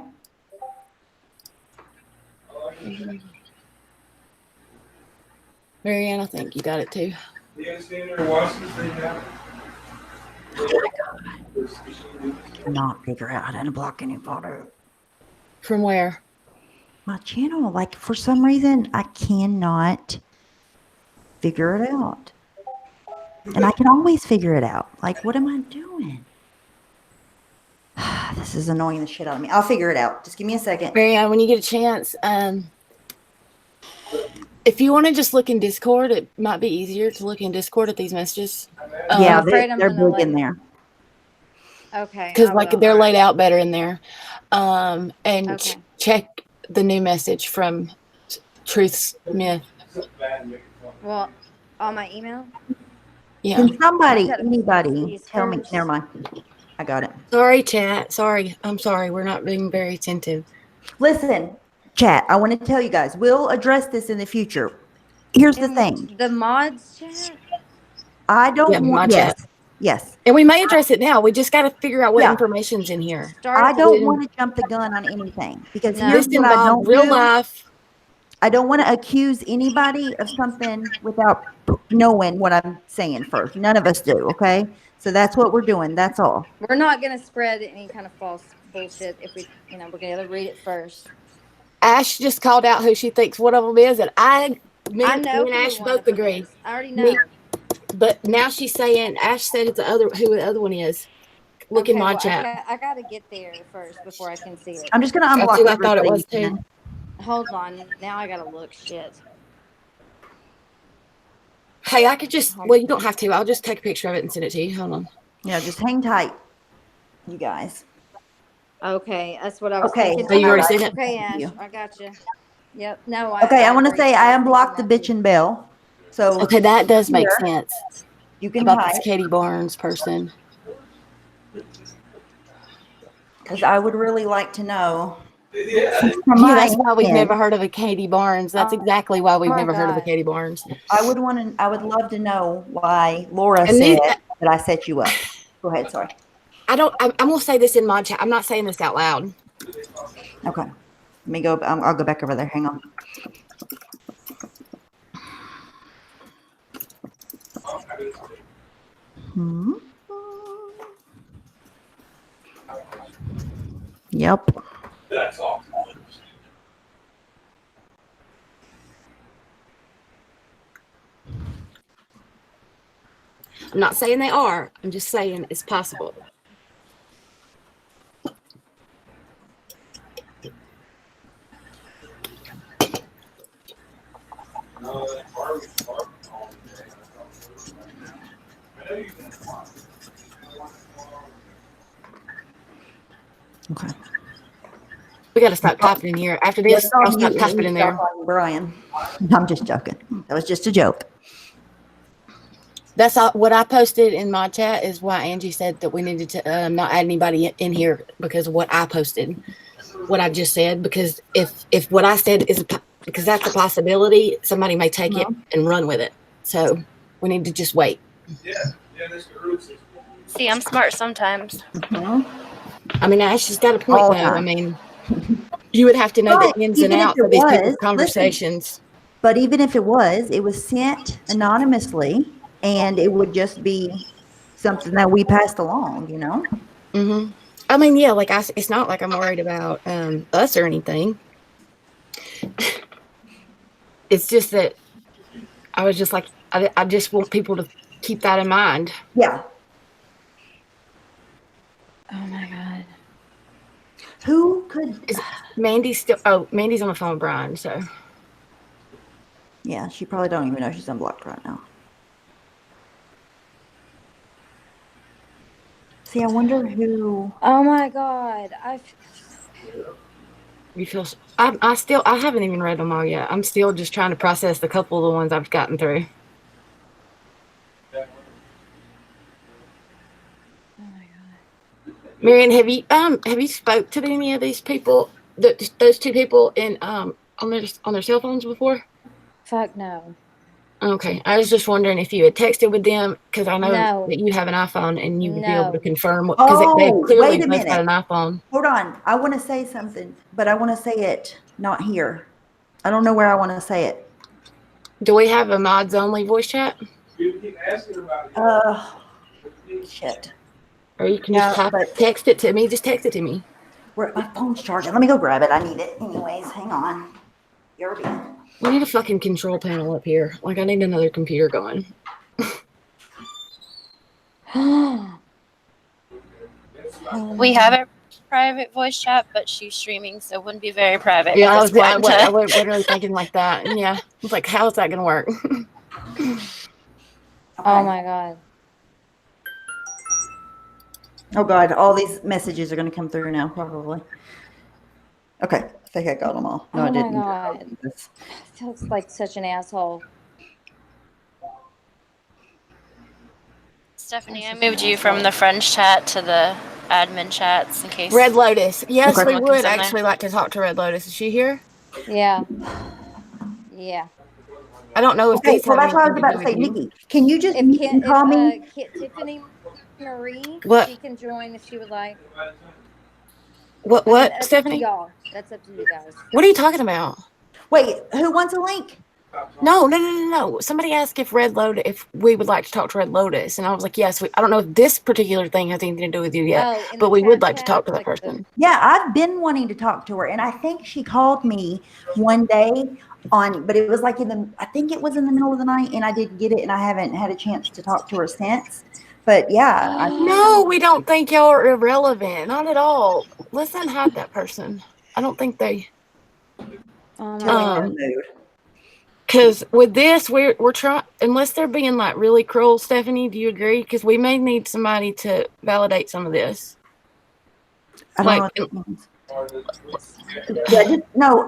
Marianne, I think you got it too. You guys stand there and watch this thing happen? Cannot figure out how to block anybody. From where? My channel, like, for some reason, I cannot figure it out. And I can always figure it out. Like, what am I doing? This is annoying the shit out of me. I'll figure it out. Just give me a second. Marianne, when you get a chance, If you want to just look in Discord, it might be easier to look in Discord at these messages. Yeah, I'm afraid I'm they're gonna big in there. Okay. Because I like will. they're laid out better in there. And Okay. check the new message from Truth Smith. Well, on my email. Yeah. Can somebody, gotta anybody, these tell me? first. Never mind. I got it. Sorry, chat. Sorry. I'm sorry. We're not being very attentive. Listen, chat. I want to tell you guys. We'll address this in the future. Here's the In thing. the mods chat. I don't Yeah, my want. chat. Yes. And we may address it now. We just got to figure out what Yeah. information's in here. Start I at don't the, want to jump the gun on anything because No. here's This what I don't involved real do. life. I don't want to accuse anybody of something without knowing what I'm saying first. None of us do. Okay. So that's what we're doing. That's all. We're not gonna spread any kind of false bullshit if we, we're gonna read it first. Ash just called out who she thinks one of them is, and me I know and who Ash one both of them agree. is. I already Me- know. But now she's saying Ash said it's who the other one is. Look in my chat. I gotta get there first before I can see it. I'm just going to That's unblock who I thought it was everybody. too. Hold on. Now I gotta look. Shit. Hey, I could just, well, you don't have to. I'll just take a picture of it and send it to you. Hold on. Yeah, just hang tight, you guys. Okay, that's what I was Okay. thinking. Oh, you already All right. seen it? Okay, Thank Ash, you. I got you. Yep. No. Okay, I want to agree. say I was unblocked the thinking that bitchin' bell. So Okay, that does make Here. sense you can about type this Katie Barnes person. because I would really like to know. Yeah. From Yeah, my that's why we've end, never heard of a Katie Barnes. That's exactly why we've my never heard of a God. Katie Barnes. I would love to know why Laura And said this- that I set you up. Go ahead, sorry. I'm going to say this in my chat. I'm not saying this out loud. Okay. Let me go. I'll go back over there. Hang on. Hmm. Yep. That's all. I'm not saying they are. I'm just saying it's possible. Okay. We got to stop typing in here. After this, I'll stop typing in there. Brian. I'm just joking. That was just a joke. That's all, what I posted in my chat is why Angie said that we needed to not add anybody in here because of what I posted, what I just said. Because if what I said is because that's a possibility, somebody may take it and run with it. So we need to just wait. Yeah, that's the roots. See, I'm smart sometimes. I mean, Ash has got a point All though. time. I mean, you would have to know But the ins and even if outs it of these was, people's conversations. But even if it was sent anonymously, and it would just be something that we passed along, you know? Mm-hmm. I mean, yeah, like it's not like I'm worried about us or anything. It's just that I was just like, I just want people to keep that in mind. Yeah. Oh my God. Who could? Is Mandy still? Oh, Mandy's on the phone with Brian. So Yeah, she probably don't even know she's unblocked right now. See, I wonder who. Oh my God. you feel? I haven't even read them all yet. I'm still just trying to process the couple of the ones I've gotten through. Marion, have you spoke to any of these people, those two people in on their cell phones before? Fuck no. Okay, I was just wondering if you had texted with them because I know No. that you have an iPhone and you would be able to No. confirm because they Oh, clearly wait a both got an minute. iPhone. Hold on. I want to say something, but I want to say it not here. I don't know where I want to say it. Do we have a mods only voice chat? You keep asking about it. Shit. Or you can Yeah, just text it to me. Just text it to me. My phone's charging. Let me go grab it. I need it. Anyways, hang on. You're being. We need a fucking control panel up here. Like I need another computer going. We have it. private voice chat, but she's streaming, so it wouldn't be very private. Yeah, at I this was, point. I was literally thinking like that. And yeah, it's like, how is that going to work? Oh my God. Oh God, all these messages are going to come through now, probably. Okay, I think I got them all. No, Oh I my didn't. God. I feel like such an asshole. Stephanie, I moved you from the friends chat to the admin chats in case. Red Lotus. Yes, Okay. we would actually like to talk to Red Lotus. Is she here? Yeah. Yeah. I don't know if Okay, these well, have that's what I was anything to about do to say. with you. Nikki, can you just mute and call me? Tiffany Marie, What? she can join if she would like. What, I mean, what, that's Stephanie? up to y'all. That's up to you guys. What are you talking about? Wait, who wants a link? No. Somebody asked if if we would like to talk to Red Lotus, and I was like, yes. I don't know if this particular thing has anything to do with you yet, Oh, in but the we would chat like to talk to that like person. Yeah, I've been wanting to talk to her, and I think she called me one day but it was like I think it was in the middle of the night, and I didn't get it, and I haven't had a chance to talk to her since. But yeah, No, we don't think y'all are irrelevant. Not at all. Let's unhide that person. I don't think they. Oh my telling her God. mood. Because with this, we're trying, unless they're being like really cruel. Stephanie, do you agree? Because we may need somebody to validate some of this. I don't know what that means. Yeah,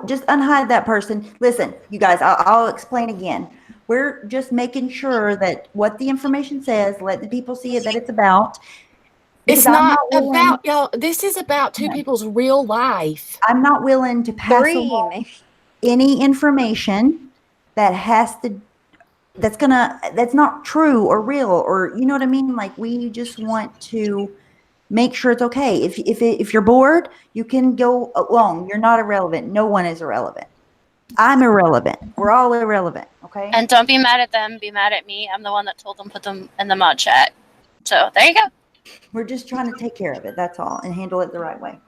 just unhide that person. Listen, you guys, I'll explain again. We're just making sure that what the information says, let the people see it, that it's about. It's Because I'm not willing, about y'all. This is about two people's real life. I'm not willing to pass Three, along maybe. any information that's not true or real, or you know what I mean? Like, we just want to make sure it's okay. If you're bored, you can go along. You're not irrelevant. No one is irrelevant. I'm irrelevant. We're all irrelevant. Okay. And don't be mad at them. Be mad at me. I'm the one that told them put them in the mod chat. So there you go. We're just trying to take care of it. That's all, and handle it the right way.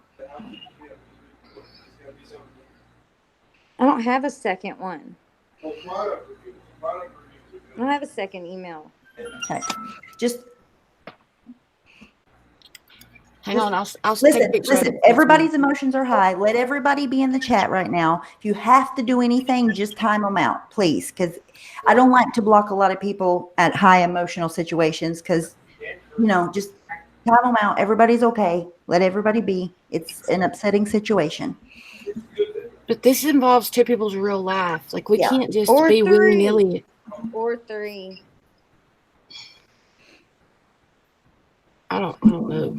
I don't have a second one. I don't have a second email. Okay. Just Hang on, I'll take a listen. picture of it. Everybody's emotions are high. Let everybody be in the chat right now. If you have to do anything, just time them out, please, because I don't like to block a lot of people at high emotional situations. Because just time them out. Everybody's okay. Let everybody be. It's an upsetting situation. But this involves two people's real life. Like, we can't just Or be three. willy-nilly. Or three. I don't know.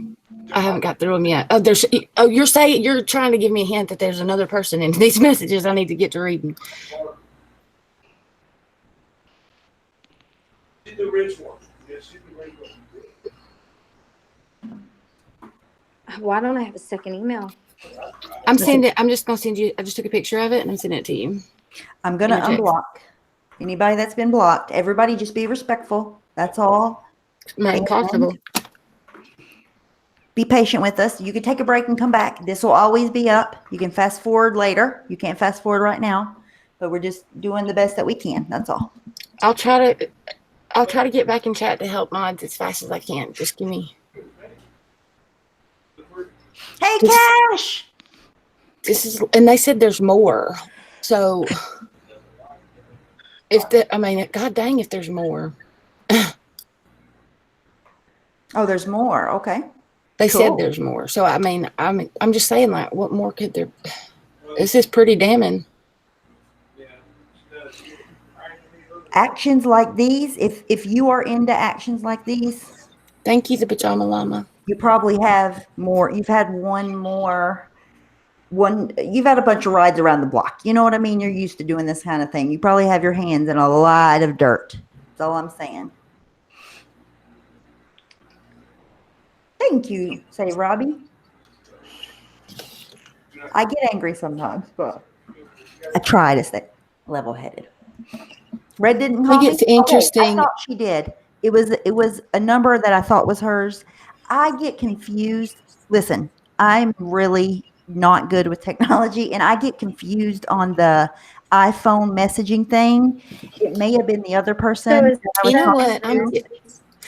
I haven't got through them yet. You're trying to give me a hint that there's another person in these messages I need to get to reading. She's the rich one. Yeah, she's the rich one. Why don't I have a second email? I'm just gonna send you. I just took a picture of it and I'm sending it to you. I'm gonna unblock anybody that's been blocked. Everybody, just be respectful. That's all. Not possible. Be patient with us. You can take a break and come back. This will always be up. You can fast forward later. You can't fast forward right now, but we're just doing the best that we can. That's all. I'll try to get back in chat to help mods as fast as I can. Just give me. Hey, Cash. And they said there's more. So God dang, if there's more. Oh, there's more. Okay. They Cool. said there's more. So I'm just saying, like, what more could there? This is pretty damning. Actions like these, if you are into actions like these, Thank you, the pajama llama. you probably have more. You've had you've had a bunch of rides around the block. You know what I mean? You're used to doing this kind of thing. You probably have your hands in a lot of dirt. That's all I'm saying. Thank you, say Robbie. I get angry sometimes, but I try to stay level-headed. Red didn't call me. I think it's interesting. Okay, I thought she did. It was a number that I thought was hers. I get confused. Listen, I'm really not good with technology, and I get confused on the iPhone messaging thing. It may have been the other person. So you know what?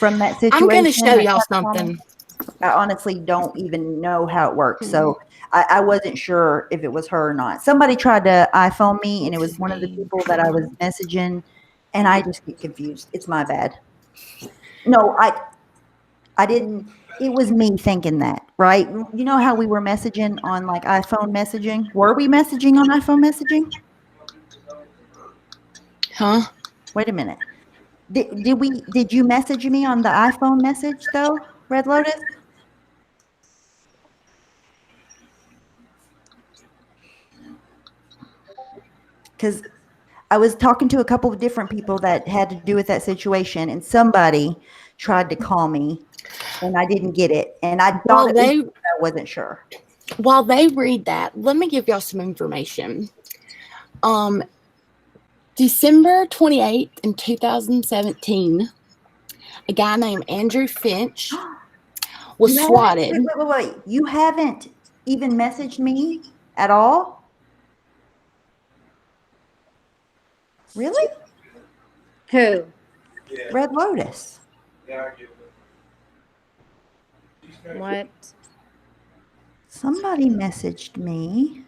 from that situation. I'm going to show y'all something. I honestly don't even know how it works. So I wasn't sure if it was her or not. Somebody tried to iPhone me, and it was one of the people that I was messaging, and I just get confused. It's my bad. No, I didn't. It was me thinking that, right? You know how we were messaging on like iPhone messaging? Were we messaging on iPhone messaging? Huh? Wait a minute. Did you message me on the iPhone message though, Red Lotus? Because I was talking to a couple of different people that had to do with that situation, and somebody tried to call me, and I didn't get it, and I While thought they I wasn't sure. while they read that, let me give y'all some information. December 28th in 2017, a guy named Andrew Finch was swatted. Wait. You haven't even messaged me at all? Really? Who? Red Lotus. What? Somebody messaged me.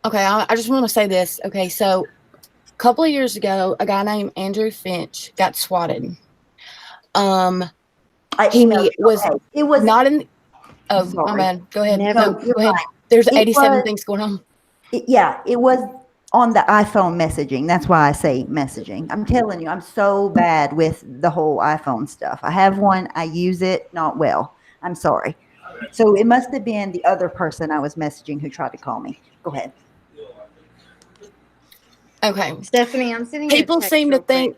Okay, I just want to say this. Okay, so a couple of years ago, a guy named Andrew Finch got swatted. I He emailed you. was Okay. It was not in. Oh, sorry. my bad. Go ahead. Never. No, go ahead. There's It 87 was- things going on. it was on the iPhone messaging. That's why I say messaging. I'm telling you, I'm so bad with the whole iPhone stuff. I have one, I use it not well. I'm sorry. So it must have been the other person I was messaging who tried to call me. Go ahead. Okay. Stephanie, I'm sending you a People text seem to real quick. think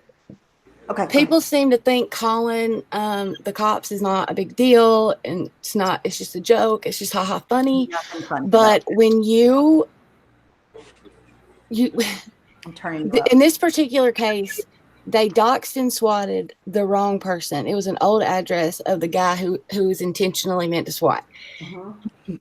Okay. people seem to think calling the cops is not a big deal, and it's just a joke, it's just haha funny. Nothing fun. But when you I'm turning you up. in this particular case, they doxed and swatted the wrong person. It was an old address of the guy who was intentionally meant to swat.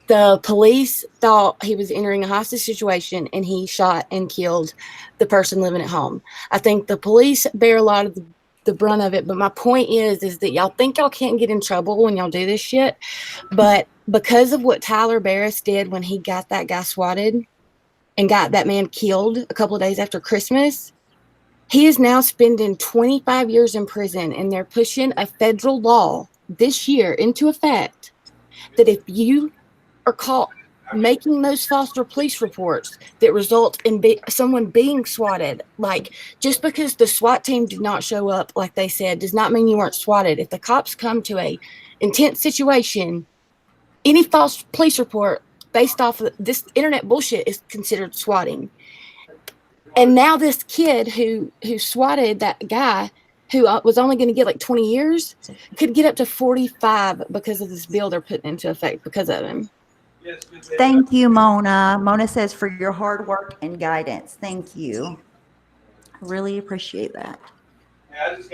The police thought he was entering a hostage situation, and he shot and killed the person living at home. I think the police bear a lot of the brunt of it, but my point is that y'all think y'all can't get in trouble when y'all do this shit, but because of what Tyler Barris did when he got that guy swatted and got that man killed a couple of days after Christmas, he is now spending 25 years in prison, and they're pushing a federal law this year into effect that if you are caught making those foster police reports that result in someone being swatted, like just because the SWAT team did not show up like they said does not mean you weren't swatted. If the cops come to a intense situation, any false police report based off of this internet bullshit is considered swatting. And now this kid who swatted that guy who was only going to get like 20 years could get up to 45 because of this bill they're putting into effect because of him. Thank you, Mona. Mona says for your hard work and guidance. Thank you. I really appreciate that.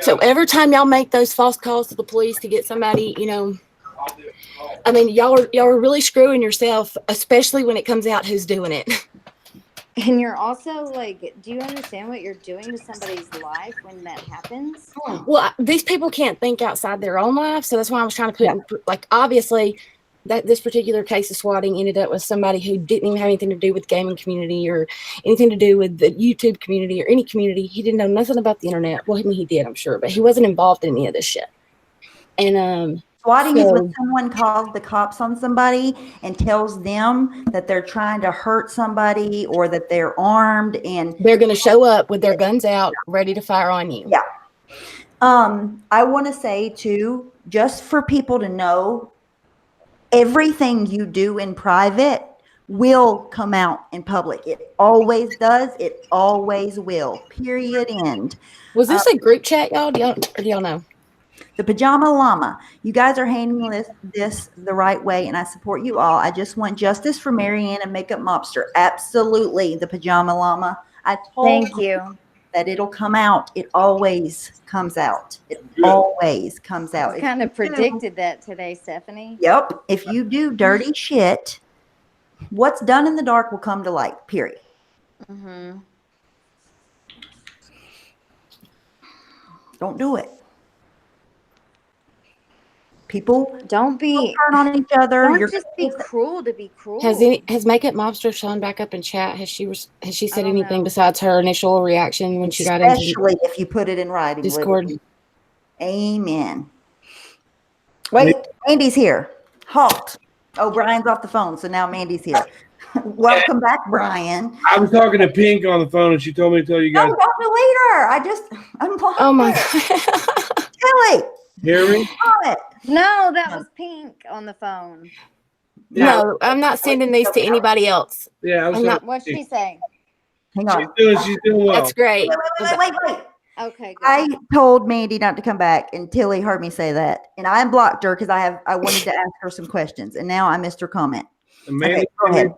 So every time y'all make those false calls to the police to get somebody, I mean, y'all are really screwing yourself, especially when it comes out who's doing it. And you're also like, do you understand what you're doing to somebody's life when that happens? Well, these people can't think outside their own life, so that's why I was trying to put like obviously that this particular case of swatting ended up with somebody who didn't even have anything to do with the gaming community or anything to do with the YouTube community or any community. He didn't know nothing about the internet. Well, I mean, he did, I'm sure, but he wasn't involved in any of this shit. And swatting is when someone calls the cops on somebody and tells them that they're trying to hurt somebody or that they're armed and they're going to show up with their guns out, ready to fire on you. Yeah. I want to say too, just for people to know, everything you do in private will come out in public. It always does. It always will. Period. End. Was this a group chat, y'all? Do y'all know? The Pajama Llama. You guys are handling this the right way, and I support you all. I just want justice for Marianne and Makeup Mobster. Absolutely, the Pajama Llama. I told Thank you. that it'll come out. It always comes out. It always comes out. I kind of predicted that today, Stephanie. Yep. If you do dirty shit, what's done in the dark will come to light. Period. Mm-hmm. Don't do it. People Don't be. turn on each other. Don't just be cruel to be cruel. Has Makeup Mobster shown back up in chat? Has she said don't anything know. besides her initial reaction when she got into Especially if you put it in writing. Discord? Literally. Amen. Wait, Mandy's here. Halt. Oh, Brian's off the phone, so now Mandy's here. Welcome back, Brian. I was talking to Pink on the phone, and she told me to tell you guys. No, don't delete her. I just unblocked Oh my her. god. Kelly, Hear me? stop it. No, that was Pink on the phone. No, I'm not sending these to anybody else. Yeah, I was I'm not- talking. What's she saying? Hang She's on. doing well. That's great. Wait. Okay, good. I told Mandy not to come back, and Tilly heard me say that, and I unblocked her because I wanted to ask her some questions, and now I missed her comment. Amanda, Okay, go ahead.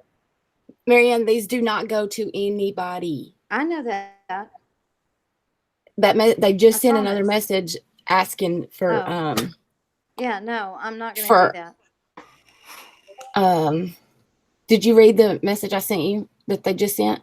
Marianne, these do not go to anybody. I know that. They just I sent another promise. message asking for Oh. Yeah, no, I'm not going to do that. Did you read the message I sent you that they just sent?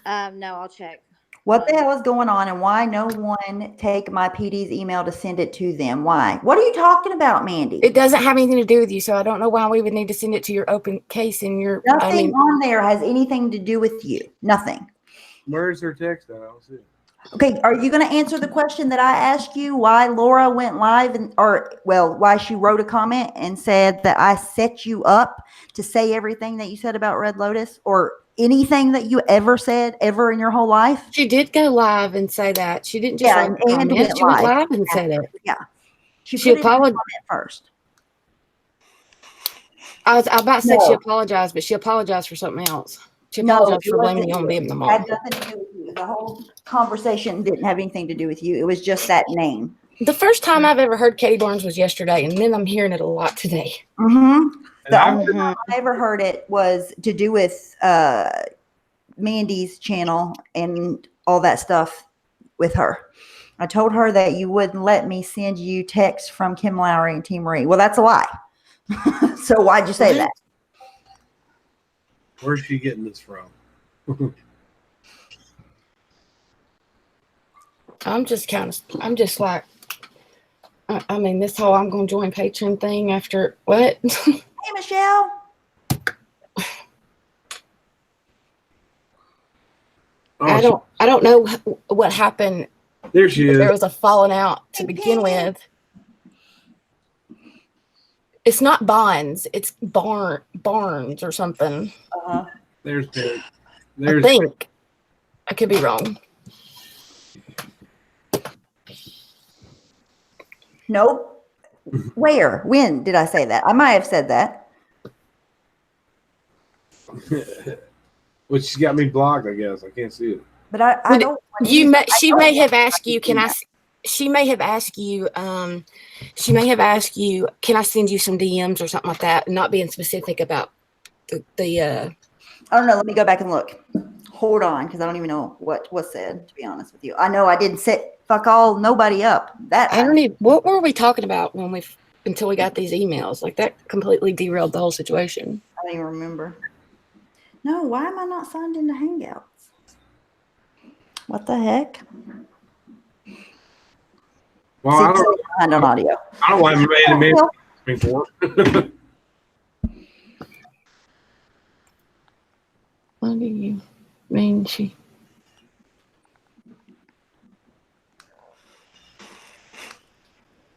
No, I'll check. What the hell is going on, and why no one take my PD's email to send it to them? Why? What are you talking about, Mandy? It doesn't have anything to do with you, so I don't know why we would need to send it to your open case and your. Nothing on there has anything to do with you. Nothing. Where's her text at? I don't see it. Okay, are you going to answer the question that I asked you? Why Laura went live why she wrote a comment and said that I set you up to say everything that you said about Red Lotus, or anything that you ever said ever in your whole life? She did go live and say that. She didn't just write a comment. She went live and said it. Yeah. She She put it in the apologized comment first. I was about to say No. she apologized, but she apologized for something else. She No, apologized it for blaming wasn't you on you. being the It mom. had nothing to do with you. The whole conversation didn't have anything to do with you. It was just that name. The first time I've ever heard Katie Barnes was yesterday, and then I'm hearing it a lot today. Mm-hmm. And The I'm only time I ever heard it was to do with Mandy's channel and all that stuff with her. I told her that you wouldn't let me send you texts from Kim Lowry and T. Marie. Well, that's a lie. So why'd you say that? Where's she getting this from? I'm just like, I mean, this whole I'm going to join Patreon thing after what? Hey, Michelle. Oh, I don't know what happened. there she is. There was a falling out to begin with. It's not Bonds. It's Barnes or something. There's Pink. I think. I could be wrong. Nope. Where? When did I say that? I might have said that. Well, she's got me blocked, I guess. I can't see it. But I don't. She may have asked you, can I send you some DMs or something like that, not being specific about the I don't know. Let me go back and look. Hold on, because I don't even know what was said, to be honest with you. I know I didn't set nobody up. That I don't even, what were we talking about until we got these emails? Like, that completely derailed the whole situation. I don't even remember. No, why am I not signed into Hangouts? What the heck? Well, I don't Signed on audio. know why I made it for. What do you mean she?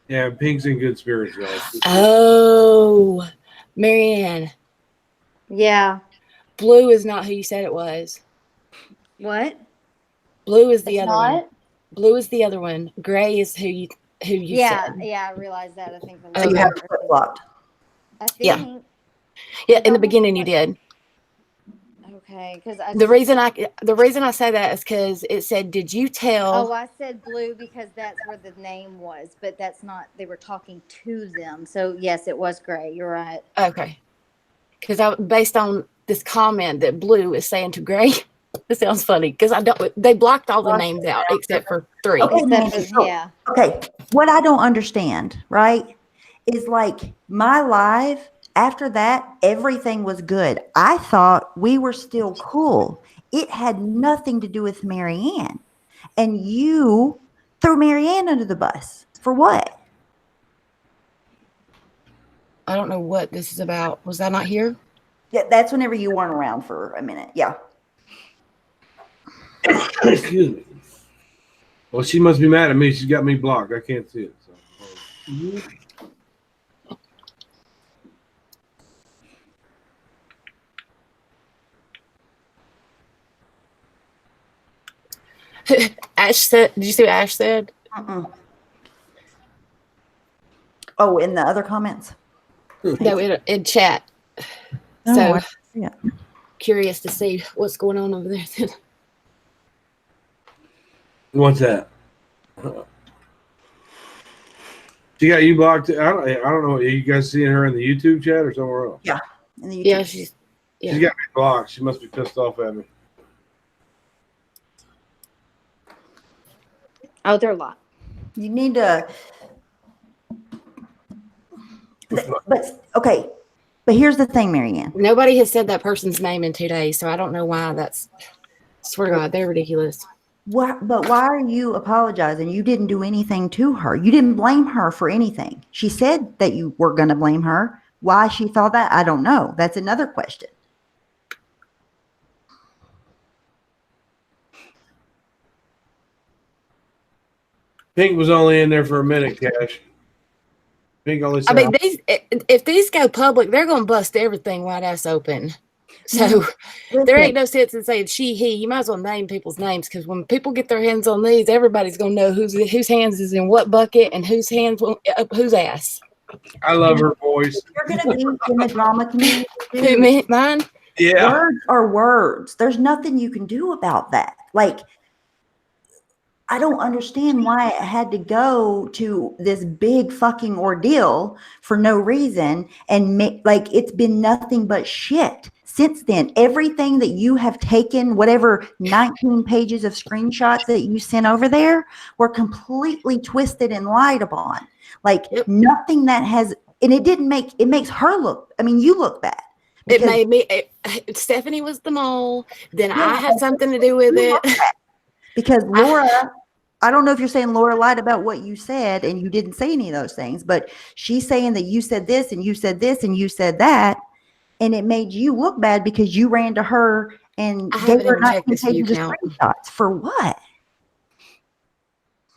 Yeah, Pink's in good spirits, guys. Oh, Marianne, Yeah. Blue is not who you said it was. What? Blue is the It's other one. not? Blue is the other one. Gray is who you Yeah, said. yeah, I realized that. I think. So you have it flip flopped. I think. Yeah. Yeah, in the beginning you did. Okay, because The reason I say that is because it said, "Did you tell?" Oh, I said blue because that's where the name was, but that's not. They were talking to them, so yes, it was gray. You're right. Okay. Because based on this comment that Blue is saying to Gray, it sounds funny because they blocked all the names out except for 3. Okay, Except for, yeah. Okay, what I don't understand, right, is like my live, after that, everything was good. I thought we were still cool. It had nothing to do with Marianne. And you threw Marianne under the bus. For what? I don't know what this is about. Was I not here? Yeah, that's whenever you weren't around for a minute. Yeah. Excuse me. Well, she must be mad at me. She's got me blocked. I can't see it. So. Ash said, did you see what Ash said? Oh, in the other comments? No, in chat. Oh, So yeah. curious to see what's going on over there. What's that? She got you blocked. I don't know. Are you guys seeing her in the YouTube chat or somewhere else? Yeah. In the YouTube. Yeah, she's She's got me blocked. She must be pissed off at me. Oh, there are a lot. You need to. But okay. But here's the thing, Marianne. Nobody has said that person's name in 2 days, so I don't know why. That's, swear to God, they're ridiculous. But why are you apologizing? You didn't do anything to her. You didn't blame her for anything. She said that you were going to blame her. Why she thought that, I don't know. That's another question. Pink was only in there for a minute, Cash. Pink only said, I mean, if these go public, they're going to bust everything wide ass open. So there ain't no sense in saying she, he. You might as well name people's names, because when people get their hands on these, everybody's going to know whose hands is in what bucket and whose hands up whose ass. I love her voice. You're going to be in the drama community. Who, me? Mine? Yeah. Words are words. There's nothing you can do about that. Like, I don't understand why it had to go to this big fucking ordeal for no reason. And like, it's been nothing but shit since then. Everything that you have taken, whatever 19 pages of screenshots that you sent over there, were completely twisted and lied upon. Like, nothing that has, and it makes her look, I mean, you look bad. It made me, Stephanie was the mole. Then I had something to do with it. Because Laura, I don't know if you're saying Laura lied about what you said and you didn't say any of those things, but she's saying that you said this and you said this and you said that, and it made you look bad because you ran to her and gave her 19 pages of screenshots. For what?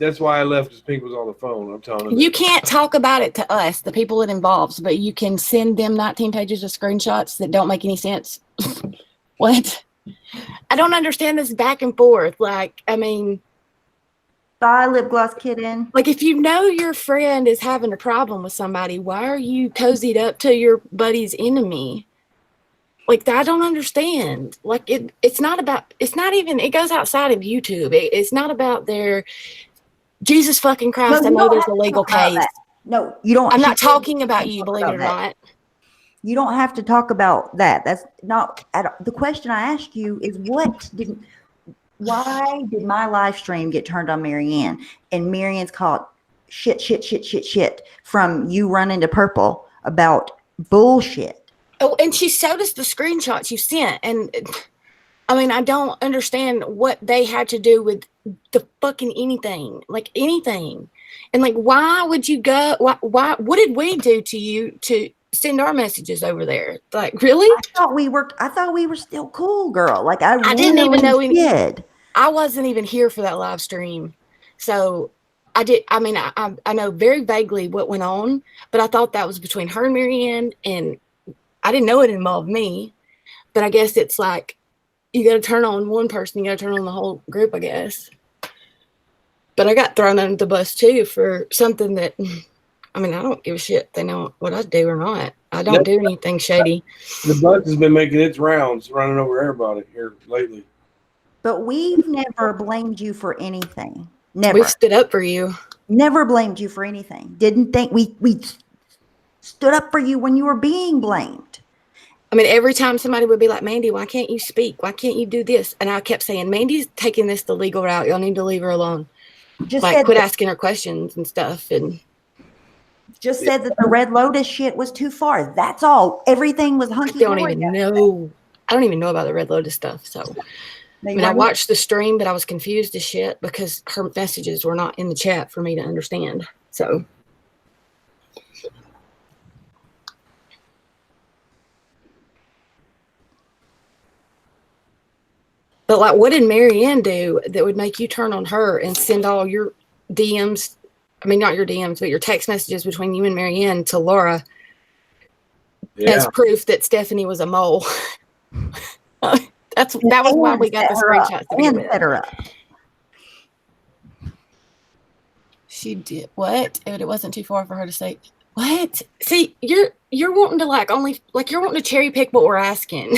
That's why I left, because Pink was on the phone. I'm telling you. You can't talk about it to us, the people it involves, but you can send them 19 pages of screenshots that don't make any sense. What? I don't understand this back and forth. Like, I mean, bye, lip gloss kitten. Like, if you know your friend is having a problem with somebody, why are you cozied up to your buddy's enemy? Like, I don't understand. Like, it's not even, it goes outside of YouTube. It's not about their, Jesus fucking Christ, No, I know there's a legal case. No, you don't. I'm not talking about you, believe it or not. You don't have to talk about that. That's not the question I asked you is why did my live stream get turned on Marianne, and Marianne's called shit from you running to purple about bullshit. Oh, and she showed us the screenshots you sent. And I mean, I don't understand what they had to do with the fucking anything, like anything. And like, why would you go? Why what did we do to you to send our messages over there? Like, really? I thought we were still cool, girl. Like, I didn't even know any did. I wasn't even here for that live stream. So I know very vaguely what went on, but I thought that was between her and Marianne, and I didn't know it involved me. But I guess it's like, you got to turn on one person, you got to turn on the whole group, I guess. But I got thrown under the bus too for something that, I mean, I don't give a shit. They know what I do or not. I don't do anything shady. The bus has been making its rounds, running over everybody here lately. But we've never blamed you for anything. Never. We stood up for you. Never blamed you for anything. Didn't think we stood up for you when you were being blamed. I mean, every time somebody would be like, Mandy, why can't you speak? Why can't you do this? And I kept saying, Mandy's taking this the legal route. Y'all need to leave her alone. Just like, quit asking her questions and stuff. And just said that the Red Lotus shit was too far. That's all. Everything was hunky dory. I don't even know about the Red Lotus stuff. So, I mean, I watched the stream, but I was confused as shit because her messages were not in the chat for me to understand. So, But like, what did Marianne do that would make you turn on her and send all your DMs? I mean, not your DMs, but your text messages between you and Marianne to Laura as proof that Stephanie was a mole. That was why we got the screenshots to begin with. Set her up. She did what? It wasn't too far for her to say what? See, you're wanting to you're wanting to cherry pick what we're asking.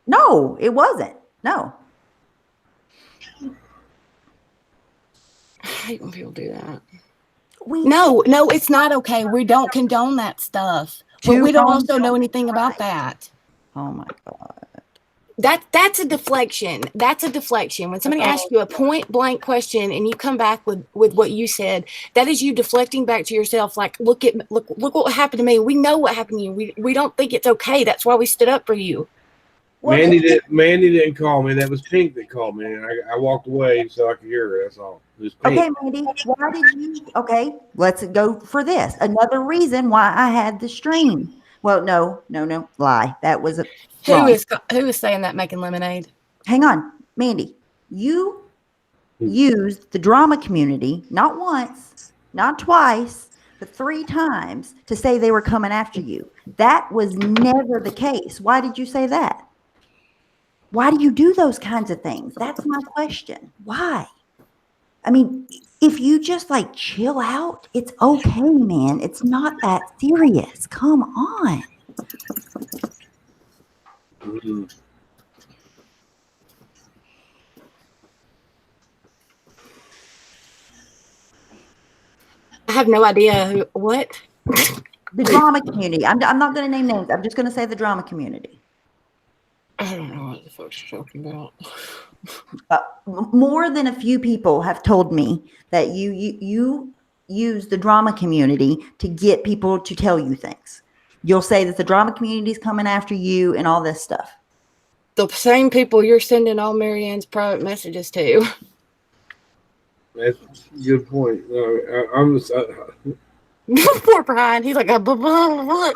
No, it wasn't. No. I hate when people do that. We No, it's not okay. We don't condone that stuff. But we don't also know anything about that. Oh my God. That's a deflection. That's a deflection. When somebody asks you a point blank question and you come back with what you said, that is you deflecting back to yourself. Like, look what happened to me. We know what happened to you. We don't think it's okay. That's why we stood up for you. Mandy didn't call me. That was Pink that called me, and I walked away so I could hear her. That's all. It was Pink. Okay, Mandy, why did you? Okay, let's go for this. Another reason why I had the stream. Well, no, lie. That was who is saying that making lemonade? Hang on, Mandy. You used the drama community not once, not twice, but 3 times to say they were coming after you. That was never the case. Why did you say that? Why do you do those kinds of things? That's my question. Why? I mean, if you just like chill out, it's okay, man. It's not that serious. Come on. Mm-hmm. I have no idea what. The drama community. I'm not going to name names. I'm just going to say the drama community. I don't know what the fuck you're talking about. More than a few people have told me that you use the drama community to get people to tell you things. You'll say that the drama community is coming after you and all this stuff. The same people you're sending all Marianne's private messages to. That's a good point. I'm just, Poor Brian. He's like, blah, blah, blah. Why?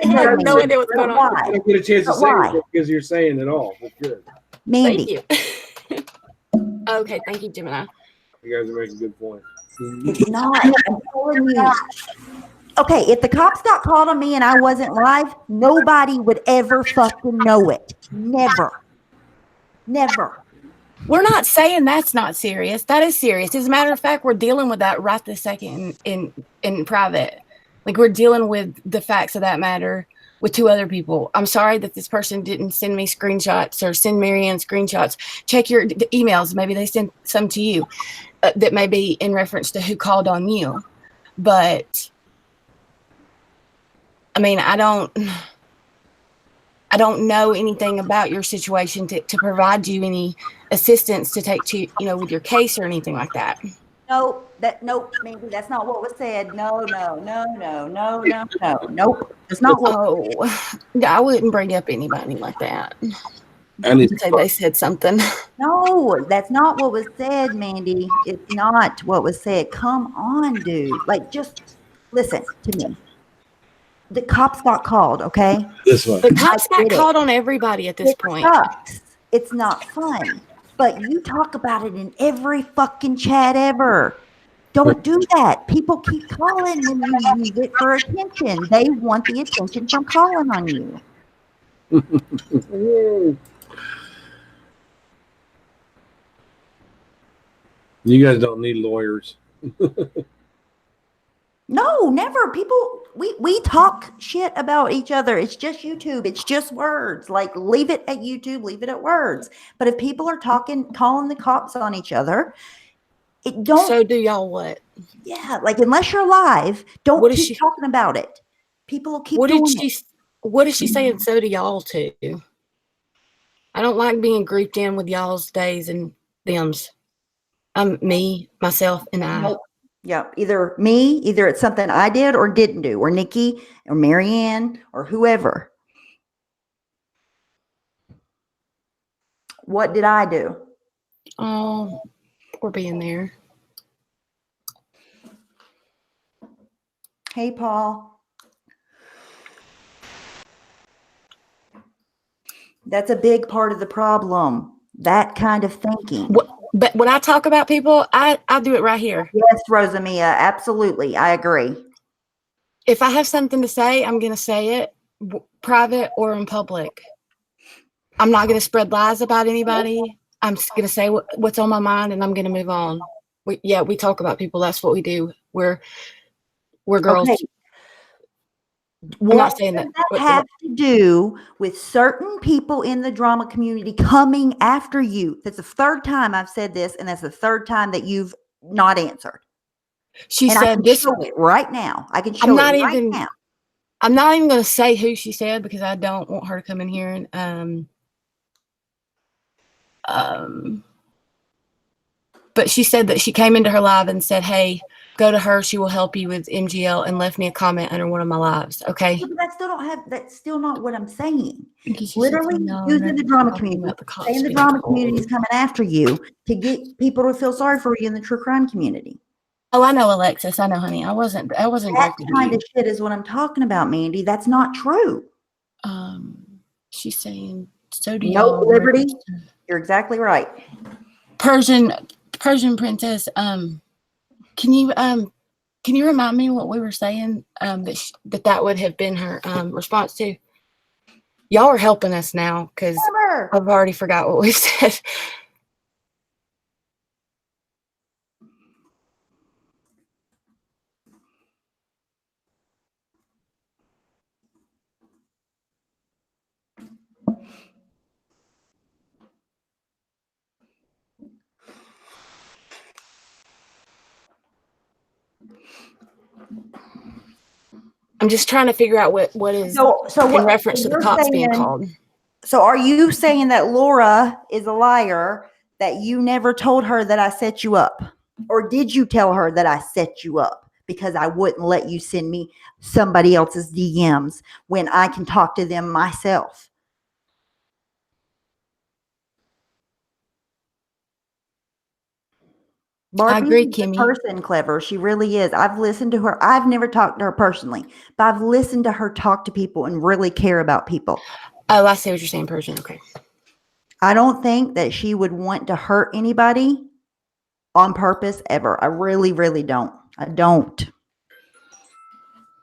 No idea what's going on. I don't get a chance to say it because you're saying it all. That's good. Mandy. Thank you. Okay, thank you, Gemini. You guys are making a good point. It's not. I'm telling you. Okay, if the cops got called on me and I wasn't live, nobody would ever fucking know it. Never. We're not saying that's not serious. That is serious. As a matter of fact, we're dealing with that right this second in private. Like, we're dealing with the facts of that matter with 2 other people. I'm sorry that this person didn't send me screenshots or send Marianne screenshots. Check your emails. Maybe they sent some to you that may be in reference to who called on you. But I mean, I don't know anything about your situation to provide you any assistance to take to, with your case or anything like that. No, maybe that's not what was said. No. Nope. That's not what. Oh, I wouldn't bring up anybody like that. I need to say they said something. No, that's not what was said, Mandy. It's not what was said. Come on, dude. Like, just listen to me. The cops got called, okay? This one. The cops got called on everybody at this point. Sucks. It's not fun. But you talk about it in every fucking chat ever. Don't do that. People keep calling when you use it for attention. They want the attention from calling on you. You guys don't need lawyers. No, never. People, we talk shit about each other. It's just YouTube. It's just words. Like, leave it at YouTube, leave it at words. But if people are calling the cops on each other, it don't. So do y'all what? Yeah, like, unless you're live, don't keep talking about it. People will keep doing it. What is she saying? So do y'all too. I don't like being grouped in with y'all's days and thems. I'm me, myself, and I. Nope. Yeah, either it's something I did or didn't do, or Nikki or Marianne or whoever. What did I do? Oh, we're being there. Hey, Paul. That's a big part of the problem. That kind of thinking. But when I talk about people, I do it right here. Yes, Rosamia, absolutely. I agree. If I have something to say, I'm going to say it, private or in public. I'm not going to spread lies about anybody. I'm just going to say what's on my mind, and I'm going to move on. We talk about people. That's what we do. We're girls. Okay. I'm not What saying does that. that have to do with certain people in the drama community coming after you? That's the third time I've said this, and that's the third time that you've not answered. She and said I can this. show it right now. I can show I'm not it right even. now. I'm not even going to say who she said because I don't want her to come in here and but she said that she came into her live and said, "Hey, go to her. She will help you with MGL," and left me a comment under one of my lives. Okay. But that's still not what I'm saying. Because Literally using the drama community, saying the drama community is coming after you to get people to feel sorry for you in the true crime community. Oh, I know, Alexis. I know, honey. I wasn't That kind of shit is what I'm talking about, Mandy. That's not true. She's saying, so do no Liberty. You're exactly right. Persian princess. Can you remind me what we were saying? That would have been her response to. Y'all are helping us now because I've already forgot what we said. I'm just trying to figure out what is in reference to the cops being called. So are you saying that Laura is a liar, that you never told her that I set you up? Or did you tell her that I set you up because I wouldn't let you send me somebody else's DMs when I can talk to them myself? Barbie, I agree, Kimmy. Person clever. She really is. I've listened to her. I've never talked to her personally, but I've listened to her talk to people and really care about people. Oh, I see what you're saying, Persian. Okay. I don't think that she would want to hurt anybody on purpose ever. I really, really don't. I don't.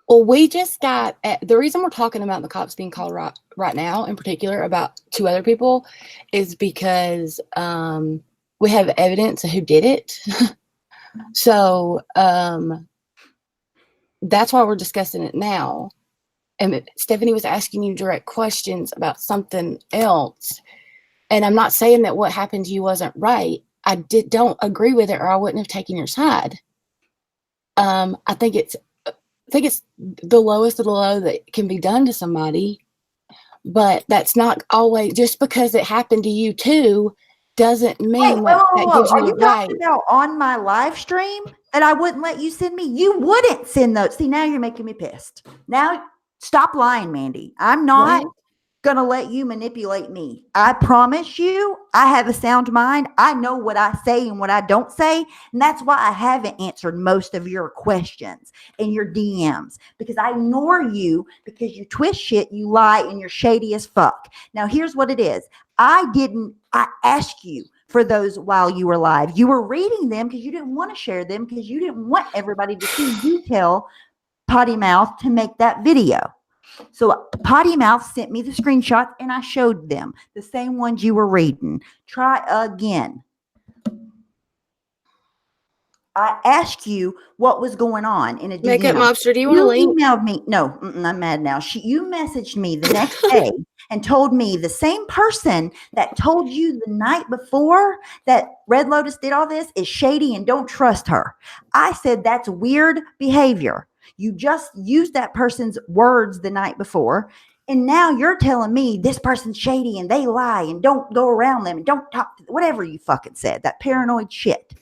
Well, we just got the reason we're talking about the cops being called right now, in particular about 2 other people, is because we have evidence of who did it. So that's why we're discussing it now. And Stephanie was asking you direct questions about something else. And I'm not saying that what happened to you wasn't right. I don't agree with it, or I wouldn't have taken your side. I think it's the lowest of the low that can be done to somebody, but that's not always, just because it happened to you too doesn't mean that gives you a right. Talking about on my live stream that I wouldn't let you send me? You wouldn't send those. See, now you're making me pissed. Now stop lying, Mandy. I'm not gonna let you manipulate me. I promise you, I have a sound mind. I know what I say and what I don't say, and that's why I haven't answered most of your questions and your DMs, because I ignore you because you twist shit, you lie, and you're shady as fuck. Now here's what it is. I asked you for those while you were live. You were reading them because you didn't want to share them, because you didn't want everybody to see you tell Potty Mouth to make that video. So Potty Mouth sent me the screenshots and I showed them the same ones you were reading. Try again. I asked you what was going on in a DM. Makeup Mobster, do you want to link? Emailed me. No, I'm mad now. You messaged me the next day and told me the same person that told you the night before that Red Lotus did all this is shady and don't trust her. I said that's weird behavior. You just used that person's words the night before, and now you're telling me this person's shady and they lie and don't go around them and don't talk to them, whatever you fucking said, that paranoid shit.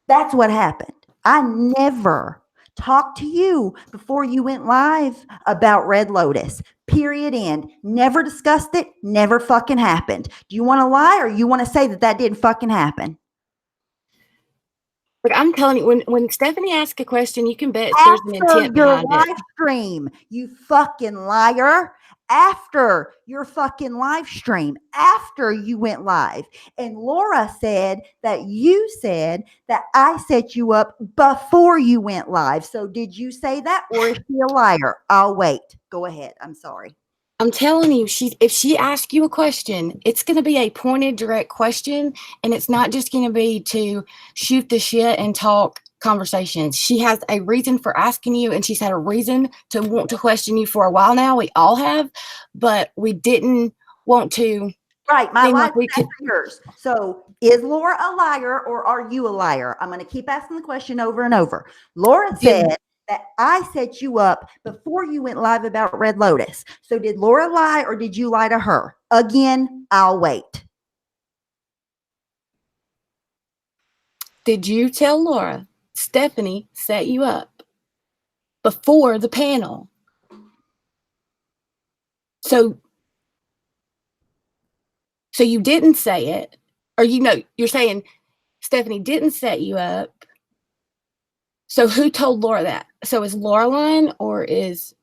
That's what happened. I never talked to you before you went live about Red Lotus. Period. End. Never discussed it. Never fucking happened. Do you want to lie, or you want to say that didn't fucking happen? But I'm telling you, when Stephanie asks a question, you can bet there's an intent behind it. Live stream, you fucking liar. after your fucking live stream, after you went live. And Laura said that you said that I set you up before you went live. So did you say that, or is she a liar? I'll wait. Go ahead. I'm sorry. I'm telling you, if she asks you a question, it's going to be a pointed, direct question, and it's not just going to be to shoot the shit and talk conversations. She has a reason for asking you, and she's had a reason to want to question you for a while now. We all have, but we didn't want to. Right, my seem life like we is could. after yours. So is Laura a liar, or are you a liar? I'm going to keep asking the question over and over. Laura said that I set you up before you went live about Red Lotus. So did Laura lie, or did you lie to her? Again, I'll wait. Did you tell Laura Stephanie set you up before the panel? So you didn't say it, or you're saying Stephanie didn't set you up. So who told Laura that? So is Laura lying, or is...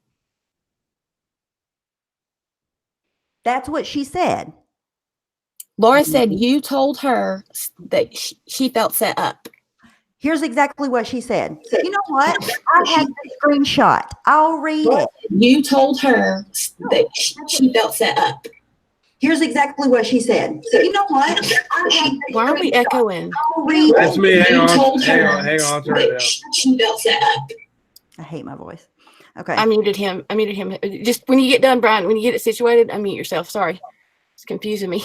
That's what she said. Laura said you told her that she felt set up. Here's exactly what she said. You know what? I had the screenshot. I'll read it. You told her that she felt set up. Here's exactly what she said. You know what? I had the Why are we screenshot. echoing? I'll read That's it. me. Hang You on. told Hang her on. Hang on. I'll turn it down. she felt set up. I hate my voice. Okay. I muted him. Just when you get done, Brian, when you get it situated, unmute yourself. Sorry. It's confusing me.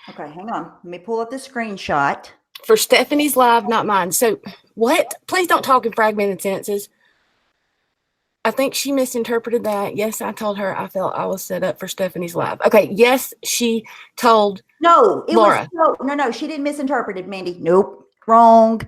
Okay, hang on. Let me pull up the screenshot. For Stephanie's live, not mine. So what? Please don't talk in fragmented sentences. I think she misinterpreted that. Yes, I told her I felt I was set up for Stephanie's live. Okay. Yes, she told No, it Laura. was no. She didn't misinterpret it, Mandy. Nope, wrong.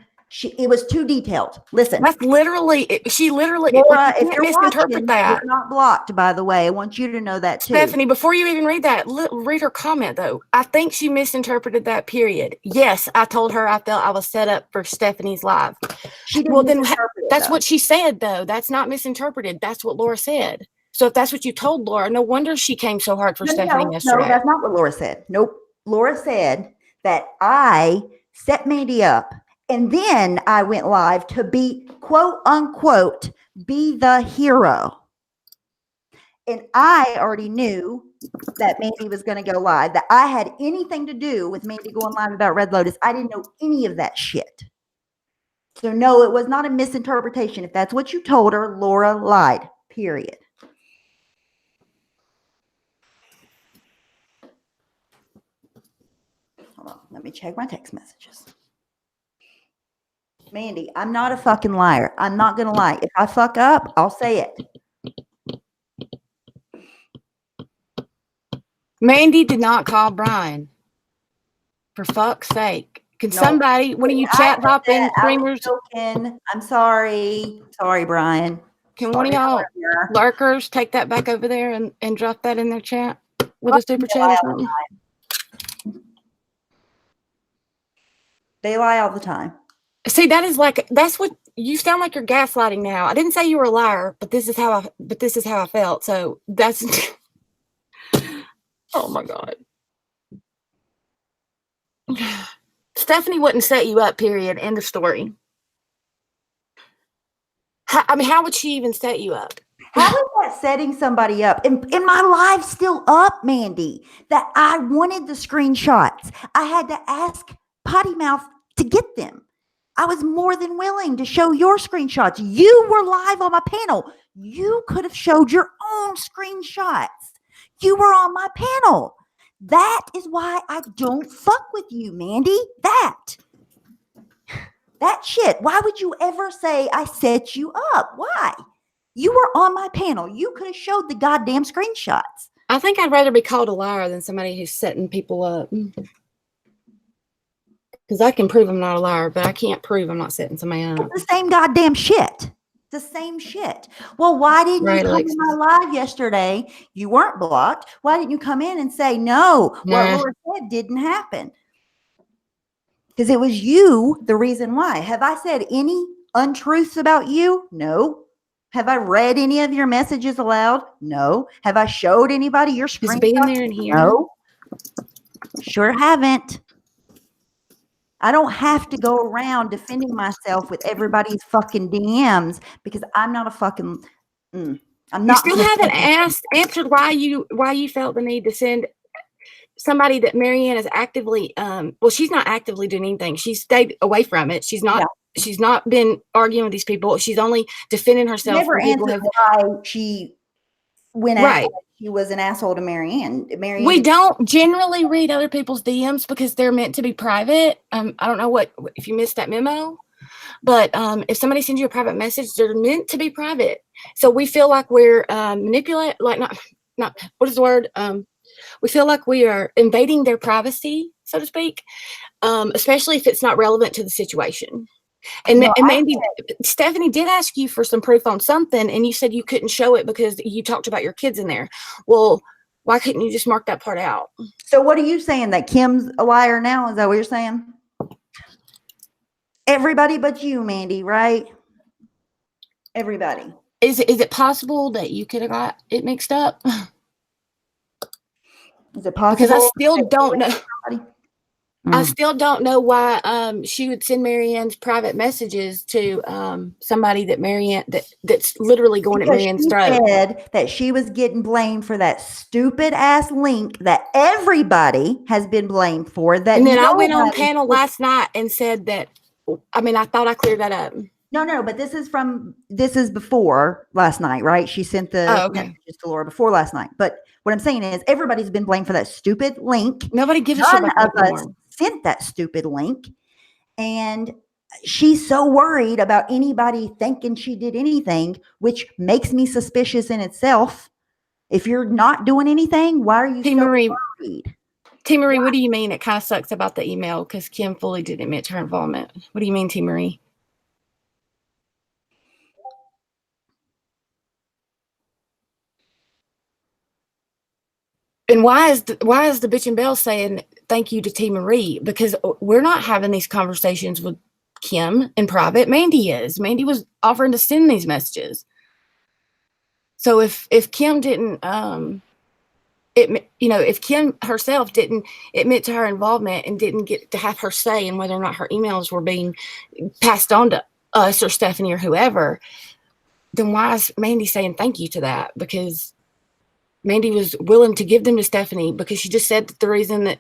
It was too detailed. Listen, That's literally. She literally. Laura, You if can't you're misinterpret watching, that. you're not blocked. By the way, I want you to know that too. Stephanie, before you even read that, read her comment though. I think she misinterpreted that period. Yes, I told her I felt I was set up for Stephanie's live. She didn't Well, then misinterpret it, that's though. what she said though. That's not misinterpreted. That's what Laura said. So if that's what you told Laura, no wonder she came so hard for Stephanie yesterday. No, that's not what Laura said. Nope. Laura said that I set Mandy up, and then I went live to be, quote unquote, be the hero. And I already knew that Mandy was going to go live, that I had anything to do with Mandy going live about Red Lotus. I didn't know any of that shit. So no, it was not a misinterpretation. If that's what you told her, Laura lied, period. Hold on, let me check my text messages. Mandy, I'm not a fucking liar. I'm not going to lie. If I fuck up, I'll say it. Mandy did not call Brian. For fuck's sake. Can somebody, one of you chat hop in streamers? I'm sorry. Sorry, Brian. Can one of y'all lurkers take that back over there and drop that in their chat with a super chat or something? They lie all the time. See, that's what you sound like. You're gaslighting now. I didn't say you were a liar, but this is how I felt. So that's oh my God. Stephanie wouldn't set you up, period. End of story. How would she even set you up? How is that setting somebody up? And my live's still up, Mandy, that I wanted the screenshots. I had to ask Potty Mouth to get them. I was more than willing to show your screenshots. You were live on my panel. You could have showed your own screenshots. You were on my panel. That is why I don't fuck with you, Mandy. That shit. Why would you ever say I set you up? Why? You were on my panel. You could have showed the goddamn screenshots. I think I'd rather be called a liar than somebody who's setting people up. Because I can prove I'm not a liar, but I can't prove I'm not setting somebody up. It's the same goddamn shit. The same shit. Well, why didn't you come in my live yesterday? You weren't blocked. Why didn't you come in and say, no, what Laura said didn't happen? Because it was you, the reason why. Have I said any untruths about you? No. Have I read any of your messages aloud? No. Have I showed anybody your Just screen? being there and here. No. Sure haven't. I don't have to go around defending myself with everybody's fucking DMs because I'm not a fucking. I'm You not. still haven't answered why you felt the need to send somebody that Marianne is actively. Well, she's not actively doing anything. She stayed away from it. She's not. Yeah. She's not been arguing with these people. She's only defending herself. Never when people answered have, why she went right. out. She was an asshole to Marianne. We don't generally read other people's DMs because they're meant to be private. I don't know if you missed that memo, but if somebody sends you a private message, they're meant to be private. So we feel like we're manipulate, like not what is the word? We feel like we are invading their privacy, so to speak, especially if it's not relevant to the situation. And maybe Stephanie did ask you for some proof on something, and you said you couldn't show it because you talked about your kids in there. Well, why couldn't you just mark that part out? So what are you saying? That Kim's a liar now? Is that what you're saying? Everybody but you, Mandy, right? Everybody. Is it possible that you could have got it mixed up? Is it possible? Because I still don't know. I Mm. still don't know why she would send Marianne's private messages to somebody that Marianne that's literally going Because at Marianne's she throat. said that she was getting blamed for that stupid ass link that everybody has been blamed for. That And then I went on nobody- panel last night and said that. I mean, I thought I cleared that up. No, but this is before last night, right? She sent the okay. messages to Laura before last night. But what I'm saying is everybody's been blamed for that stupid link. Nobody gives a shit None about of that us anymore. sent that stupid link. And she's so worried about anybody thinking she did anything, which makes me suspicious in itself. If you're not doing anything, why are you T. so Marie, worried? T. Marie, what do you mean it kind of sucks about the email because Kim fully did admit to her involvement? What do you mean, T. Marie? And why is the bitch and Bell saying thank you to T. Marie? Because we're not having these conversations with Kim in private. Mandy is. Mandy was offering to send these messages. So if Kim didn't if Kim herself didn't admit to her involvement and didn't get to have her say in whether or not her emails were being passed on to us or Stephanie or whoever, then why is Mandy saying thank you to that? Because Mandy was willing to give them to Stephanie because she just said that the reason that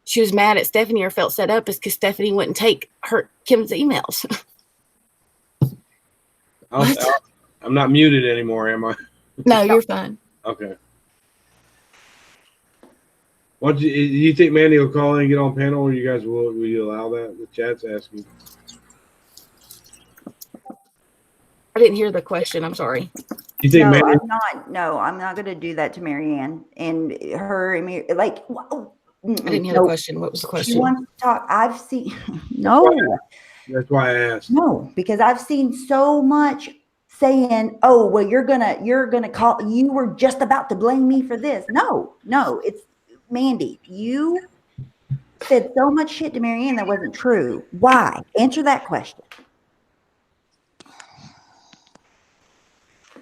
she was mad at Stephanie or felt set up is because Stephanie wouldn't take Kim's emails. I'm not muted anymore, am I? No, you're fine. Okay. What do you think Mandy will call in and get on panel, or you guys will you allow that? The chat's asking. I didn't hear the question. I'm sorry. You think Mandy? I'm not going to do that to Marianne and her. Like, I didn't hear the question. What was the question? She wants to talk. I've seen no. That's why I asked. No, because I've seen so much saying, "Oh, well, you're gonna call. You were just about to blame me for this." No, it's Mandy. You said so much shit to Marianne that wasn't true. Why? Answer that question.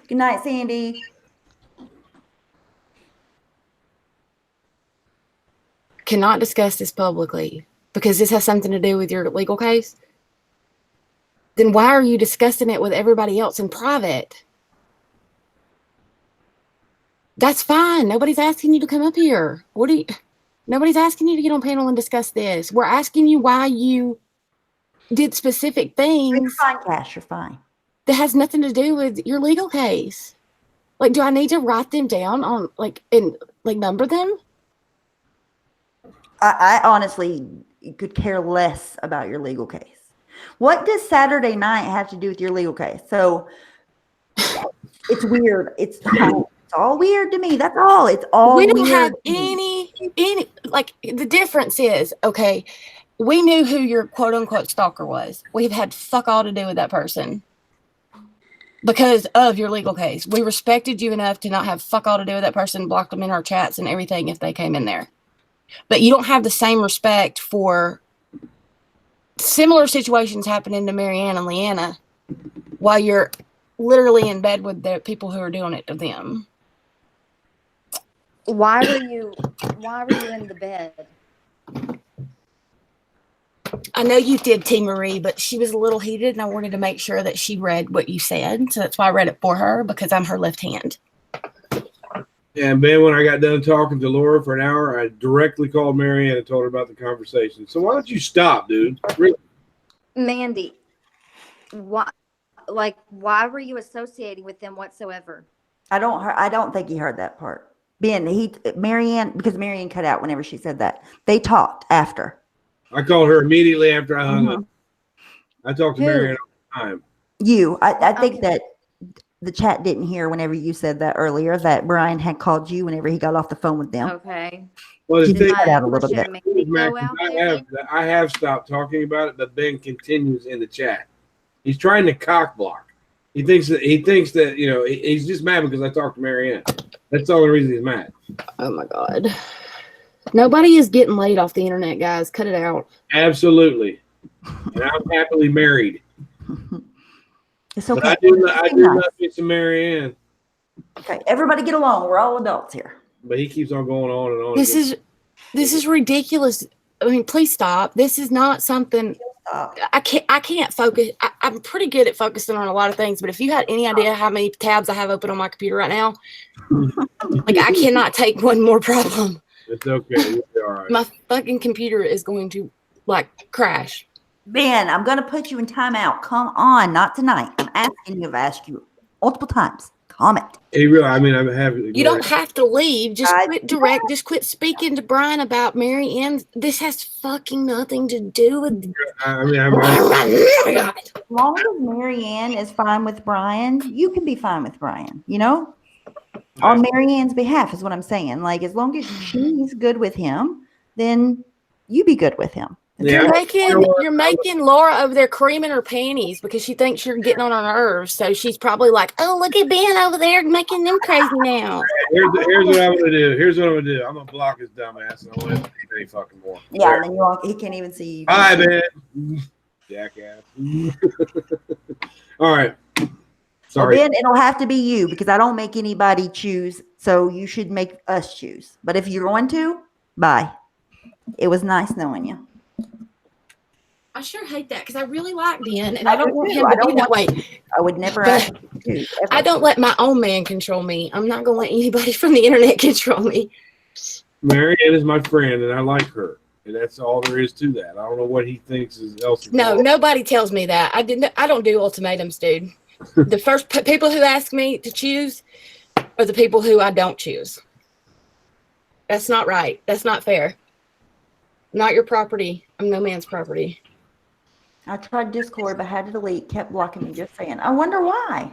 Good night, Sandy. Cannot discuss this publicly because this has something to do with your legal case. Then why are you discussing it with everybody else in private? That's fine. Nobody's asking you to come up here. Nobody's asking you to get on panel and discuss this. We're asking you why you did specific things. You're fine, Cash. You're fine. That has nothing to do with your legal case. Like, do I need to write them down on and number them? I honestly could care less about your legal case. What does Saturday night have to do with your legal case? So it's weird. It's all weird to me. That's all. It's all we don't weird have to me. any like the difference is, okay, we knew who your quote unquote stalker was. We've had fuck all to do with that person because of your legal case. We respected you enough to not have fuck all to do with that person, blocked them in our chats and everything if they came in there. But you don't have the same respect for similar situations happening to Marianne and Leanna while you're literally in bed with the people who are doing it to them. Why were you in the bed? I know you did, T. Marie, but she was a little heated, and I wanted to make sure that she read what you said. So that's why I read it for her, because I'm her left hand. And then when I got done talking to Laura for an hour, I directly called Marianne and told her about the conversation. So why don't you stop, dude? Really? Mandy, why were you associating with them whatsoever? I don't think he heard that part. Ben, Marianne, because Marianne cut out whenever she said that. They talked after. I called her immediately after I hung Mhm. up. I talked to Who? Marianne all the time. I think Okay. that the chat didn't hear whenever you said that earlier, that Brian had called you whenever he got off the phone with them. Okay. Well, the He Did thing cut my out a little bit. Christian Mandy go out there? I have stopped talking about it, but Ben continues in the chat. He's trying to cock block. He thinks that he's just mad because I talked to Marianne. That's the only reason he's mad. Oh my God. Nobody is getting laid off the internet, guys. Cut it out. Absolutely. And I'm happily married. It's But okay. I do Be nice. love me some Marianne. Okay, everybody get along. We're all adults here. But he keeps on going on and on. This is ridiculous. I mean, please stop. This is not something I can't focus. I'm pretty good at focusing on a lot of things, but if you had any idea how many tabs I have open on my computer right now, like I cannot take one more problem. It's okay. You'll be all right. My fucking computer is going to like crash. Ben, I'm going to put you in timeout. Come on, not tonight. I'm asking you. I've asked you multiple times. Comment. Hey, real. I mean, I'm happy. You don't have to leave. Just I- quit Just quit speaking to Brian about Mary Ann. This has fucking nothing to do with. I mean, I'm Oh my God. As long as Marianne is fine with Brian, you can be fine with Brian, on Marianne's behalf is what I'm saying. Like, as long as she's good with him, then you be good with him. Yeah. You're making Laura over there creaming her panties because she thinks you're getting on her nerves. So she's probably like, "Oh, look at Ben over there making them crazy now." Here's what I'm gonna do. I'm gonna block his dumb ass and I won't say any fucking more. Yeah, and then he can't even see you. Hi, Ben. Jackass. All right. Sorry. Well, Ben, it'll have to be you because I don't make anybody choose. So you should make us choose. But if you're going to, bye. It was nice knowing you. I sure hate that because I really like Ben and I don't want him I to don't be that way. I would never But ask you to. Ever. I don't let my own man control me. I'm not going to let anybody from the internet control me. Marianne is my friend and I like her. And that's all there is to that. I don't know what he thinks is else. No, nobody tells me that. I don't do ultimatums, dude. The first people who ask me to choose are the people who I don't choose. That's not right. That's not fair. Not your property. I'm no man's property. I tried Discord, but had to delete. Kept blocking me. Just saying. I wonder why.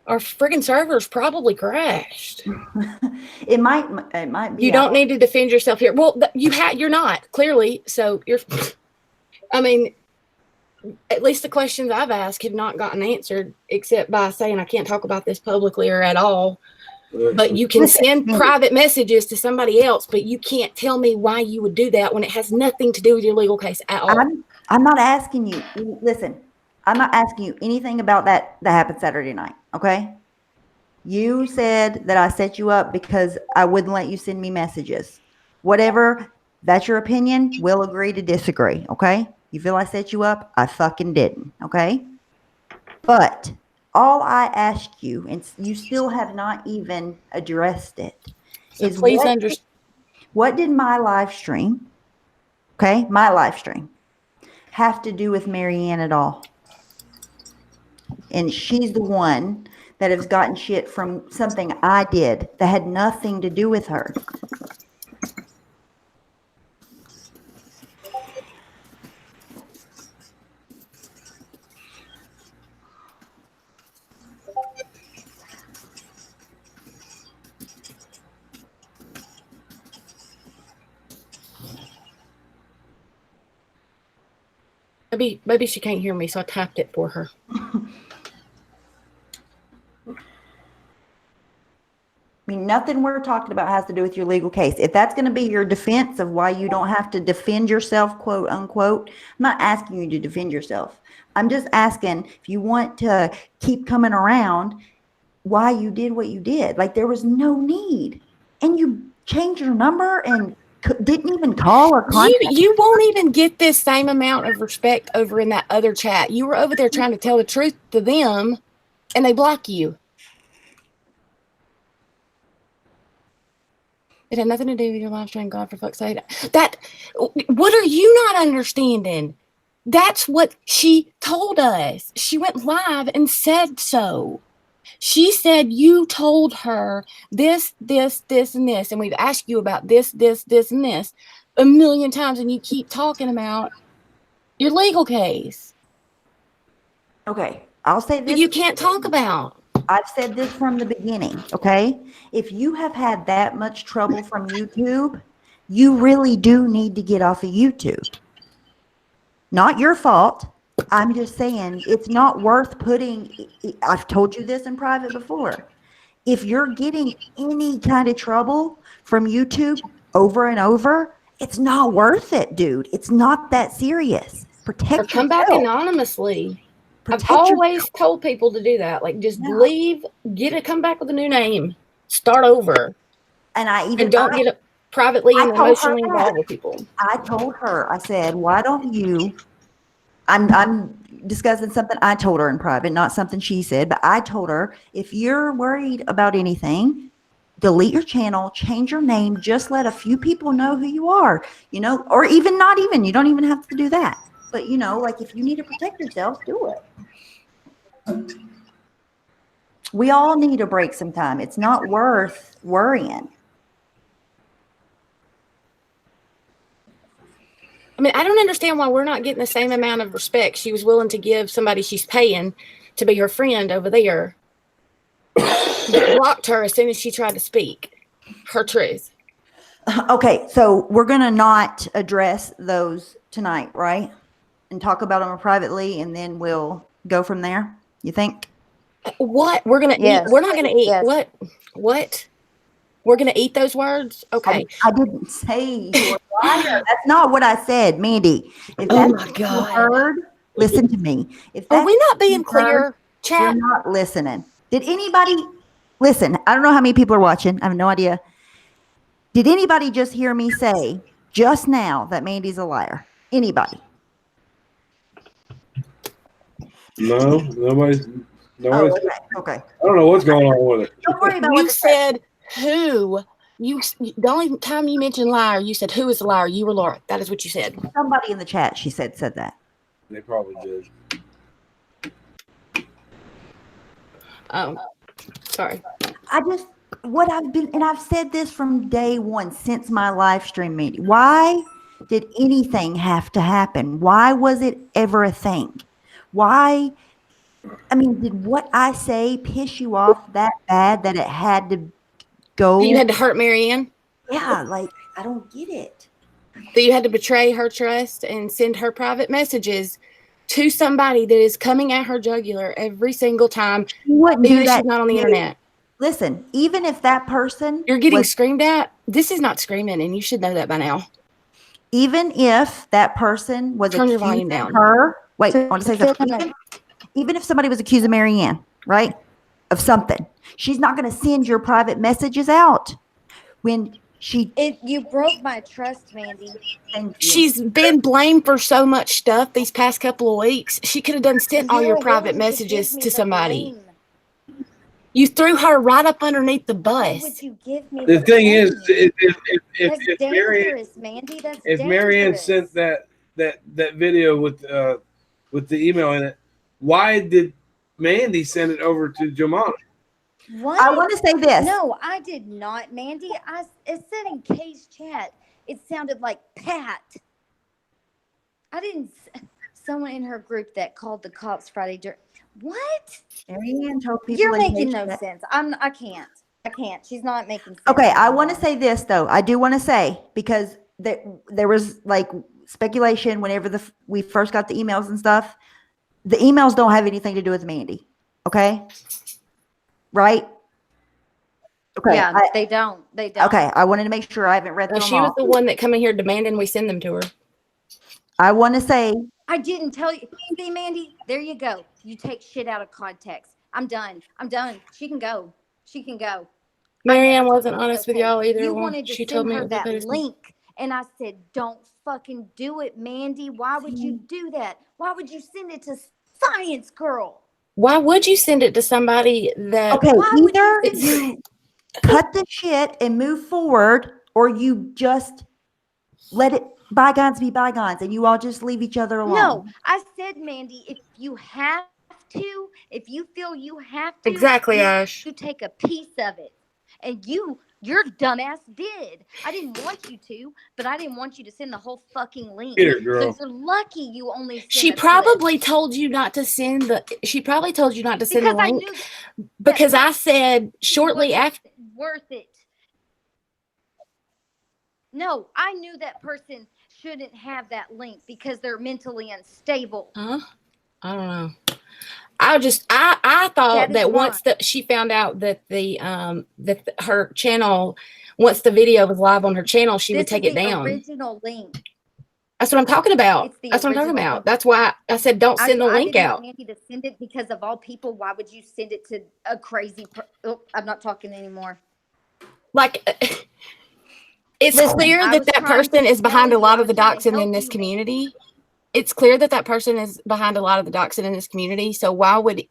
Our friggin' servers probably crashed. It might be. You don't need to defend yourself here. Well, you're not clearly. So you're. I mean, at least the questions I've asked have not gotten answered, except by saying I can't talk about this publicly or at all. But you can send private messages to somebody else, but you can't tell me why you would do that when it has nothing to do with your legal case at all. I'm not asking you. Listen, I'm not asking you anything about that happened Saturday night. Okay. You said that I set you up because I wouldn't let you send me messages. Whatever. That's your opinion. We'll agree to disagree. Okay. You feel I set you up? I fucking didn't. Okay. But all I asked you, and you still have not even addressed it, So is please understand. what did my live stream, my live stream, have to do with Marianne at all? And she's the one that has gotten shit from something I did that had nothing to do with her. Maybe she can't hear me, so I tapped it for her. mean, nothing we're talking about has to do with your legal case. If that's going to be your defense of why you don't have to defend yourself, quote unquote, I'm not asking you to defend yourself. I'm just asking if you want to keep coming around why you did what you did. Like, there was no need. And you changed your number and didn't even call or contact. You won't even get this same amount of respect over in that other chat. You were over there trying to tell the truth to them, and they block you. It had nothing to do with your live stream. God, for fuck's sake. What are you not understanding? That's what she told us. She went live and said so. She said you told her this, and this, and we've asked you about this, and this a million times, and you keep talking about your legal case. Okay, I'll say this. But you can't talk about. I've said this from the beginning, okay? If you have had that much trouble from YouTube, you really do need to get off of YouTube. Not your fault. I'm just saying it's not worth putting, I've told you this in private before. If you're getting any kind of trouble from YouTube over and over, it's not worth it, dude. It's not that serious. Protect Or come back anonymously. I've always told people to do that. Like, just leave, come back with a new name, start over. And don't get privately and emotionally involved with people. I told her, I said, why don't you, I'm discussing something I told her in private, not something she said, but I told her, if you're worried about anything, delete your channel, change your name, just let a few people know who you are, or even not even, you don't even have to do that. But, like, if you need to protect yourself, do it. We all need a break sometime. It's not worth worrying. I mean, I don't understand why we're not getting the same amount of respect she was willing to give somebody she's paying to be her friend over there. Blocked her as soon as she tried to speak her truth. Okay, so we're going to not address those tonight, right? And talk about them privately, and then we'll go from there, you think? What? We're going to eat? We're not going to eat. Yes. What? We're going to eat those words? Okay. I didn't say you're a liar. That's not what I said, Mandy. If oh, my God. Heard, listen to me. If are we not being clear, chat? You're not listening. Did anybody listen? I don't know how many people are watching. I have no idea. Did anybody just hear me say just now that Mandy's a liar? Anybody? No, nobody's. Okay. I don't know what's going on with it. Don't worry about you said who. The only time you mentioned liar, you said who is the liar? You were Laura. That is what you said. Somebody in the chat, she said that. They probably did. Oh, sorry. I've said this from day one since my live stream meeting. Why did anything have to happen? Why was it ever a thing? Why? I mean, did what I say piss you off that bad that it had to go? You had to hurt Marianne? Yeah, like, I don't get it. That you had to betray her trust and send her private messages to somebody that is coming at her jugular every single time. You wouldn't do that. She's not on the internet. Listen, even if that person you're getting screamed at, this is not screaming, and you should know that by now. Even if that person was turn your volume down. Wait, I want to say something. Even if somebody was accusing Marianne, right, of something, she's not going to send your private messages out when you broke my trust, Mandy. She's been blamed for so much stuff these past couple of weeks. She could have sent all your private messages to somebody. You threw her right up underneath the bus. Would you give me the thing is, if Marianne sent that video with the email in it, why did Mandy send it over to Jomana? What? I want to say this. No, I did not, Mandy. It said in Kay's chat. It sounded like Pat. I didn't. Someone in her group that called the cops Friday. What? Marianne told people. You're making no sense. I can't. She's not making sense. Okay, I want to say this though. I do want to say, because there was like speculation whenever we first got the emails and stuff. The emails don't have anything to do with Mandy. Okay. Right? Okay. Yeah, they don't. They don't. Okay. I wanted to make sure I haven't read them She was all. the one that come in here demanding we send them to her. I want to say, I didn't tell you. See, Mandy, there you go. You take shit out of context. I'm done. I'm done. She can go. She can go. Marianne wasn't honest with Okay, y'all either. you Well, wanted to she told send me it her was that okay to send. link, and I said, "Don't fucking do it, Mandy. Why would you do that? Why would you send it to Science Girl? Why would you send it to somebody that? okay, Why would you either send you cut the shit and move forward, or you just let it bygones be bygones, and you all just leave each other alone. No, I said, Mandy, if you have to, if you feel you have to, Exactly, Ash. you take a piece of it. And your dumbass did. I didn't want you to, but I didn't want you to send the whole fucking link. Get her, girl. So you're lucky you only sent She a clip. probably told you not to send the. She probably told you not to send the Because I link knew because that I said shortly wasn't after. worth it. No, I knew that person shouldn't have that link because they're mentally unstable. Huh? I don't know. I thought that once that she found out that her channel, once the video was live on her channel, she would take it down. Original link. That's what I'm talking about. It's the That's what I'm talking original about. link. That's why I said don't send the link didn't out. want Mandy to send it because of all people. Why would you send it to a crazy? Oh, I'm not talking anymore. Like, it's Listen, clear I that was that trying person to is behind a tell you, lot I of the was trying to doxing in help this you, community. It's clear that that person is behind a lot of the doxing in this community. So why would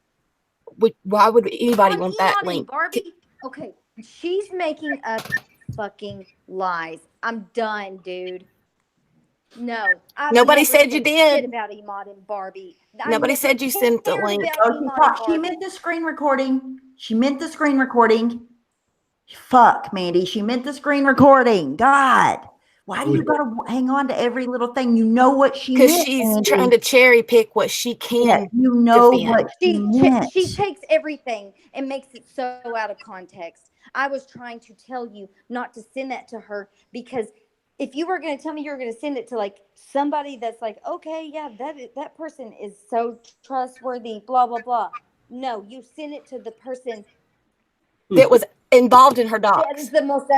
anybody On want that Elon and link? Barbie. Okay, she's making up fucking lies. I'm done, dude. No, I've Nobody never said you Shit did. about Iman and Barbie. Nobody said you sent the link. Oh, she meant the screen recording. She meant the screen recording. Fuck, Mandy. She meant the screen recording. God. Why do you got to hang on to every little thing? You know what she meant. Because she's Mandy. trying to cherry pick what she can. Yeah, you know defend. what she meant. She takes everything and makes it so out of context. I was trying to tell you not to send that to her because if you were going to tell me you were going to send it to like somebody that's like, okay, yeah, that person is so trustworthy, blah blah blah. No, you send it to the person that was involved in her docs. that is the most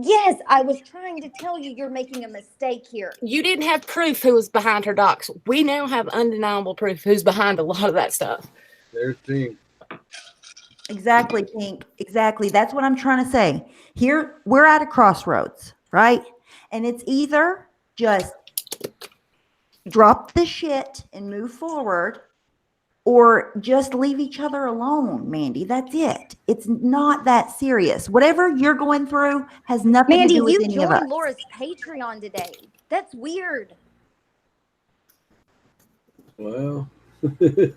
Yes, I was trying to tell you you're making a mistake here. You didn't have proof who was behind her docs. We now have undeniable proof who's behind a lot of that stuff. There's Pink. Exactly, Pink. Exactly. That's what I'm trying to say. Here, we're at a crossroads, right? And it's either just drop the shit and move forward, or just leave each other alone, Mandy. That's it. It's not that serious. Whatever you're going through has nothing Mandy, to do with you any of us. joined Laura's Patreon today. That's weird. Well, I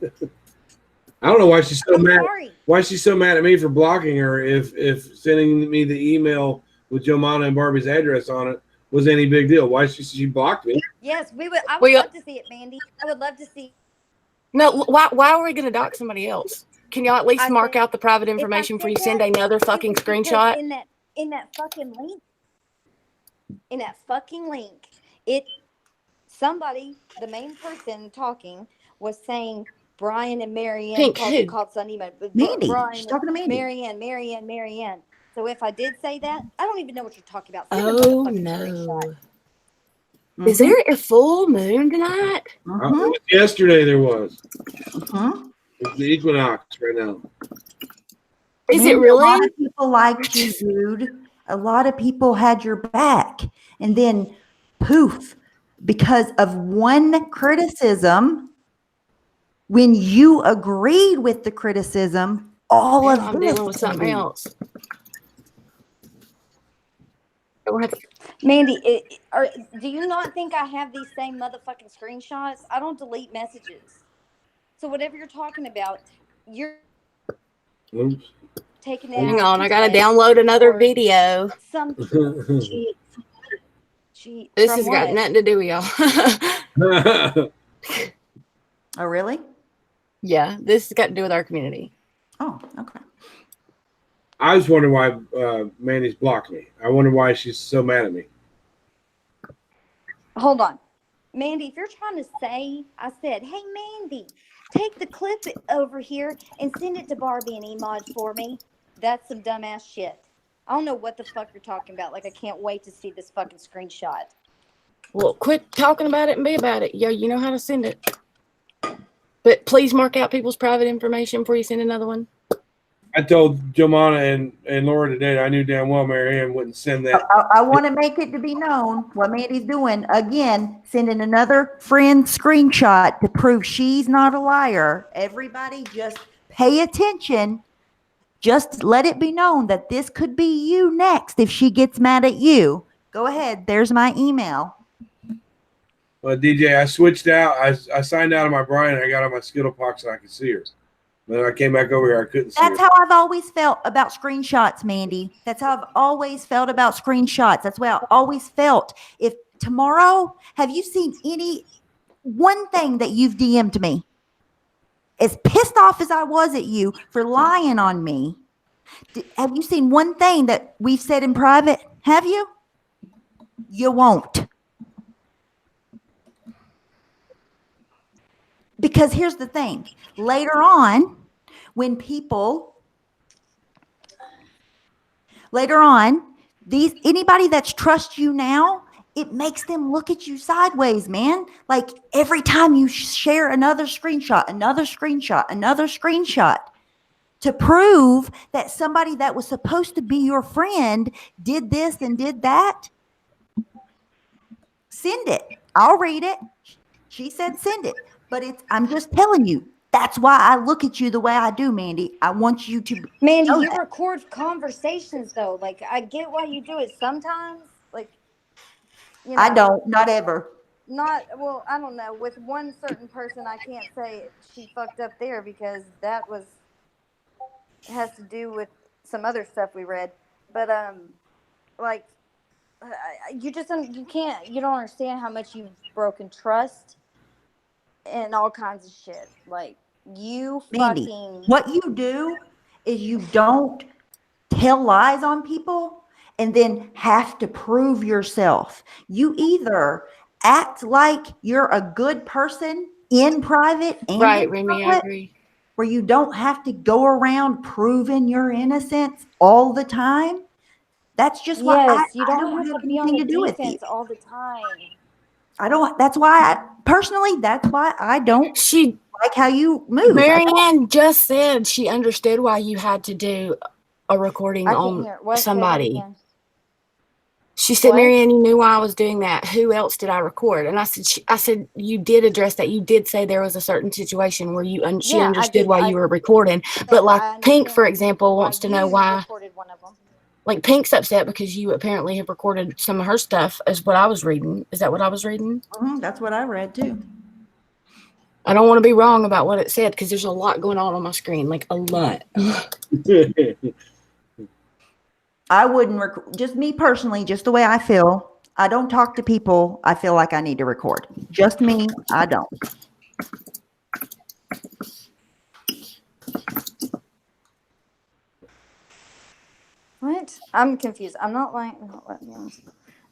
don't know why she's so mad. Sorry. Why she's so mad at me for blocking her if sending me the email with Jomana and Barbie's address on it was any big deal. Why she blocked me? Yes, we would. I would love to see it, Mandy. I would love to see. No, why are we going to dox somebody else? Can y'all at least mark out the private information before you send another fucking screenshot? In that fucking link, somebody, the main person talking, was saying Brian and Marianne called Sunday, Mandy. Brian, She's talking to Mandy. Marianne. So if I did say that, I don't even know what you're talking about. Oh no. Is there a full moon tonight? Yesterday there was. It's the equinox right now. Is it really? A lot of people liked you, dude. A lot of people had your back. And then poof, because of one criticism, when you agreed with the criticism, I'm dealing with something else. Mandy, do you not think I have these same motherfucking screenshots? I don't delete messages. So whatever you're talking about, you're taking it. Hang on, I gotta download another video. This has got nothing to do with y'all. Oh, really? Yeah, this has got to do with our community. Oh, okay. I was wondering why Mandy's blocked me. I wonder why she's so mad at me. Hold on. Mandy, if you're trying to say, I said, hey, Mandy, take the clip over here and send it to Barbie and Emoj for me. That's some dumbass shit. I don't know what the fuck you're talking about. Like, I can't wait to see this fucking screenshot. Well, quit talking about it and be about it. Yeah, you know how to send it. But please mark out people's private information before you send another one. I told Jomana and Laura today I knew damn well Mary Ann wouldn't send that. I want to make it to be known what Mandy's doing. Again, sending another friend screenshot to prove she's not a liar. Everybody just pay attention. Just let it be known that this could be you next if she gets mad at you. Go ahead. There's my email. Well, DJ, I switched out. I signed out of my Brian. I got on my Skittlepox so I could see her. Then I came back over here. I couldn't see That's her. how I've always felt about screenshots, Mandy. That's how I've always felt about screenshots. That's why I always felt. If tomorrow, have you seen one thing that you've DM'd me? As pissed off as I was at you for lying on me, have you seen one thing that we've said in private? Have you? You won't. Because here's the thing. Later on, anybody that's trust you now, it makes them look at you sideways, man. Like every time you share another screenshot to prove that somebody that was supposed to be your friend did this and did that, send it. I'll read it. She said send it. But I'm just telling you, that's why I look at you the way I do, Mandy. I want you to Mandy, know you that. record conversations though. Like, I get why you do it sometimes. Like, you know, I don't, not ever. Well, I don't know. With one certain person, I can't say she fucked up there because that has to do with some other stuff we read. But like, you don't understand how much you've broken trust and all kinds of shit. Like, you Mandy, fucking. what you do is you don't tell lies on people and then have to prove yourself. You either act like you're a good person in private and Right, in Remy, I public, agree. where you don't have to go around proving your innocence all the time. That's just why Yes, you I don't don't have have to be on anything the to do with you. defense all the time. I don't. That's why that's why I don't She, like how you move. Marianne just said she understood why you had to do a recording I can't on hear. What? Say that somebody. again. She said, What? Marianne, you knew why I was doing that. Who else did I record? And I said, you did address that. You did say there was a certain situation where she Yeah, I understood did. why you were recording. But like I Pink, for understand example, wants to know you why. recorded one of them. Like Pink's upset because you apparently have recorded some of her stuff, is what I was reading. Is that what I was reading? That's what I read too. I don't want to be wrong about what it said because there's a lot going on my screen, like a lot. I wouldn't just me personally, just the way I feel. I don't talk to people I feel like I need to record. Just me, I don't. What? I'm confused. I'm not lying.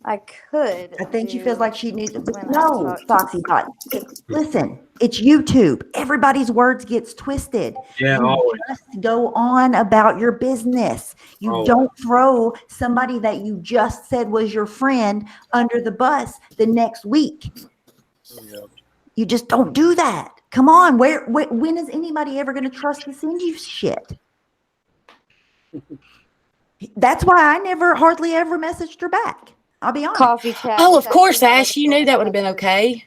I could. I think she feels like she needs to. when I No, talk- Foxy Hot. Listen, it's YouTube. Everybody's words gets twisted. Yeah, You always. just go on about your business. You Always. don't throw somebody that you just said was your friend under the bus the next week. Yeah. You just don't do that. Come on. When is anybody ever going to trust to send you shit? That's why I hardly ever messaged her back. I'll be honest. Coffee chat. Oh, is of course, actually not Ash. You knew that would have been okay.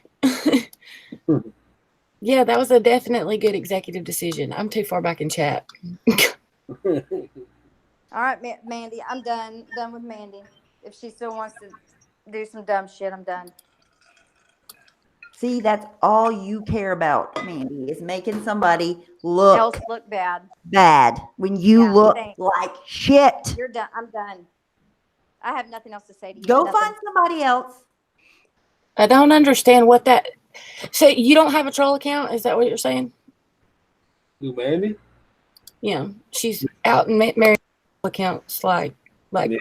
Yeah, that was a definitely good executive decision. I'm too far back in chat. All right, Mandy. I'm done. Done with Mandy. If she still wants to do some dumb shit, I'm done. See, that's all you care about, Mandy, is making somebody look bad. bad when you Yeah, look thanks. like shit. You're done. I'm done. I have nothing else to say to you. Go Nothing. find somebody else. I don't understand what that. So you don't have a troll account? Is that what you're saying? Who, Mandy? Yeah, she's out in Mary's accounts. Like, Yeah.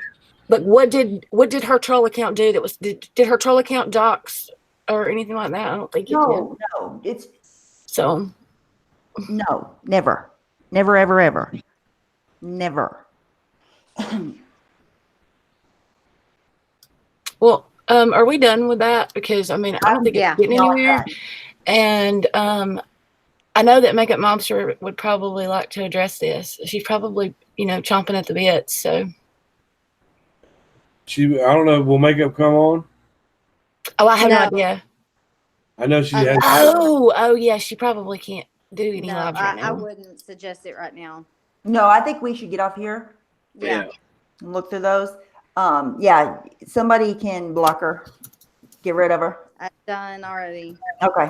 But what did her troll account do? That was did her troll account dox or anything like that? I don't think it did. No, it's So no, never, never, ever, ever, never. Well, are we done with that? Because I mean, I don't think Yeah. it's getting No, I'm anywhere. And I know that Makeup Mobster would probably like to address this. She's probably, chomping at the bit. So, I don't know. Will Makeup come on? oh, I have no No. idea. I know she I has. Oh, yeah, she probably can't do any No, lives right I now. wouldn't suggest it right now. No, I think we should get off here Yeah. and look through those. Yeah, somebody can block her. Get rid of her. I've done already. Okay.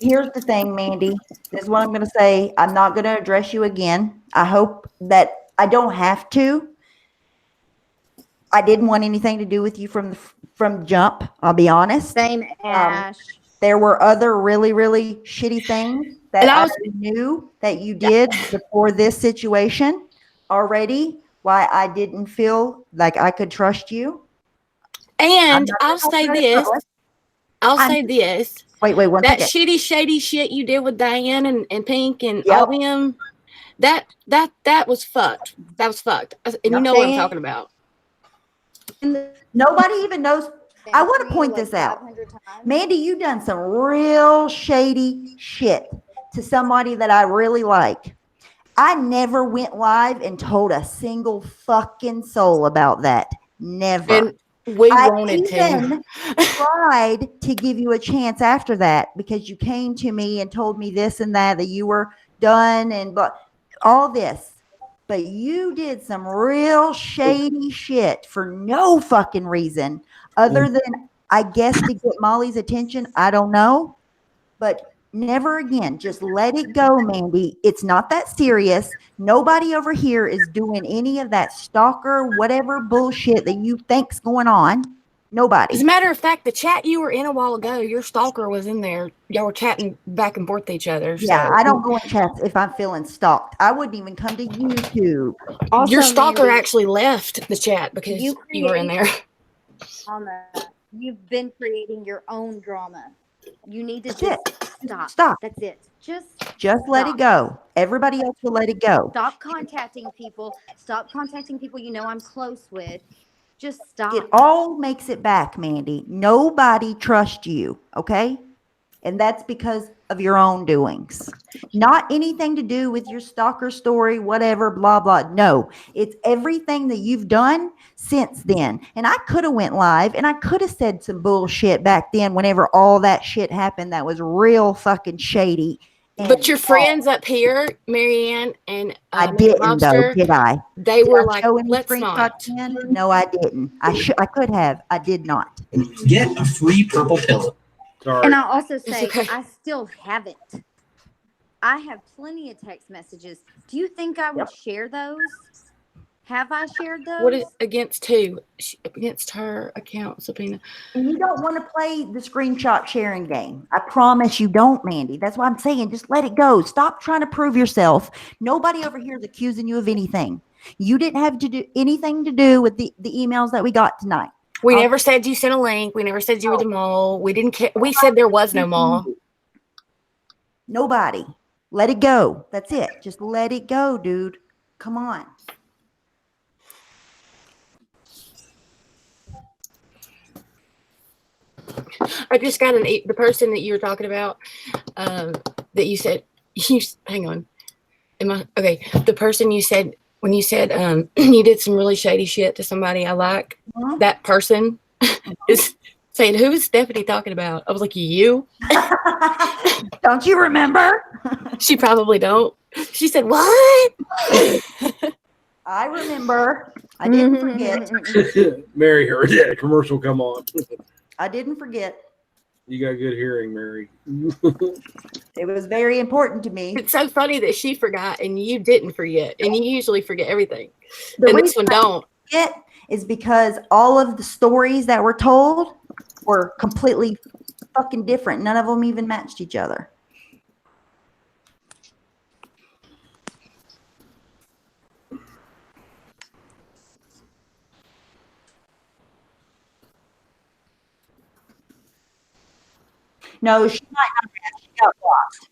Here's the thing, Mandy. This is what I'm going to say. I'm not going to address you again. I hope that I don't have to. I didn't want anything to do with you from jump. I'll be honest. Same Ash. There were other really, really shitty things that And I I was- knew that you did before this situation already. Why I didn't feel like I could trust you. And not I'll gonna say talk about it this. public. I'll I'm- say this. Wait, one That second. shitty, shady shit you did with Diane and Pink and Yep. all them, that was fucked. That was fucked. And you know what I'm talking about. Nobody even knows. I want to point this out. Mandy, you done some real shady shit to somebody that I really like. I never went live and told a single fucking soul about that. Never. And we I wanted even to. tried to give you a chance after that because you came to me and told me this and that you were done and but all this. But you did some real shady shit for no fucking reason other than, I guess, to get Molly's attention. I don't know. But never again. Just let it go, Mandy. It's not that serious. Nobody over here is doing any of that stalker, whatever bullshit that you think's going on. Nobody. As a matter of fact, the chat you were in a while ago, your stalker was in there. Y'all were chatting back and forth to each other. Yeah, so. I don't go in chats if I'm feeling stalked. I wouldn't even come to YouTube. Also, Your stalker Mandy, actually left the chat because you were in there. drama. You've been creating your own drama. You need to That's just it. stop. Stop. That's it. Just Let it go. Everybody else will let it go. stop contacting people. Stop contacting people you know I'm close with. Just stop. It all makes it back, Mandy. Nobody trusts you, okay? And that's because of your own doings. Not anything to do with your stalker story, whatever, blah, blah. No, it's everything that you've done since then. And I could have went live and I could have said some bullshit back then whenever all that shit happened that was real fucking shady. But your friends up here, Marianne and I didn't Mobster, though, did I? they were I like, show any let's screenshots not. then? No, I didn't. I could have. I did not. Get a free purple pill. Sorry. And I'll also say, okay. I still haven't. I have plenty of text messages. Do you think I would share those? Have I shared those? What is against who? Against her account, subpoena. And you don't want to play the screenshot sharing game. I promise you don't, Mandy. That's why I'm saying just let it go. Stop trying to prove yourself. Nobody over here is accusing you of anything. You didn't have to do anything to do with the emails that we got tonight. We never said you sent a link. We never said you were the mole. We didn't care. We said there was no mole. Nobody. Let it go. That's it. Just let it go, dude. Come on. I just got the person that you were talking about, that you said, hang on. Okay. The person you said, when you said, you did some really shady shit to somebody I like, that person is saying, who is Stephanie talking about? I was like, you? Don't you remember? She probably don't. She said, what? I remember. I didn't forget. Mary heard that commercial come on. I didn't forget. You got good hearing, Mary. It was very important to me. It's so funny that she forgot and you didn't forget. And you usually forget everything. The And this reason one don't. It is because all of the stories that were told were completely fucking different. None of them even matched each other. No, she might not have. She got blocked.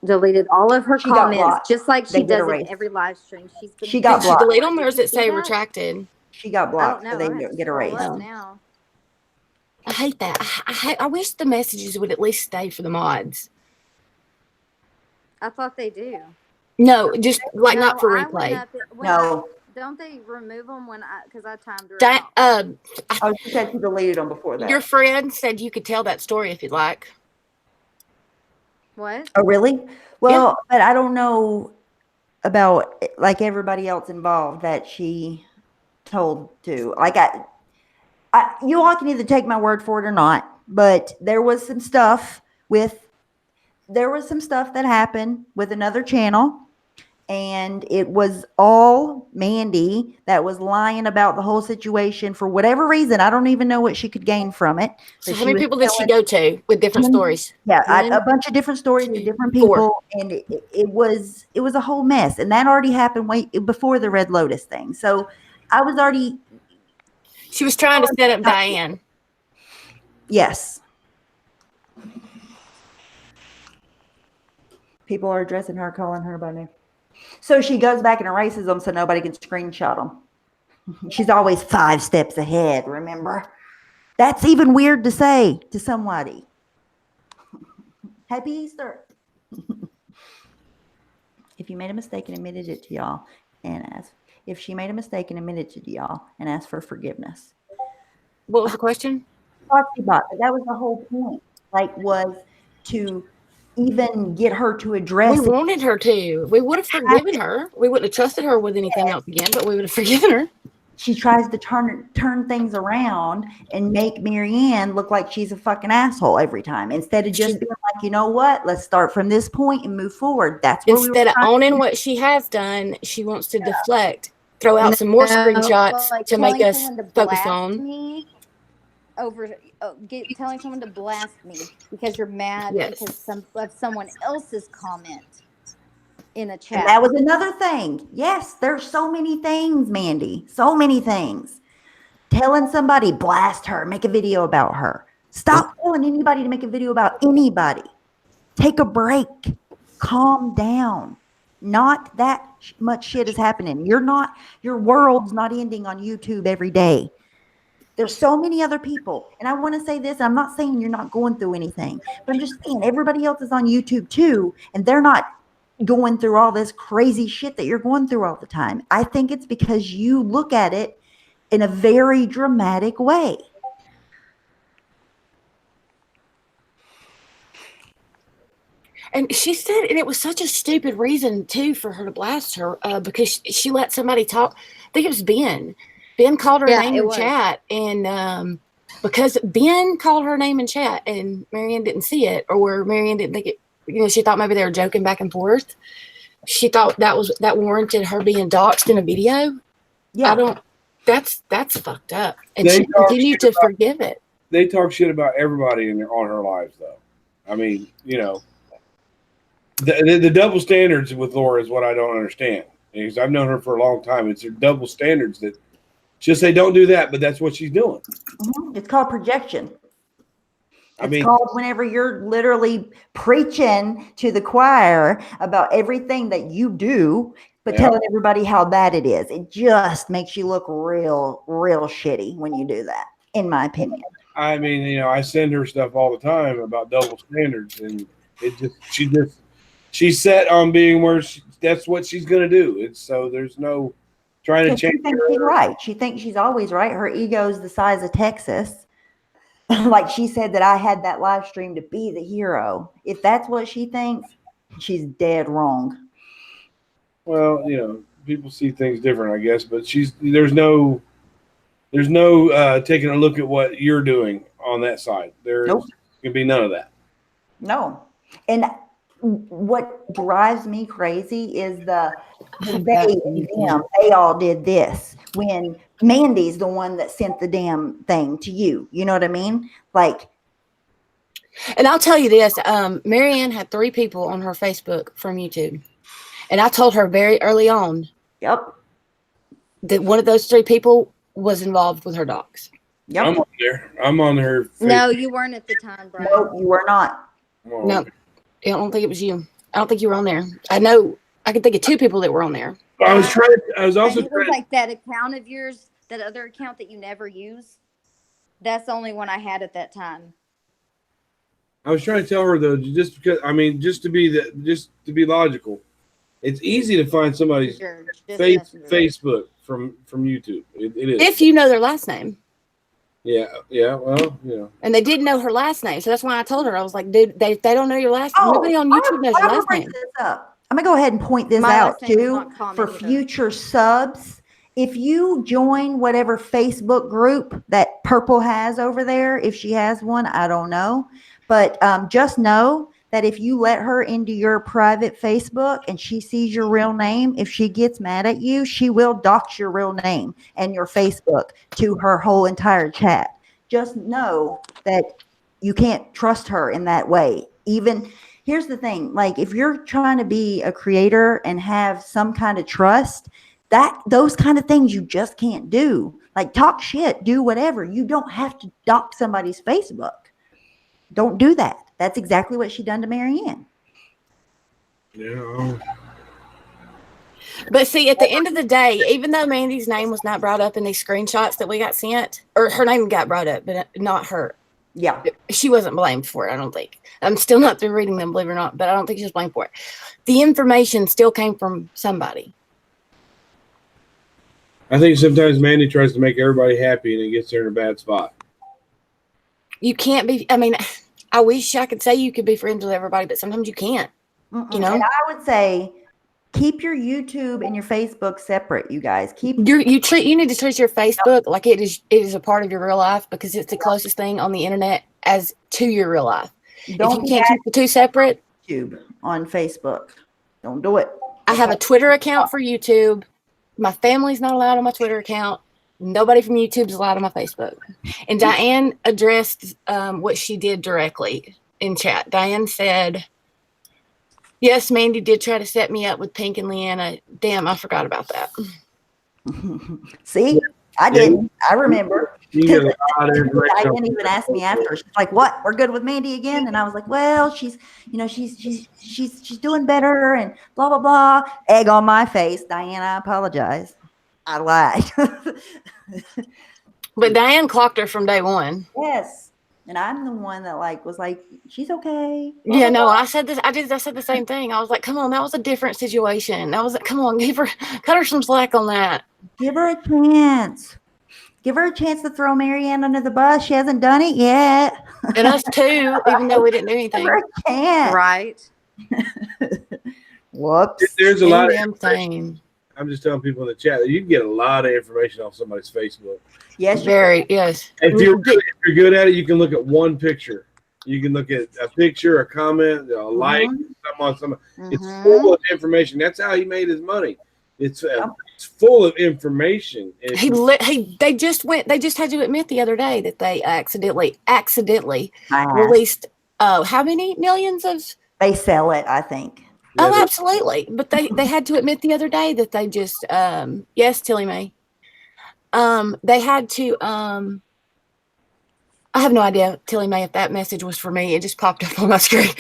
deleted all of her She got comments, blocked. just like They she get does in erased. every live stream. She's been. She got Did she blocked. delete them or does Did it you see say that? retracted? She got I blocked, don't know. so they I have to get scroll erased. up now. I hate that. I wish the messages would at least stay for the mods. I thought they do. No, just like No, not for I went replay. up. No. Don't they remove them when because I timed her That out. Oh, she said she deleted them before that. your friend said you could tell that story if you'd like. What? Oh, really? Well, but I don't know about like everybody else involved that she told to. Like you all can either take my word for it or not. But there was some stuff that happened with another channel. And it was all Mandy that was lying about the whole situation for whatever reason. I don't even know what she could gain from it. So But how many people did she go to with different stories? Yeah, One, a bunch of different stories to two, different 4. people, and it was a whole mess. And that already happened way before the Red Lotus thing. So I was already She was trying to set up Diane. yes. People are addressing her, calling her by name. So she goes back and erases them so nobody can screenshot them. She's always 5 steps ahead, remember? That's even weird to say to somebody. Happy Easter. If you made a mistake and admitted it to y'all and asked, if she made a mistake and admitted it to y'all and asked for forgiveness. What was the question? But that was the whole point. Like, was to even get her to address We wanted her to. We would have forgiven her. We wouldn't have trusted her with anything else again, but we would have forgiven her. She tries to turn things around and make Marianne look like she's a fucking asshole every time instead of just being like, you know what, let's start from this point and move forward. That's what Instead of owning what she has done, she wants to deflect, throw out some more screenshots like to make telling us someone to focus blast on. me over telling someone to blast me because you're mad Yes. because of someone else's comment in a chat. And that was another thing. Yes, there's so many things, Mandy. So many things. Telling somebody, blast her, make a video about her. Stop telling anybody to make a video about anybody. Take a break. Calm down. Not that much shit is happening. Your world's not ending on YouTube every day. There's so many other people. And I want to say this, I'm not saying you're not going through anything, but I'm just saying everybody else is on YouTube too, and they're not going through all this crazy shit that you're going through all the time. I think it's because you look at it in a very dramatic way. And she said, and it was such a stupid reason too for her to blast her because she let somebody talk. I think it was Ben. Ben called her name in chat, and because Ben called her name in chat, and Marianne didn't see it, or Marianne didn't think it. You know, she thought maybe they were joking back and forth. She thought that warranted her being doxxed in a video. Yeah, That's fucked up, and she continued to forgive it. They talk shit about everybody on her lives, though. I mean, you know, the double standards with Laura is what I don't understand. Because I've known her for a long time. It's her double standards that she'll say, don't do that, but that's what she's doing. Mm-hmm. It's called projection. It's called whenever you're literally preaching to the choir about everything that you do, but telling everybody how bad it is. It just makes you look real, real shitty when you do that, in my opinion. I mean, you know, I send her stuff all the time about double standards, and she's set on being where that's what she's going to do. It's so there's no trying to change. She thinks she's right. She thinks she's always right. Her ego's the size of Texas. Like she said that I had that live stream to be the hero. If that's what she thinks, she's dead wrong. Well, you know, people see things different, I guess, but there's no taking a look at what you're doing on that side. There can be none of that. No. And what drives me crazy is they all did this when Mandy's the one that sent the damn thing to you. You know what I mean? Like, and I'll tell you this, Marianne had 3 people on her Facebook from YouTube. And I told her very early on yep, that one of those 3 people was involved with her dogs. Yep. I'm on there. I'm on her Facebook. No, you weren't at the time, Brian. No, you were not. Oh, No, I don't think it was you. I don't think you were on there. I know I can think of 2 people that were on there. I was also And it was like that account of yours, that other account that you never use. That's the only one I had at that time. I was trying to tell her though, just because just to be logical, it's easy to find somebody's Sure, just Messenger. Facebook from YouTube. It is. If you know their last name. Yeah. Well, And they didn't know her last name. So that's why I told her, I was like, dude, they don't know your last name. Nobody on YouTube knows your last name. This up. I'm going to go ahead and point this My out last name is too not common for either. future subs. If you join whatever Facebook group that Purple has over there, if she has one, I don't know. But just know that if you let her into your private Facebook and she sees your real name, if she gets mad at you, she will dox your real name and your Facebook to her whole entire chat. Just know that you can't trust her in that way. Even here's the thing, like if you're trying to be a creator and have some kind of trust, those kind of things you just can't do. Like talk shit, do whatever. You don't have to dox somebody's Facebook. Don't do that. That's exactly what she done to Marianne. Yeah. But see, at the end of the day, even though Mandy's name was not brought up in these screenshots that we got sent, or her name got brought up, but not her. Yeah. She wasn't blamed for it, I don't think. I'm still not through reading them, believe it or not, but I don't think she was blamed for it. The information still came from somebody. I think sometimes Mandy tries to make everybody happy and it gets her in a bad spot. You can't be, I wish I could say you could be friends with everybody, but sometimes you can't. Mm-mm. You know? And I would say keep your YouTube and your Facebook separate, you guys. You need to treat your Facebook like it is a part of your real life, because it's the closest thing on the internet as to your real life. If you can't keep the 2 separate, YouTube on Facebook. Don't do it. I have a Twitter account for YouTube. My family's not allowed on my Twitter account. Nobody from YouTube is allowed on my Facebook. And Diane addressed what she did directly in chat. Diane said, yes, Mandy did try to set me up with Pink and Leanna. Damn, I forgot about that. See, I did. I remember. You get a lot of information. Diane even asked me after. She's like, "What? We're good with Mandy again?" And I was like, "Well, she's doing better." And blah blah blah. Egg on my face, Diane. I apologize. I lied. But Diane clocked her from day one. Yes, and I'm the one that was like, "She's okay." Yeah, no, I said this. I said the same thing. I was like, "Come on, that was a different situation." I was like, "Come on, cut her some slack on that." Give her a chance. Give her a chance to throw Marianne under the bus. She hasn't done it yet. And us too, even though we didn't do anything. Give her a chance. Right. Whoops. There's a lot of Damn thing. I'm just telling people in the chat that you can get a lot of information off somebody's Facebook. Yes, Very, yes. If you're good at it, you can look at one picture. You can look at a picture, a comment, a like, something on something. It's full of information. That's how he made his money. It's full of information. They just had to admit the other day that they accidentally released how many millions of. They sell it, I think. Oh, absolutely. But they had to admit the other day that they just yes, Tilly Mae. They had to I have no idea, Tilly Mae, if that message was for me. It just popped up on my screen.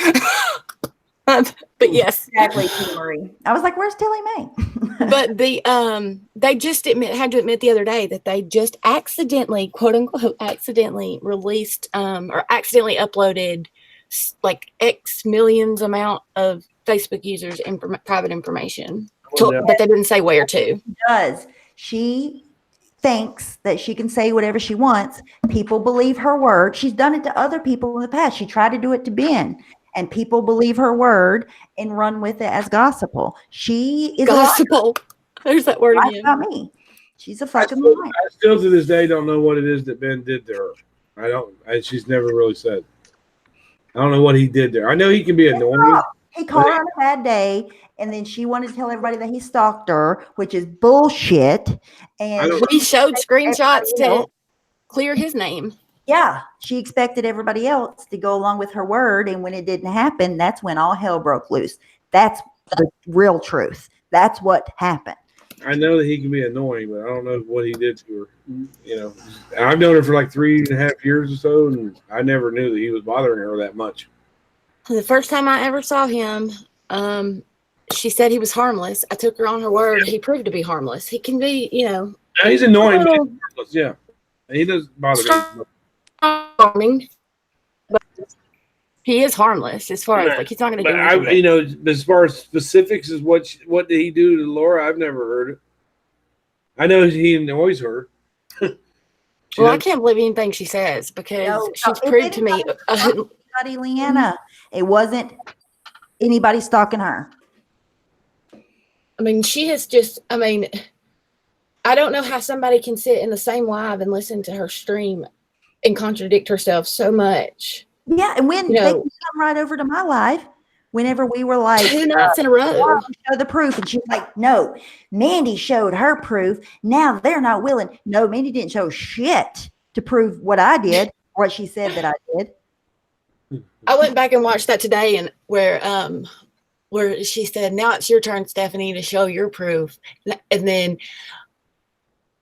But yes. Exactly, Marie. I was like, where's Tilly Mae? But they just had to admit the other day that they just accidentally, quote unquote, accidentally released or accidentally uploaded like X millions amount of Facebook users' private information, but they didn't say where to. She thinks that she can say whatever she wants. People believe her word. She's done it to other people in the past. She tried to do it to Ben, and people believe her word and run with it as gospel. She is gospel. There's that word again. Not me. She's a fucking I still to this day don't know what it is that Ben did to her. She's never really said. I don't know what he did there. I know he can be annoying. He called her on a bad day, and then she wanted to tell everybody that he stalked her, which is bullshit. And he showed screenshots to clear his name. Yeah, she expected everybody else to go along with her word, and when it didn't happen, that's when all hell broke loose. That's the real truth. That's what happened. I know that he can be annoying, but I don't know what he did to her. I've known her for like 3.5 years or so, and I never knew that he was bothering her that much. The first time I ever saw him, She said he was harmless. I took her on her word. He proved to be harmless. He can be, Yeah, he's annoying. little- Yeah, he does bother me. charming, but he is harmless as far as like he's not going to But do anything. you know, as far as specifics as what did he do to Laura, I've never heard it. I know he annoys her. Well, I can't believe anything she says because she's if proved to me. anybody, Leanna, it wasn't anybody stalking her. I mean, she has just. I mean, I don't know how somebody can sit in the same live and listen to her stream and contradict herself so much. Yeah, and when they come right over to my live, whenever we were like 2 nights in a row, show the proof, and she's like, "No, Mandy showed her proof. Now they're not willing." No, Mandy didn't show shit to prove what I did, what she said that I did. I went back and watched that today, and where she said, "Now it's your turn, Stephanie, to show your proof," and then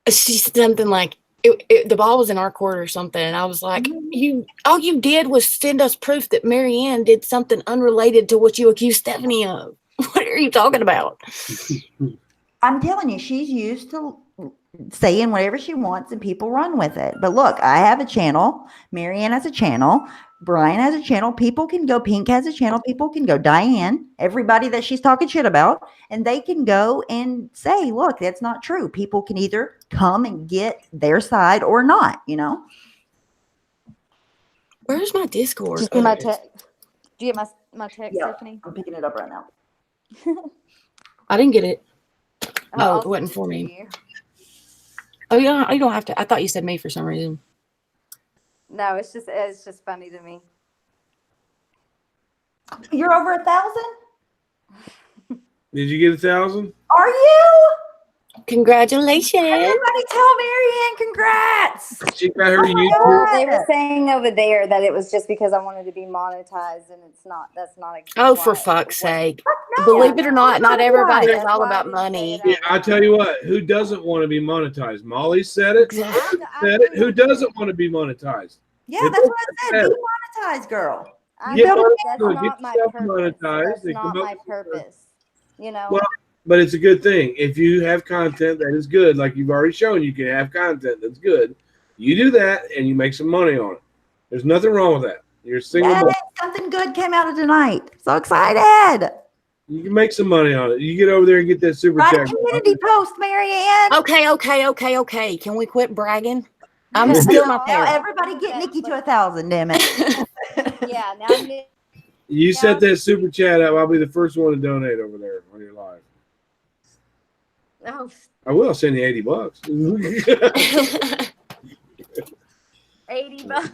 she said something like, the ball was in our court or something. And I was like, all you did was send us proof that Marianne did something unrelated to what you accused Stephanie of. What are you talking about? I'm telling you, she's used to saying whatever she wants and people run with it. But look, I have a channel. Marianne has a channel. Brian has a channel. People can go. Pink has a channel. People can go. Diane, everybody that she's talking shit about, and they can go and say, look, that's not true. People can either come and get their side or not, you know? Where's my Discord? Did you see my text? Do you get my text, Yeah. Stephanie? I'm picking it up right now. I didn't get it. I'll Oh, it wasn't send for to me. you. Oh, you don't have to. I thought you said me for some reason. No, it's just funny to me. You're over 1,000? Did you get 1,000? Are you? Congratulations. Everybody tell Marianne congrats. She got her Oh my YouTube. God. They were saying over there that it was just because I wanted to be monetized, and it's not. That's not. Oh, for why- fuck's sake. No. Believe it or not everybody That's is all why I about didn't say money. it. Yeah, I tell you what, who doesn't want to be monetized? Molly said it. Exactly. Said it. Who doesn't want to be monetized? Yeah, that's what I said. Be monetized, girl. Yeah, That's good. not Get my yourself purpose. monetized That's and not come up my with- purpose. You know. Well, but it's a good thing. If you have content that is good, like you've already shown, you can have content that's good. You do that and you make some money on it. There's nothing wrong with that. You're a single Yay, mom. something good came out of tonight. So excited. You can make some money on it. You get over there and get that super Write a chat. community post, Marianne. Okay. Can we quit bragging? I'm still not Now there. everybody get Nikki to 1,000, damn it. Yeah. Now I'm. You set that super chat up. I'll be the first one to donate over there on your live. Oh, I will send you $80. 80 bucks.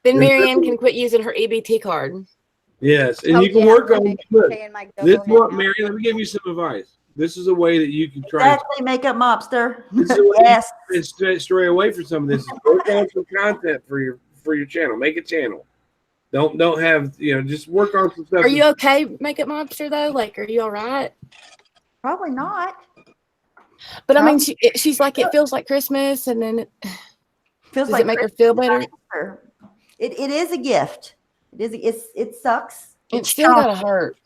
Then Marianne can quit using her EBT card. Yes, and Oh, you can yeah, work I'm on look, paying my this. government What, now. Mary? Let me give you some advice. This is a way that you can try Exactly, makeup mobster. This is a way Yes. to stray away from some of this. Work on some content for your channel. Make a channel. Don't have just work on some stuff. Are you okay, Makeup Mobster, though? Like, are you all right? Probably not. But I mean, she's like, it feels like Christmas, and then Feels does like it make her feel better? It is a gift. It sucks. It's still gotta hurt.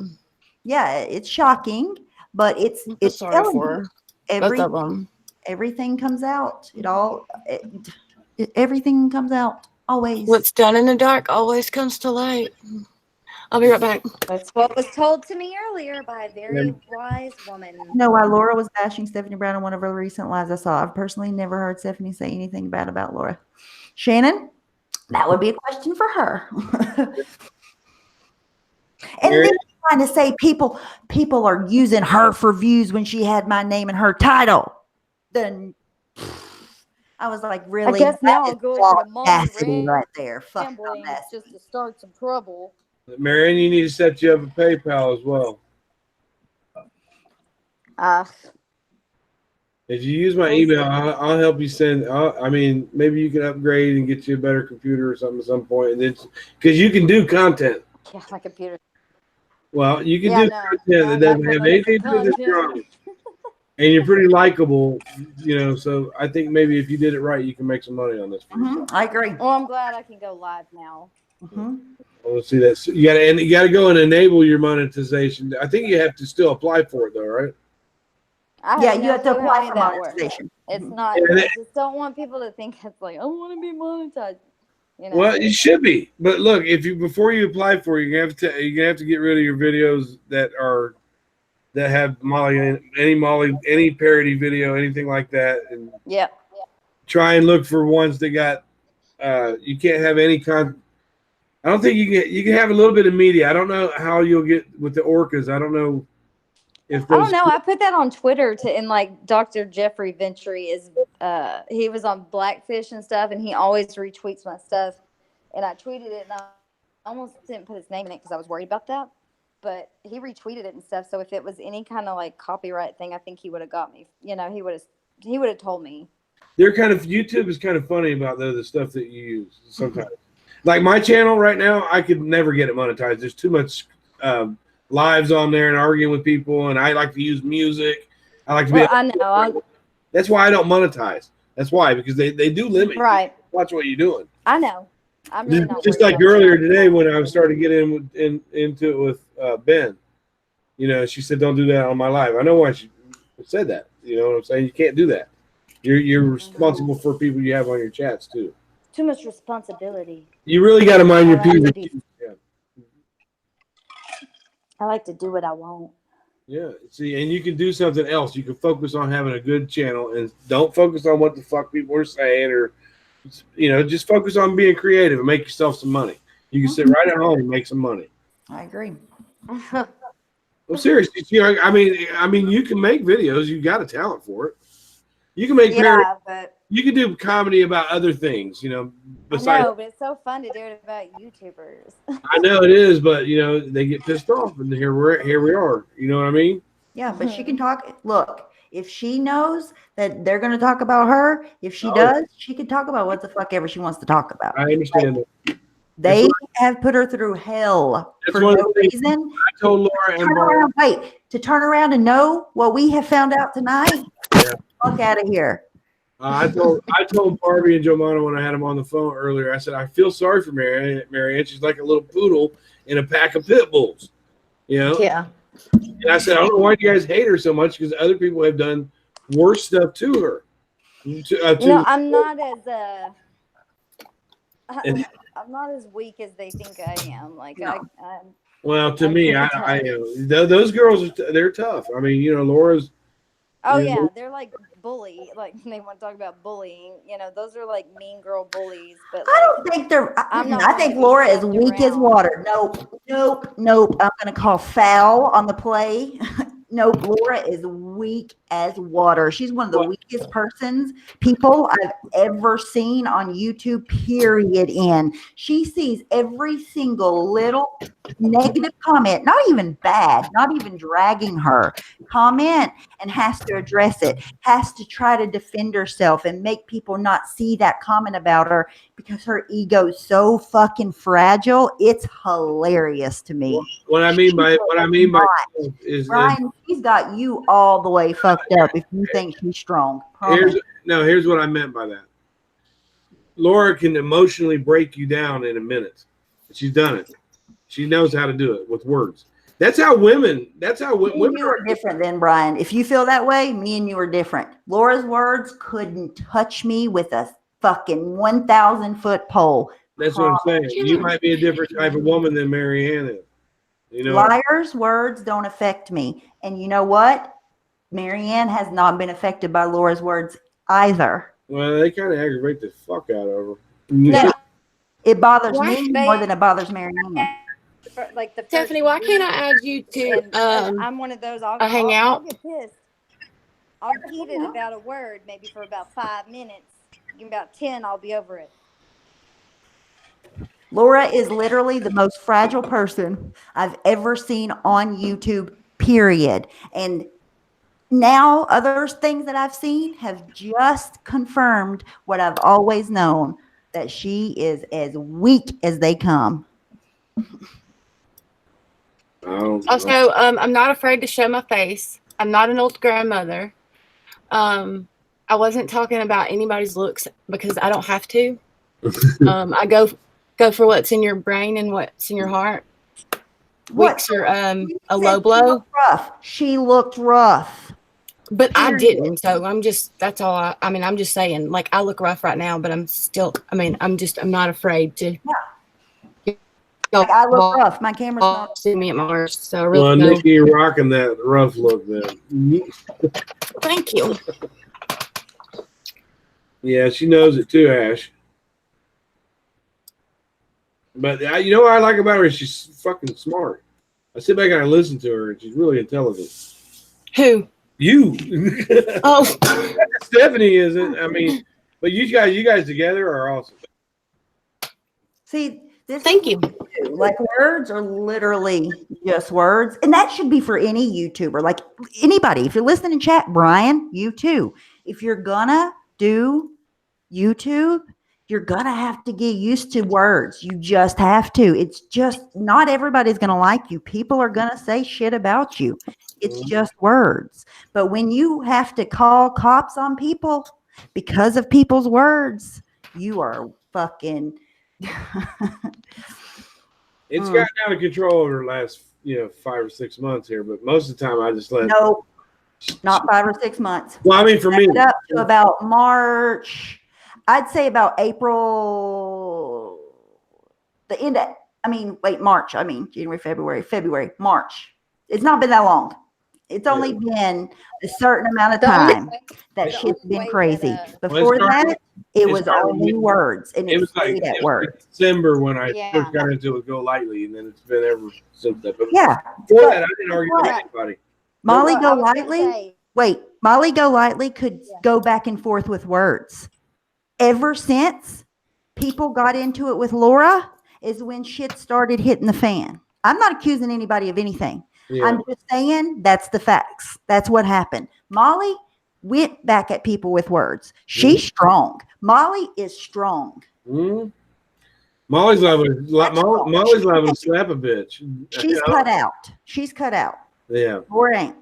Yeah, it's shocking, but it's Sorry telling for you, her. Both of them. everything comes out. Everything comes out always. What's done in the dark always comes to light. I'll be right back. That's what was told to me earlier by a very wise woman. No, while Laura was bashing Stephanie Brown in one of her recent lives I saw, I've personally never heard Stephanie say anything bad about Laura. Shannon, that would be a question for her. And then trying to say people are using her for views when she had my name and her title. Then I was like, really? I guess now That I'll is go into the mommy audacity right there. Fuck Gambling that. just to start some trouble. Marianne, you need to set you up a PayPal as well. If you use my email, I'll help you send. I mean, maybe you can upgrade and get you a better computer or something at some point, and then because you can do content. Yeah, my computer. Well, you can Yeah, do no. content that doesn't have anything to do with this drawing. And you're pretty likable, so I think maybe if you did it right, you can make some money on this. I agree. Well, I'm glad I can go live now. Mhm. Let's see that. You gotta go and enable your monetization. I think you have to still apply for it though, right? I Yeah, have you no have to clue how apply any for of that works. monetization. It's not. Yeah, I just don't want people to think it's like I want to be monetized. You know. Well, you should be. But look, if you before you apply for it, you're gonna have to get rid of your videos that have any parody video, anything like that, and Yeah. try and look for ones that got. You can't have any I don't think you can have a little bit of media. I don't know how you'll get with the orcas. I don't know if I don't those. know. I put that on Twitter and like Dr. Jeffrey Ventry is he was on Blackfish and stuff, and he always retweets my stuff. And I tweeted it, and I almost didn't put his name in it because I was worried about that. But he retweeted it and stuff. So if it was any kind of like copyright thing, I think he would have got me. You know, he would have told me. They're kind of YouTube is kind of funny about the stuff that you use sometimes. Like my channel right now, I could never get it monetized. There's too much lives on there and arguing with people, and I like to use music. I like to be. Well, I know. That's why I don't monetize. That's why, because they do limit. Right. You. Watch what you're doing. I know. I'm really not Just worried like about earlier that. today when I started to get into it with Ben. You know, she said, "Don't do that on my live." I know why she said that. You know what I'm saying? You can't do that. You're responsible for people you have on your chats too. Too much responsibility. You really got to mind your P's and Q's. Yeah. I like to do what I want. Yeah. See, and you can do something else. You can focus on having a good channel and don't focus on what the fuck people are saying or, just focus on being creative and make yourself some money. You can sit right at home and make some money. I agree. Well, seriously, I mean, you can make videos. You got a talent for it. You can make but you can do comedy about other things, besides. no, but it's so fun to do it about YouTubers. I know it is, but they get pissed off, and here we are. You know what I mean? Yeah, but she can talk. Look, if she knows that they're going to talk about her, if she does, she can talk about what the fuck ever she wants to talk about. I understand that. They have put her through hell for no reason. I told Laura and Barbie. To turn around and know what we have found out tonight. Yeah. Fuck out of here. I told Barbie and Jomana when I had them on the phone earlier. I said I feel sorry for Marianne. She's like a little poodle in a pack of pit bulls. Yeah. And I said I don't know why you guys hate her so much because other people have done worse stuff to her. I'm not as I'm not as weak as they think I am. Like well, to me, those girls they're tough. I mean, Laura's. Oh yeah, they're like bully. Like they want to talk about bullying. Those are like mean girl bullies. But I don't think they're. I think Laura is weak as water. Nope. I'm gonna call foul on the play. Nope. Laura is weak as water. She's one of the weakest people I've ever seen on YouTube. Period. She sees every single little negative comment, not even bad, not even dragging her comment, and has to address it, has to try to defend herself and make people not see that comment about her because her ego is so fucking fragile. It's hilarious to me. What I mean by is Brian, she's got you all the way fucked up if you think she's strong. Here's what I meant by that. Laura can emotionally break you down in a minute. She's done it. She knows how to do it with words. That's how women. Women are different than Brian. If you feel that way, me and you are different. Laura's words couldn't touch me with a fucking 1,000-foot pole. That's what I'm saying. You might be a different type of woman than Marianne is. Liars' words don't affect me. And you know what? Marianne has not been affected by Laura's words either. Well, they kind of aggravate the fuck out of her. No, it bothers me more than it bothers Marianne. Like Stephanie, why can't I add you to I'm one of those. I'll hangout? I'll get pissed. I'll heat it about a word, maybe for about 5 minutes. In about 10, I'll be over it. Laura is literally the most fragile person I've ever seen on YouTube, period. And now other things that I've seen have just confirmed what I've always known, that she is as weak as they come. Also, I'm not afraid to show my face. I'm not an old grandmother. I wasn't talking about anybody's looks because I don't have to. I go Go for what's in your brain and what's in your heart. What? Weeks are She a said low she blow. looked rough. She looked rough. But I Period. didn't, so that's all I mean, I'm just saying, like, I look rough right now, but I'm not afraid to Like, I look rough. My camera's not. see me at my worst, so I really Well, know. Nikki, you're rocking that rough look then. Thank you. Yeah, she knows it too, Ash. But you know what I like about her is she's fucking smart. I sit back and I listen to her, and she's really intelligent. Who? You, Oh, Stephanie isn't. I mean, but you guys together are awesome. See, this thank is you. what we do. Like, words are literally just words. And that should be for any YouTuber. Like, anybody. If you're listening in chat, Brian, you too. If you're gonna do YouTube, you're gonna have to get used to words. You just have to. It's just not everybody's gonna like you. People are gonna say shit about you. It's just words. But when you have to call cops on people because of people's words, you are fucking It's gotten out of control over the last 5 or 6 months here, but most of the time I just let. no, not 5 or 6 months. Well, I mean, for me, Up to about March, I'd say about April, the end of, March. January, February, March. It's not been that long. It's only been a certain amount of The only time way- that the shit's only been way crazy. that, Before that, it was started only with- words, and it it was like stayed at it was words. December when I Yeah. first got into it, Go Lightly, and then it's been ever since that. But Yeah. before but- that, I didn't argue with but- anybody. Molly Well, I Go was gonna Lightly. say, Wait, Molly Go Lightly could Yeah. go back and forth with words. Ever since people got into it with Laura is when shit started hitting the fan. I'm not accusing anybody of anything. Yeah. I'm just saying that's the facts. That's what happened. Molly went back at people with words. She's strong. Molly is strong. Mhm. Molly's liable to slap a bitch. She's cut out. She's cut out. Yeah. Laura ain't.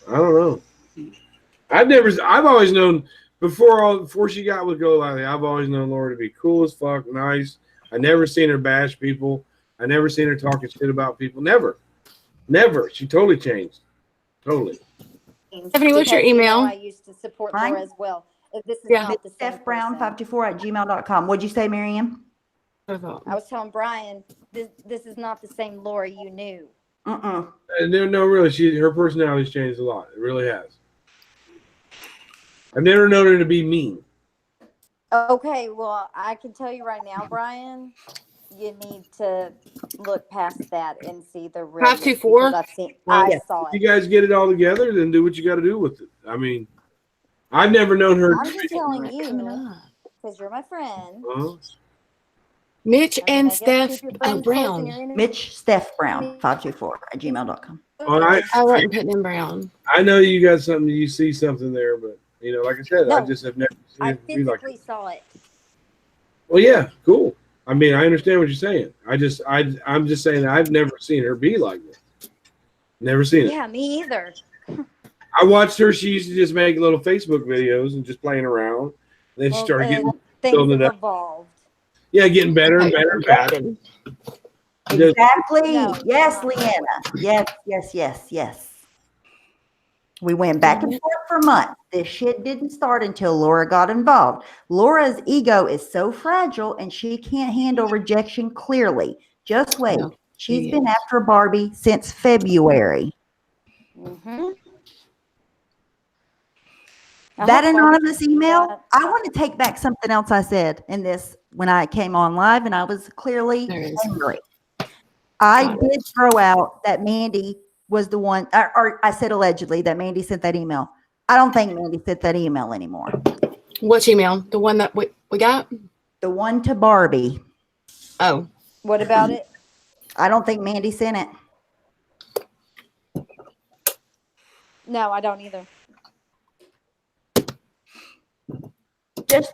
I don't know. I've always known before she got with Go Lightly, I've always known Laura to be cool as fuck, nice. I never seen her bash people. I never seen her talking shit about people. Never. She totally changed. Totally. Stephanie, what's your because, email? I used to support Mine? Laura as well. This is Yeah. not the same person. StephBrown524@gmail.com. What'd you say, Miriam? I was telling Brian, this is not the same Laura you knew. Mm-mm. No, really, her personality's changed a lot. It really has. I've never known her to be mean. Okay, well, I can tell you right now, Brian, you need to look past that and see the real. 524? I saw If it. you guys get it all together, then do what you got to do with it. I mean, I've never known her. I'm just telling you because you're my friend. Mitch I mean, and I guess Steph keep your friends close in Brown. your inner- Mitch Steph Brown 524@gmail.com. Well, I wouldn't put them Brown. I know you got something. You see something there, but like I said, I No, just have never seen I it be like physically it. saw it. Well, yeah, cool. I mean, I understand what you're saying. I'm just saying I've never seen her be like this. Never seen it. Yeah, me either. I watched her. She used to just make little Facebook videos and just playing around. Then she started getting building things it up. evolved. Yeah, getting better and better and better. Exactly. No. Yes, Leanna. Yes. We went back and forth for months. This shit didn't start until Laura got involved. Laura's ego is so fragile and she can't handle rejection clearly. Just wait. No, She's been after Barbie since February. Mm-hmm. That anonymous email, I want to take back something else I said in this when I came on live, and I was clearly There it is. angry. I did throw out that Mandy was the one, or I said allegedly that Mandy sent that email. I don't think Mandy sent that email anymore. Which email? The one that we got? The one to Barbie. Oh. What about it? I don't think Mandy sent it. No, I don't either.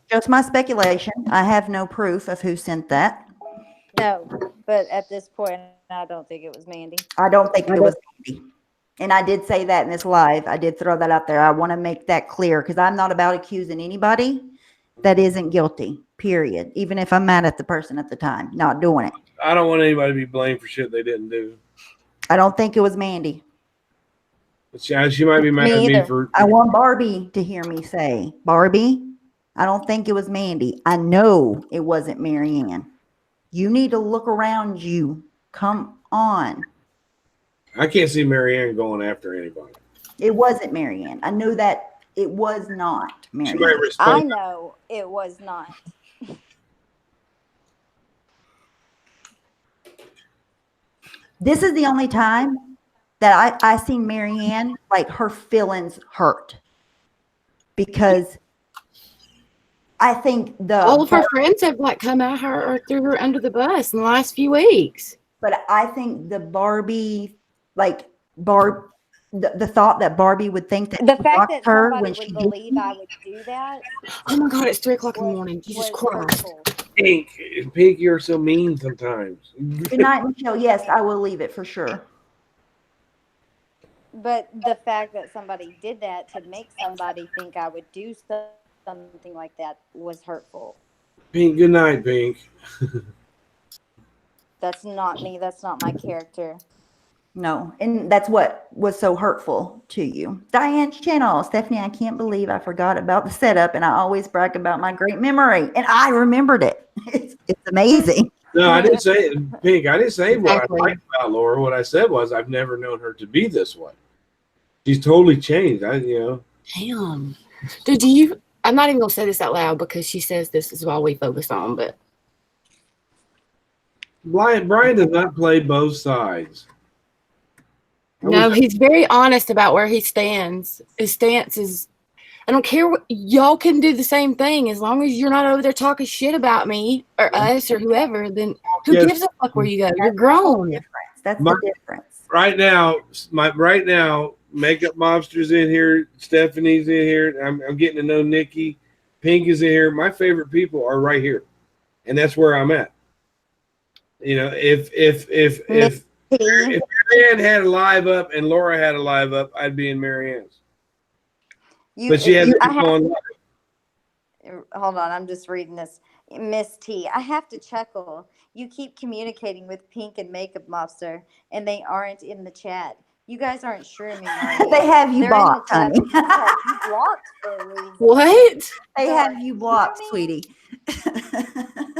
Just my speculation. I have no proof of who sent that. No, but at this point, I don't think it was Mandy. I don't think it was Mandy. And I did say that in this live. I did throw that out there. I want to make that clear because I'm not about accusing anybody. that isn't guilty, period. Even if I'm mad at the person at the time, not doing it. I don't want anybody to be blamed for shit they didn't do. I don't think it was Mandy. But she might be mad Me at me either. for. I want Barbie to hear me say, Barbie, I don't think it was Mandy. I know it wasn't Marianne. You need to look around you. Come on. I can't see Marianne going after anybody. It wasn't Marianne. I know that it was not She might Marianne. respect. I know it was not. This is the only time that I seen Marianne, like her feelings hurt. Because I think All of her friends have like come at her or threw her under the bus in the last few weeks. but I think the Barbie, like the thought that Barbie would think that The she fact blocked that her somebody when would she believe didn't. I would do that Oh my God, it's 3 o'clock in the was, morning. Jesus was Christ. hurtful. Pink, you're so mean sometimes. Good night, Michelle. Yes, I will leave it for sure. But the fact that somebody did that to make somebody think I would do something like that was hurtful. Pink, good night, Pink. That's not me. That's not my character. No, and that's what was so hurtful to you. Diane's channel. Stephanie, I can't believe I forgot about the setup, and I always brag about my great memory, and I remembered it. It's amazing. No, I didn't say Pink. I didn't say what Exactly. I liked about Laura. What I said was I've never known her to be this way. She's totally changed. Damn. Dude, I'm not even going to say this out loud because she says this is all we focus on, but Brian does not play both sides. no, he's very honest about where he stands. His stance is, I don't care what y'all can do the same thing as long as you're not over there talking shit about me or us or whoever. Then who Yes. gives a fuck where you go? You're grown. That's My- the difference. Right now, Makeup Mobster's in here. Stephanie's in here. I'm getting to know Nikki. Pink is in here. My favorite people are right here, and that's where I'm at. You know, if Marianne had a live up and Laura had a live up, I'd be in Marianne's. But she has on. Hold on, I'm just reading this. Miss T, I have to chuckle. You keep communicating with Pink and Makeup Mobster, and they aren't in the chat. You guys aren't shrooming, are you? They have you They're blocked, in the honey. chat. You blocked for a reason. What? They have you blocked, me? sweetie.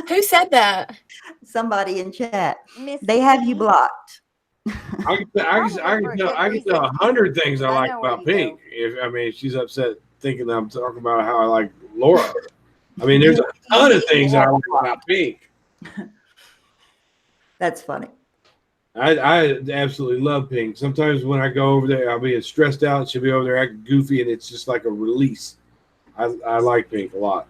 Who said that? Somebody in chat. Miss They have you T, blocked. I can tell 100 things I like know where about you Pink. If she's upset thinking that I'm talking about how I like Laura. I mean, there's a ton of things that I like about Pink. That's funny. I absolutely love Pink. Sometimes when I go over there, I'll be stressed out. She'll be over there acting goofy, and it's just like a release. I like Pink a lot.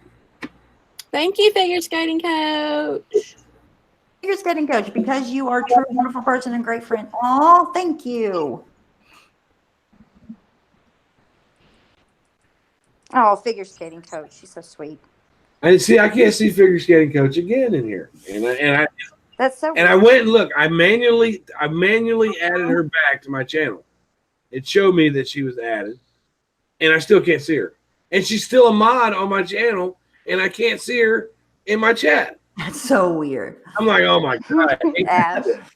Thank you, figure skating coach. Figure skating coach, because you are a true wonderful person and great friend. Oh, thank you. Oh, figure skating coach. She's so sweet. I can't see figure skating coach again in here, and That's so I weird. went and looked. I manually added her back to my channel. It showed me that she was added, and I still can't see her. And she's still a mod on my channel, and I can't see her in my chat. That's so weird. I'm like, oh my god! I hate Ash. that.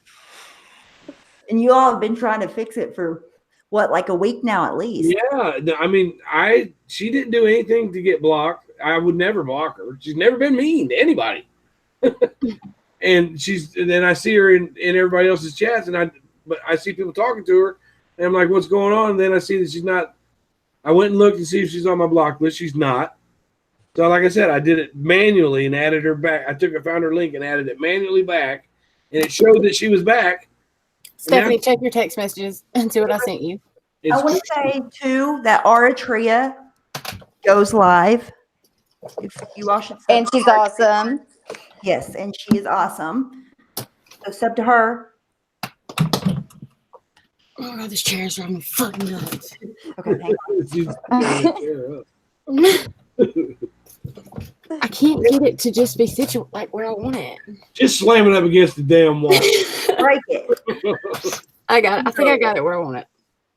And you all have been trying to fix it for what, like a week now at least. Yeah, no, I mean, she didn't do anything to get blocked. I would never block her. She's never been mean to anybody. And then I see her in everybody else's chats, but I see people talking to her, and I'm like, what's going on? And then I see that she's not. I went and looked to see if she's on my block list. She's not. So like I said, I did it manually and added her back. Found her link and added it manually back, and it showed that she was back. Stephanie, check your text messages and see what I sent you. I want to say too that Aratria goes live. If you all should sub And to she's her. awesome. Yes, and she is awesome. So sub to her. Oh God, this chair is driving me fucking nuts. Okay, hang I can't get it to just be situated like where I want it. Just slam it up against the damn wall. on. Break it. I got it. I think I got it where I want it.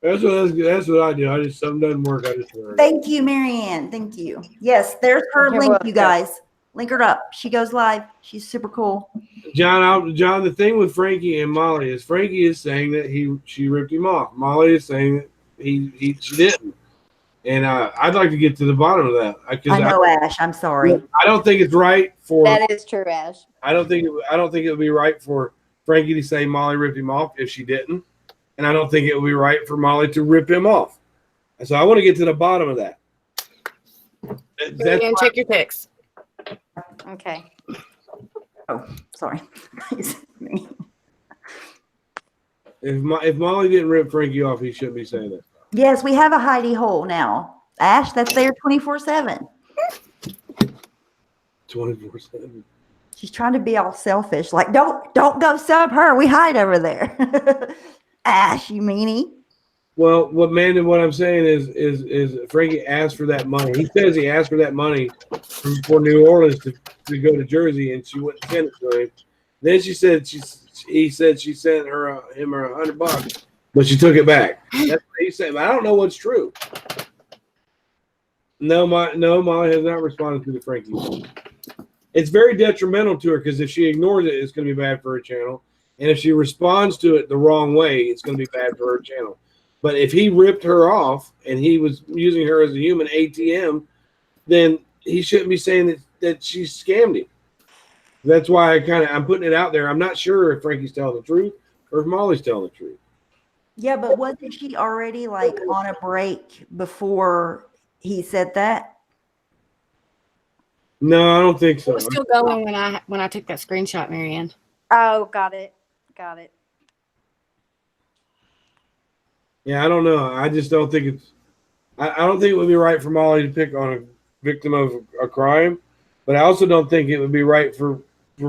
That's what I do. I just something doesn't work. I just learn. Thank you, Marianne. Thank you. Yes, there's her You're link, welcome. you guys. Link her up. She goes live. She's super cool. John, the thing with Frankie and Molly is Frankie is saying that she ripped him off. Molly is saying that she didn't. And I'd like to get to the bottom of that. I know, Ash. I'm sorry. I don't think it's right for. That is true, Ash. I don't think it would be right for Frankie to say Molly ripped him off if she didn't, and I don't think it would be right for Molly to rip him off. And so I want to get to the bottom of that. And check your text. Okay. Oh, sorry. If Molly didn't rip Frankie off, he shouldn't be saying that. Yes, we have a hidey hole now. Ash, that's there 24/7. 24/7. She's trying to be all selfish. Like, don't go sub her. We hide over there. Ash, you meanie. Well, what I'm saying is Frankie asked for that money. He says he asked for that money for New Orleans to go to Jersey, and she wouldn't send it to him. Then he said she sent him $100, but she took it back. That's what he said. But I don't know what's true. No, Molly has not responded to the Frankie. It's very detrimental to her because if she ignores it, it's going to be bad for her channel. And if she responds to it the wrong way, it's going to be bad for her channel. But if he ripped her off and he was using her as a human ATM, then he shouldn't be saying that she scammed him. That's why I'm putting it out there. I'm not sure if Frankie's telling the truth or if Molly's telling the truth. Yeah, but wasn't she already like on a break before he said that? No, I don't think so. It was still going when I took that screenshot, Marianne. Oh, got it. Yeah, I don't know. I just don't think I don't think it would be right for Molly to pick on a victim of a crime, but I also don't think it would be right for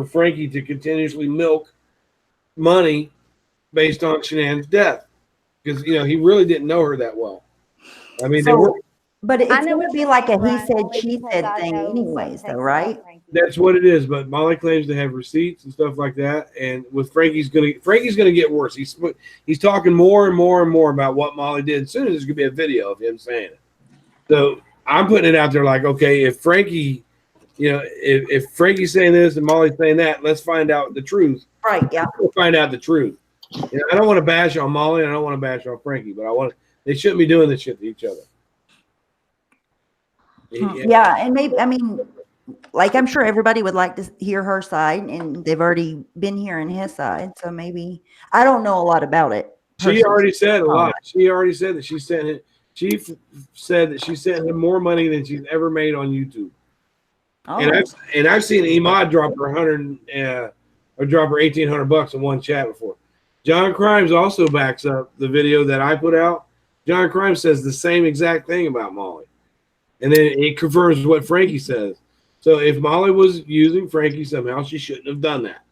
Frankie to continuously milk money based on Shanann's death because he really didn't know her that well. I mean, but it's going to be like a he Brian, said, only she because said I thing know anyways, some though, things right? about Frankie. that's what it is. But Molly claims to have receipts and stuff like that. And with Frankie's gonna get worse. He's talking more and more and more about what Molly did. As soon as there's gonna be a video of him saying it. So I'm putting it out there like, okay, if Frankie, if Frankie's saying this and Molly's saying that, let's find out the truth. Right, yeah. We'll find out the truth. I don't want to bash on Molly and I don't want to bash on Frankie, but they shouldn't be doing this shit to each other. Yeah, and maybe, I mean, like I'm sure everybody would like to hear her side, and they've already been hearing his side. So maybe I don't know a lot about it. She already said a lot. She already said that she sent him. She said that she sent him more money than she's ever made on YouTube. Oh. And I've seen Imad drop her $1,800 in one chat before. John Crimes also backs up the video that I put out. John Crimes says the same exact thing about Molly. And then it confirms what Frankie says. So if Molly was using Frankie somehow, she shouldn't have done that.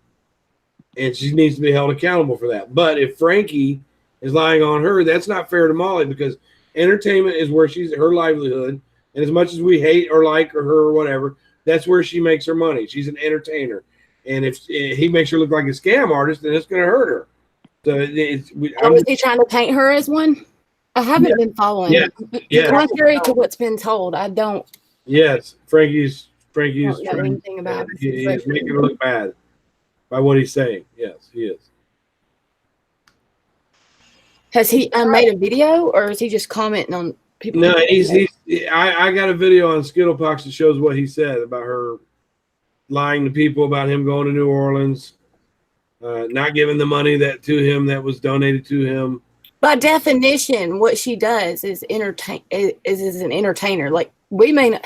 And she needs to be held accountable for that. But if Frankie is lying on her, that's not fair to Molly because entertainment is where her livelihood. And as much as we hate or like her or whatever, that's where she makes her money. She's an entertainer. And if he makes her look like a scam artist, then it's going to hurt her. So Was he trying to paint her as one? I haven't been following. Yeah. Contrary to what's been told, I don't. Yes, Frankie's know anything about it. He's making her look bad by what he's saying. Yes, he is. Has he made a video, or is he just commenting on people? No, I got a video on Skittlepox that shows what he said about her lying to people about him going to New Orleans, not giving the money to him that was donated to him. By definition, what she does is is an entertainer. Like you may not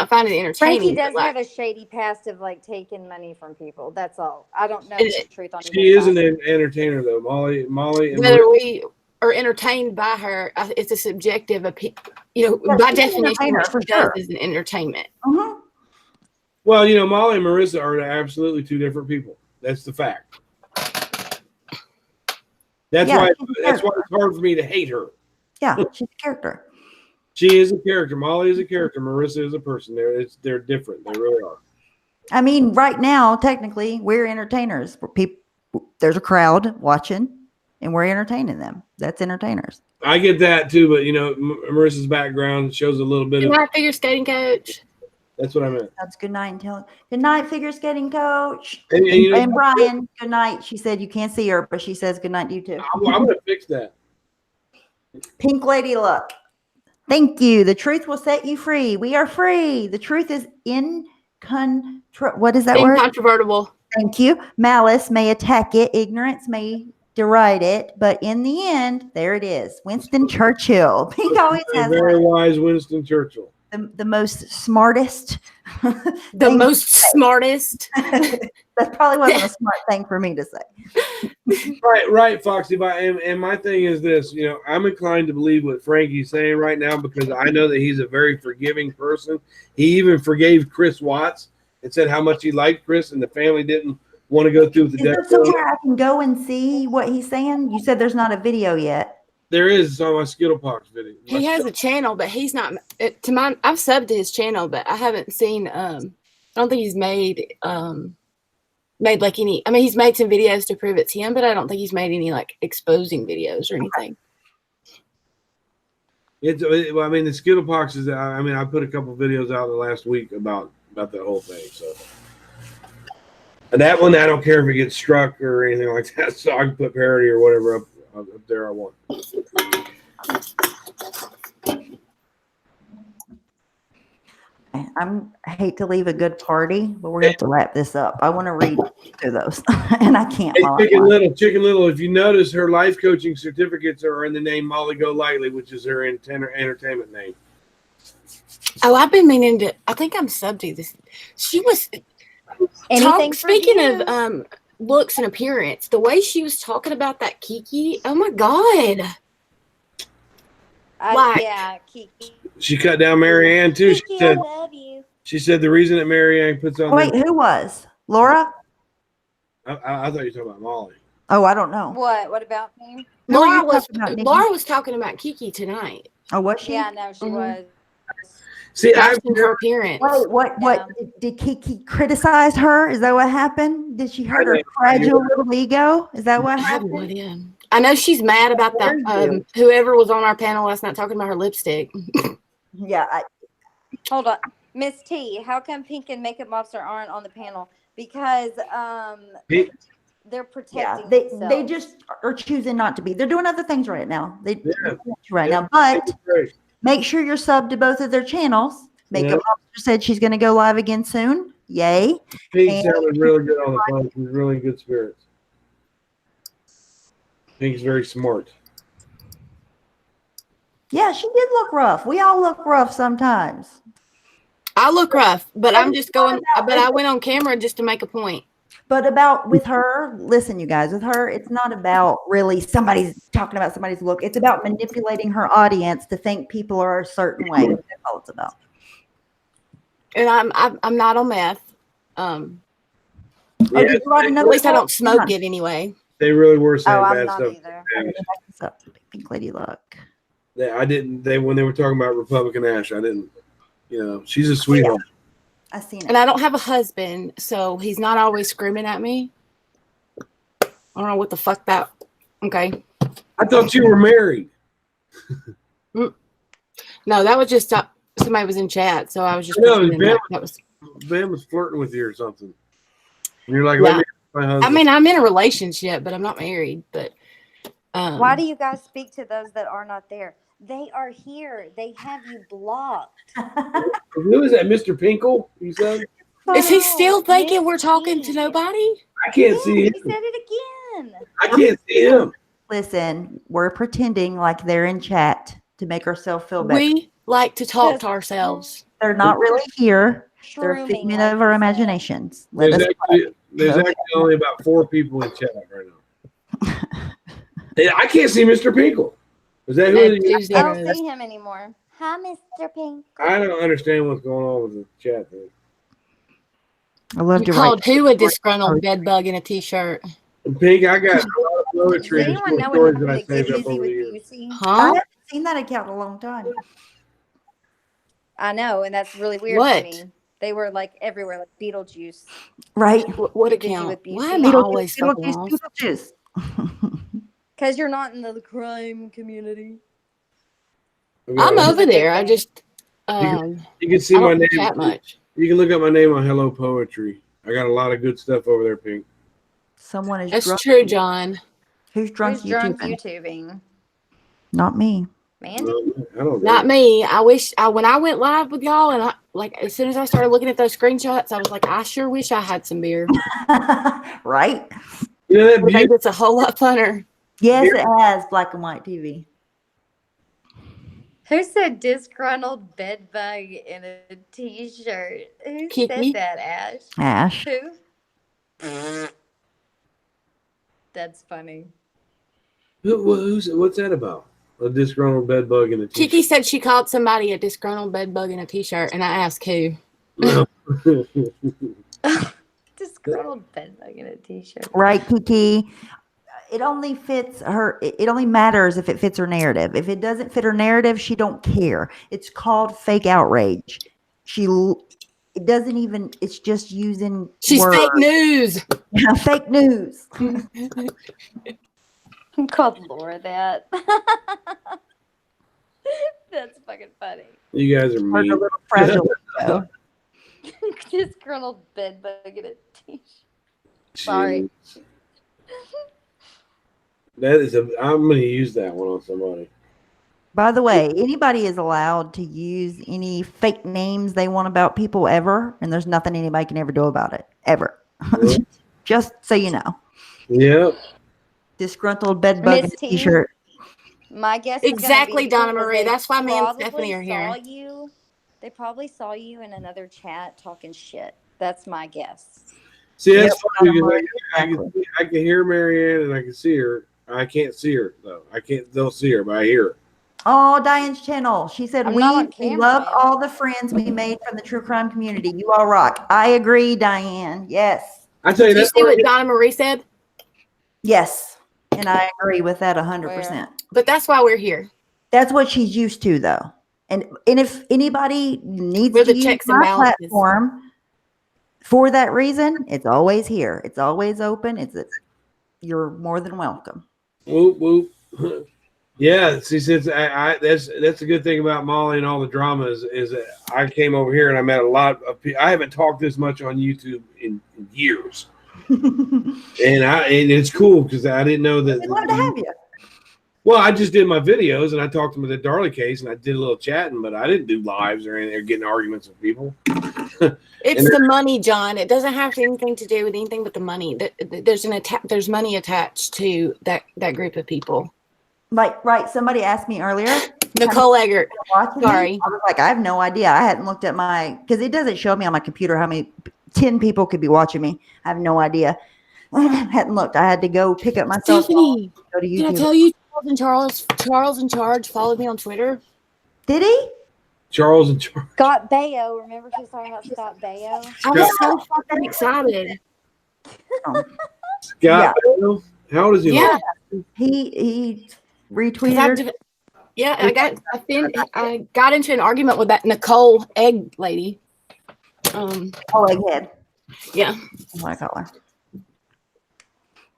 find it entertaining. Frankie does have a shady past of like taking money from people. That's all. I don't know the truth on it. She is an entertainer, though. Molly. Whether we are entertained by her, it's a subjective opinion. By definition, what she does is an entertainment. Mm-hmm. Well, Molly and Marissa are absolutely two different people. That's the fact. That's why it's hard for me to hate her. Yeah, she's a character. She is a character. Molly is a character. Marissa is a person. They're different. They really are. I mean, right now, technically, we're entertainers. There's a crowd watching, and we're entertaining them. That's entertainers. I get that too, but Marissa's background shows a little bit Good of. night, figure skating coach. That's what I meant. That's good night. Good night, figure skating coach. And And Brian, good night. She said you can't see her, but she says good night to you too. I'm going to fix that. Pink Lady Luck. Thank you. The truth will set you free. We are free. The truth is what is that word? Incontrovertible. Thank you. Malice may attack it. Ignorance may deride it. But in the end, there it is. Winston Churchill. Pink always has Very wise Winston Churchill. the most smartest. The most smartest. That probably wasn't a smart thing for me to say. Right, Foxy. And my thing is this, I'm inclined to believe what Frankie's saying right now because I know that he's a very forgiving person. He even forgave Chris Watts and said how much he liked Chris, and the family didn't want to go through the Is there death. somewhere I can go and see what he's saying? You said there's not a video yet. There is on my Skittlepox video. He has a channel, but he's not. I've subbed to his channel, but I haven't seen. I don't think he's made like any. I mean, he's made some videos to prove it's him, but I don't think he's made any like exposing videos or anything. The Skittlepox is. I put a couple videos out the last week about that whole thing. So, and that one, I don't care if it gets struck or anything like that. So I can put parody or whatever up there I want. I hate to leave a good party, but we're going to have to wrap this up. I want to read through those, and I can't. Hey, Chicken Little, if you notice, her life coaching certificates are in the name Molly Golightly, which is her entertainment name. Oh, I've been meaning to. I think I'm subbed to this. She was speaking of looks and appearance. The way she was talking about that Kiki. Oh my God. Yeah, Kiki. She cut down Mary Ann too. Kiki, I love you. She said the reason that Mary Ann puts on. Wait, who was Laura? I thought you were talking about Molly. Oh, I don't know. What about me? Laura was talking about Kiki tonight. Oh, was she? Yeah, no, she was. See, her appearance. Wait, what? Did Kiki criticize her? Is that what happened? Did she hurt her fragile little ego? Is that what happened? I know she's mad about that. Whoever was on our panel last night talking about her lipstick. Yeah. Hold on, Miss T. How come Pink and Makeup Mobster aren't on the panel? Because they're protecting themselves. They just are choosing not to be. They're doing other things right now. Now, but make sure you're subbed to both of their channels. Makeup Mobster said she's going to go live again soon. Yay! Pink sounded really good on the phone. She's really in good spirits. Pink's very smart. Yeah, she did look rough. We all look rough sometimes. I look rough, but I'm just going. But I went on camera just to make a point. But with her, listen, you guys, with her, it's not about really somebody's talking about somebody's look. It's about manipulating her audience to think people are a certain way. That's all it's about. And I'm not on meth. Yeah, at least I don't smoke it anyway. They really were saying I'm bad not stuff. either. Pink Lady Luck. I didn't. When they were talking about Republican Ash, I didn't. She's a sweetheart. I seen it. And I don't have a husband, so he's not always screaming at me. I don't know what the fuck that. Okay. I thought you were married. No, that was just somebody was in chat, so I was just. No, Ben was flirting with you or something. And you're like, let me my husband. I mean, I'm in a relationship, but I'm not married. But why do you guys speak to those that are not there? They are here. They have you blocked. Who is that, Mr. Pinkle? You said? Is he still thinking we're talking to nobody? I can't see him. He said it again. I can't see him. Listen, we're pretending like they're in chat to make ourselves feel better. We like to talk to ourselves. They're not really here. They're a Shrooming, figment like of our you said. imaginations. There's actually only about 4 people in chat right now. I can't see Mr. Pinkle. Is that who it is? I don't see him anymore. Hi, Mr. Pink. I don't understand what's going on with the chat thing. I love You to called write. who a disgruntled bed bug in a t-shirt? Pink, I got a lot of poetry Does and anyone know stories what that I happened to saved up Busy over with the years. Busey? I Huh? haven't seen that account in a long time. I know, and that's really weird What? to me. They were like everywhere, like Beetlejuice. Right? What Busy account? with Busey. Why am I always fucking Beetlejuice, lost? Beetlejuice. Because you're not in the crime community. I'm Which is over a good there. I thing. just You can see I my don't name. chat much. You can look up my name on Hello Poetry. I got a lot of good stuff over there, Pink. Someone is That's drunk. true, John. Who's drunk Who's drunk YouTubing? YouTubing? Not me. Mandy? I don't know. Not me. I wish when I went live with y'all, and as soon as I started looking at those screenshots, I was like, I sure wish I had some beer. Right? You know that It made beauty? this a whole lot funner. Yes, it has black and white TV. Who said disgruntled bedbug in a t-shirt? Who Kiki. said that, Ash? Ash. Who? That's funny. What's that about? A disgruntled bed bug in a t-shirt. Kiki said she called somebody a disgruntled bedbug in a t-shirt, and I asked who. Disgruntled bedbug in a t-shirt. Right, Kiki. It only fits her. It only matters if it fits her narrative. If it doesn't fit her narrative, she don't care. It's called fake outrage. It doesn't even. It's just using. She's words. fake news. Fake news. I called Laura that. That's fucking funny. You guys are Her mean. little fragile ego. Disgruntled bedbug in a t-shirt. Sorry. Jeez. That is I'm going to use that one on somebody. By the way, anybody is allowed to use any fake names they want about people ever, and there's nothing anybody can ever do about it ever. Yeah. Just so you know. Yep. Disgruntled bedbug in Miss a T. t-shirt. My guess is Exactly, gonna be Donna Marie. That's why me and Stephanie are here. They probably saw you in another chat talking shit. That's my guess. See, that's funny Donna because Marie, I can hear Marianne and I can see her. I can't see her though. I can't still see her, but I hear her. Oh, Diane's channel. She said, I'm we not on camera, love ma'am." all the friends we made from the true crime community. You all rock. I agree, Diane. Yes. I tell you, Did you that's see what Donna Marie said? Yes. And I agree with that 100%. But that's why we're here. That's what she's used to, though. And if anybody needs We're to the use checks and my balances. platform for that reason, it's always here. It's always open. You're more than welcome. whoop whoop. Yeah, see, since that's a good thing about Molly and all the drama is that I came over here and I met a lot of people. I haven't talked this much on YouTube in years, and it's cool because I didn't know that. We'd love to have you. Well, I just did my videos and I talked to them with the Darley case and I did a little chatting, but I didn't do lives or anything or getting arguments with people. It's the money, John. It doesn't have anything to do with anything but the money. There's money attached to that group of people. Right. Somebody asked me earlier. Nicole Eggert. Sorry. I was like, I have no idea. I hadn't looked at because it doesn't show me on my computer how many 10 people could be watching me. I have no idea. I hadn't looked. I had to go pick up my cell phone. Stephanie, Go to YouTube. did I tell you Charles in Charge followed me on Twitter? Did he? Charles and Charles. Scott Baio. Remember she was talking about Scott Baio? I was so fucking excited. Scott, Bell? How old is he? Yeah. He retweeted. I got into an argument with that Nicole Egg lady. Egghead. Yeah. That's what I call her.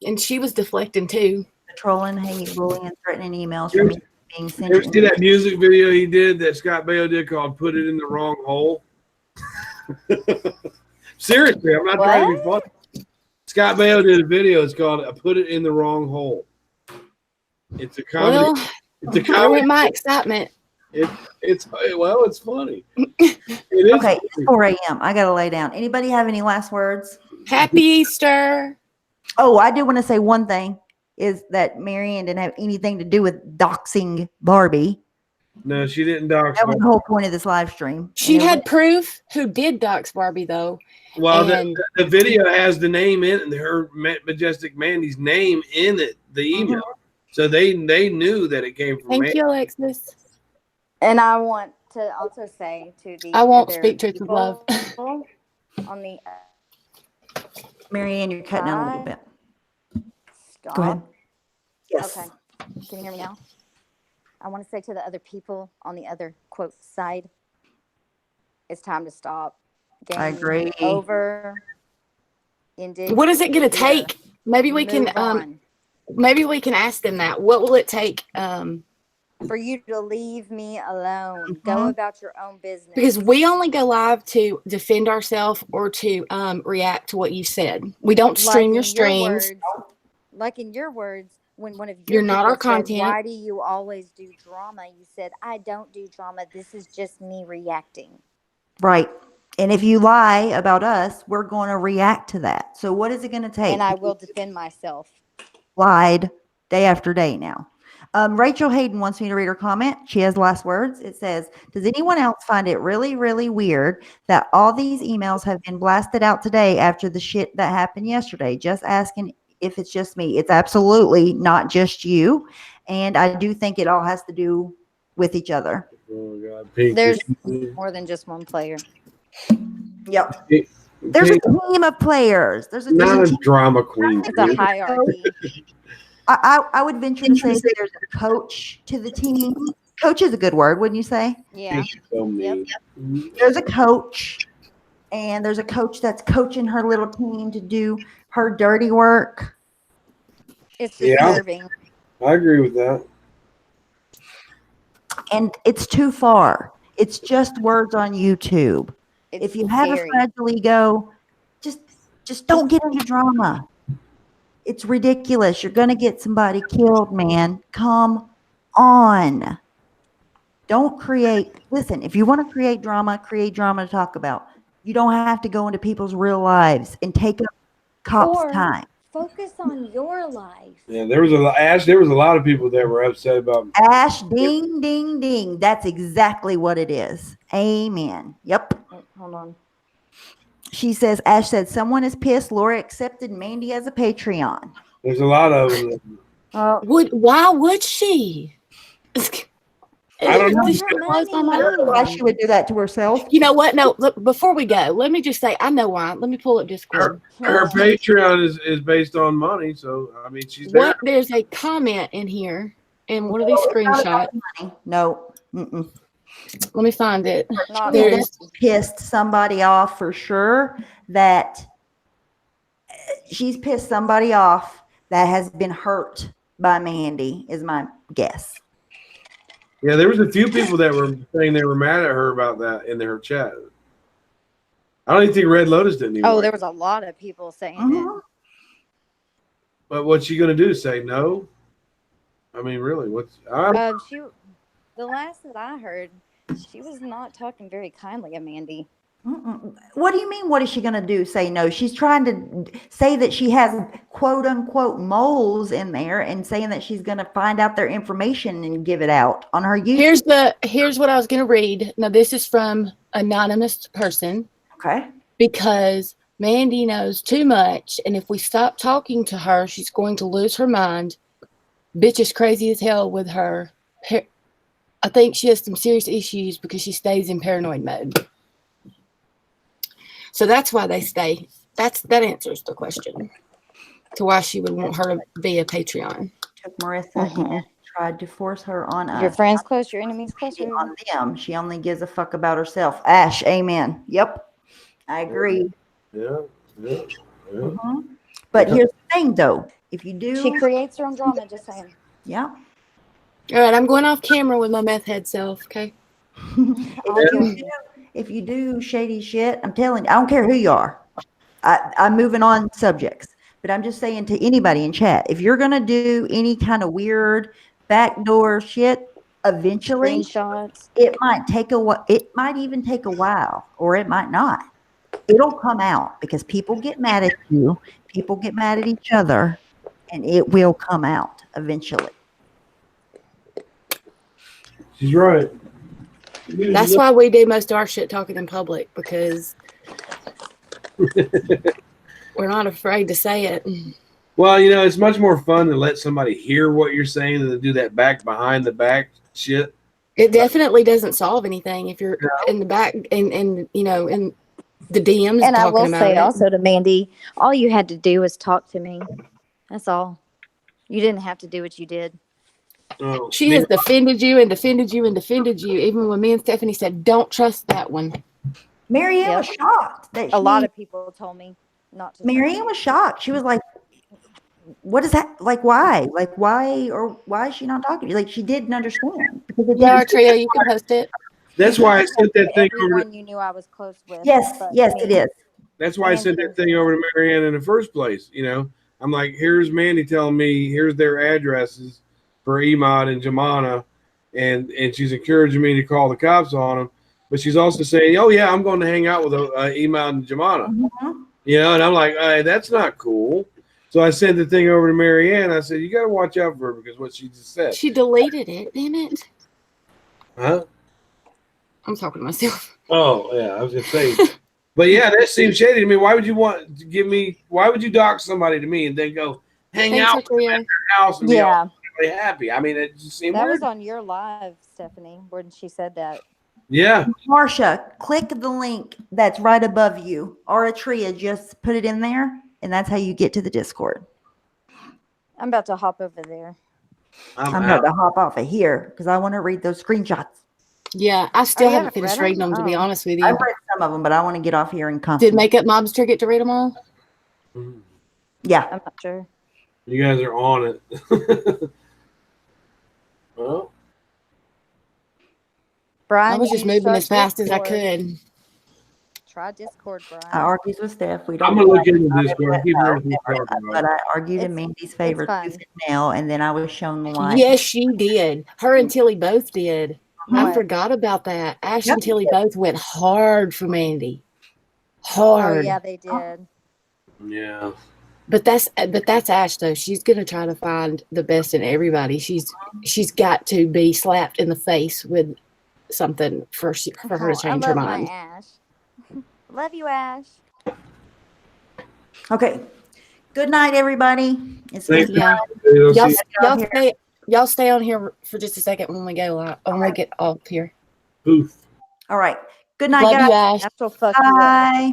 And she was deflecting too. Trolling, hate, bullying, and threatening emails from me being sent. You ever see that music video he did that Scott Baio did called "Put It in the Wrong Hole"? Seriously, I'm not trying to be funny. Scott Baio did a video. It's called "Put It in the Wrong Hole." It's a comedy. Well, it's a I comedy. went my excitement. It's funny. It is. Okay, it's 4 a.m. I gotta lay down. Anybody have any last words? Happy Easter. Oh, I do want to say one thing is that Marianne didn't have anything to do with doxing Barbie. No, she didn't dox. That was the whole point of this live stream. She had proof who did dox Barbie though. Well, and the video has the name in her Majestic Mandy's name in it, the email. So they knew that it came from. Thank you, Alexis. And I want to also say to the I won't other speak truth with love. people on the Marianne, you're cutting out a little bit. stop. Go ahead. Yes. Okay. Can you hear me now? I want to say to the other people on the other quote side, it's time to stop. Game I agree. Over. Ended. What is it gonna take? Maybe we can Move on. maybe we can ask them that. What will it take? For you to leave me alone. Go Mhm. about your own business. Because we only go live to defend ourselves or to react to what you said. We don't stream your streams. Like in your words, when one of You're your not people our said, content. "Why do you always do drama?" You said, "I don't do drama. This is just me reacting." Right. And if you lie about us, we're going to react to that. So what is it going to take? And I will defend myself. Lied day after day now. Rachel Hayden wants me to read her comment. She has last words. It says, does anyone else find it really, really weird that all these emails have been blasted out today after the shit that happened yesterday? Just asking if it's just me. It's absolutely not just you. And I do think it all has to do with each other. Oh God, Pink. There's more than just one player. Yep. Pink, There's a Pink, team of players. There's a not a team. drama queen. It's a Dude. hierarchy. I would venture to say there's a coach to the team. Coach is a good word, wouldn't you say? Yeah. She's so mean. There's a coach, and there's a coach that's coaching her little team to do her dirty work. It's Yeah. disturbing. I agree with that. And it's too far. It's just words on YouTube. It's If you have scary. a fragile ego, just don't get into drama. It's ridiculous. You're going to get somebody killed, man. Come on. Don't listen, if you want to create drama to talk about. You don't have to go into people's real lives and take up cops' Or time. focus on your life. Yeah, there was a lot of people that were upset about. Ash, ding, ding, ding. That's exactly what it is. Amen. Yep. Hold on. She says, Ash said, someone is pissed. Laura accepted Mandy as a Patreon. There's a lot of them. Why would she? I don't know. This just blows my I don't know why mind. she would do that to herself. You know what? No, look, before we go, let me just say, I know why. Let me pull up Discord. Her Patreon is based on money, so I mean she's there. What? There's a comment in here, and what are these screenshots? No. Mm-mm. Let me find it. Not There me. is. Pissed somebody off for sure. That she's pissed somebody off that has been hurt by Mandy is my guess. Yeah, there was a few people that were saying they were mad at her about that in her chat. I don't even think Red Lotus didn't even. Oh, like there it. was a lot of people saying Mhm. But what's she gonna do? Say no? I mean, really? it. The last that I heard, she was not talking very kindly of Mandy. Mm-mm. What do you mean? What is she going to do? Say no? She's trying to say that she has quote unquote moles in there and saying that she's going to find out their information and give it out on her YouTube. Here's what I was going to read. Now, this is from anonymous person. Okay. Because Mandy knows too much, and if we stop talking to her, she's going to lose her mind. Bitch is crazy as hell with her. I think she has some serious issues because she stays in paranoid mode. So that's why they stay. That answers the question to why she would want her to be a Patreon. Took Marissa and tried to force her on us. Your friends close, your enemies close. On them. She only gives a fuck about herself. Ash, amen. Yep. I agree. Yeah. Mhm. But here's the thing, though. If you do, She creates her own drama, just saying. yeah. All right, I'm going off camera with my meth head self. Okay. If you do shady shit, I'm telling you, I don't care who you are. I'm moving on subjects, but I'm just saying to anybody in chat, if you're gonna do any kind of weird backdoor shit, eventually Screenshots. it might even take a while, or it might not. It'll come out because people get mad at you, people get mad at each other, and it will come out eventually. She's right. That's why we do most of our shit talking in public, because we're not afraid to say it. Well, it's much more fun to let somebody hear what you're saying than to do that behind the back shit. It definitely doesn't solve anything if you're in the back and in the DMs. And I will about say it. also to Mandy, all you had to do was talk to me. That's all. You didn't have to do what you did. Oh, She has defended you and defended you and defended you, even when me and Stephanie said, "Don't trust that one." Marianne Yep. was shocked that A lot of people told me not to. Marianne was shocked. She was like, what is that? Like, why? Like, why is she not talking to you? Like, she didn't understand. Because it Yeah, didn't, Trio, you can post it. That's why I sent that thing over. Everyone you knew I was close with. yes, but yes, me. it is. That's why I sent Mandy that thing over to Marianne in the first place. You know, I'm like, here's Mandy telling me here's their addresses for Emad and Jamana, and she's encouraging me to call the cops on them. But she's also saying, oh yeah, I'm going to hang out with Emad and Jamana. Mhm. You know, and I'm like, hey, that's not cool. So I sent the thing over to Marianne. I said, you got to watch out for her because what she just said. She deleted it. Damn it. Huh? I'm talking to myself. Oh yeah, I was gonna say. But yeah, that seems shady to me. Why would you want to give me? Why would you dox somebody to me and then go hang Thanks, out Trio. at their house and be Yeah, all really happy? I mean, it just seemed that weird. was on your live, Stephanie, when she said that. Yeah, Marsha, click the link that's right above you, or a Tria, just put it in there, and that's how you get to the Discord. I'm about to hop over there. I'm out. about to hop off of here because I want to read those screenshots. Yeah, I still you haven't haven't finished read reading them? them, to be Oh. honest with I've you. read some of them, but I want to get off here and come. Did Makeup Mobster get to read them all? Yeah. I'm not sure. You guys are on it. Well, Brian, I was you just need to moving as start fast as I Discord. could. Try Discord, Brian. I argued with Steph. We don't. I'm gonna look fight. into Discord. Keep hearing people talking But about it. I argued in Mandy's favor fun. tooth and nail, and then I was shown the light. Yes, she did. Her and Tilly both did. I What? forgot about that. Ash Yep. and Tilly both went hard for Mandy. Oh Hard. yeah, they did. Yeah. But that's Ash though. She's gonna try to find the best in everybody. She's got to be slapped in the face with something for her to change I her love mind. my Ash. Love you, Ash. Okay. Good night, everybody. It's Thanks, good. Yeah. I'll Y'all, see y'all stay on here for just a second when we go live, when we get off here. you. Poof. All right. Good night, Love guys. you, Ash. Ash will fuck you up. Bye.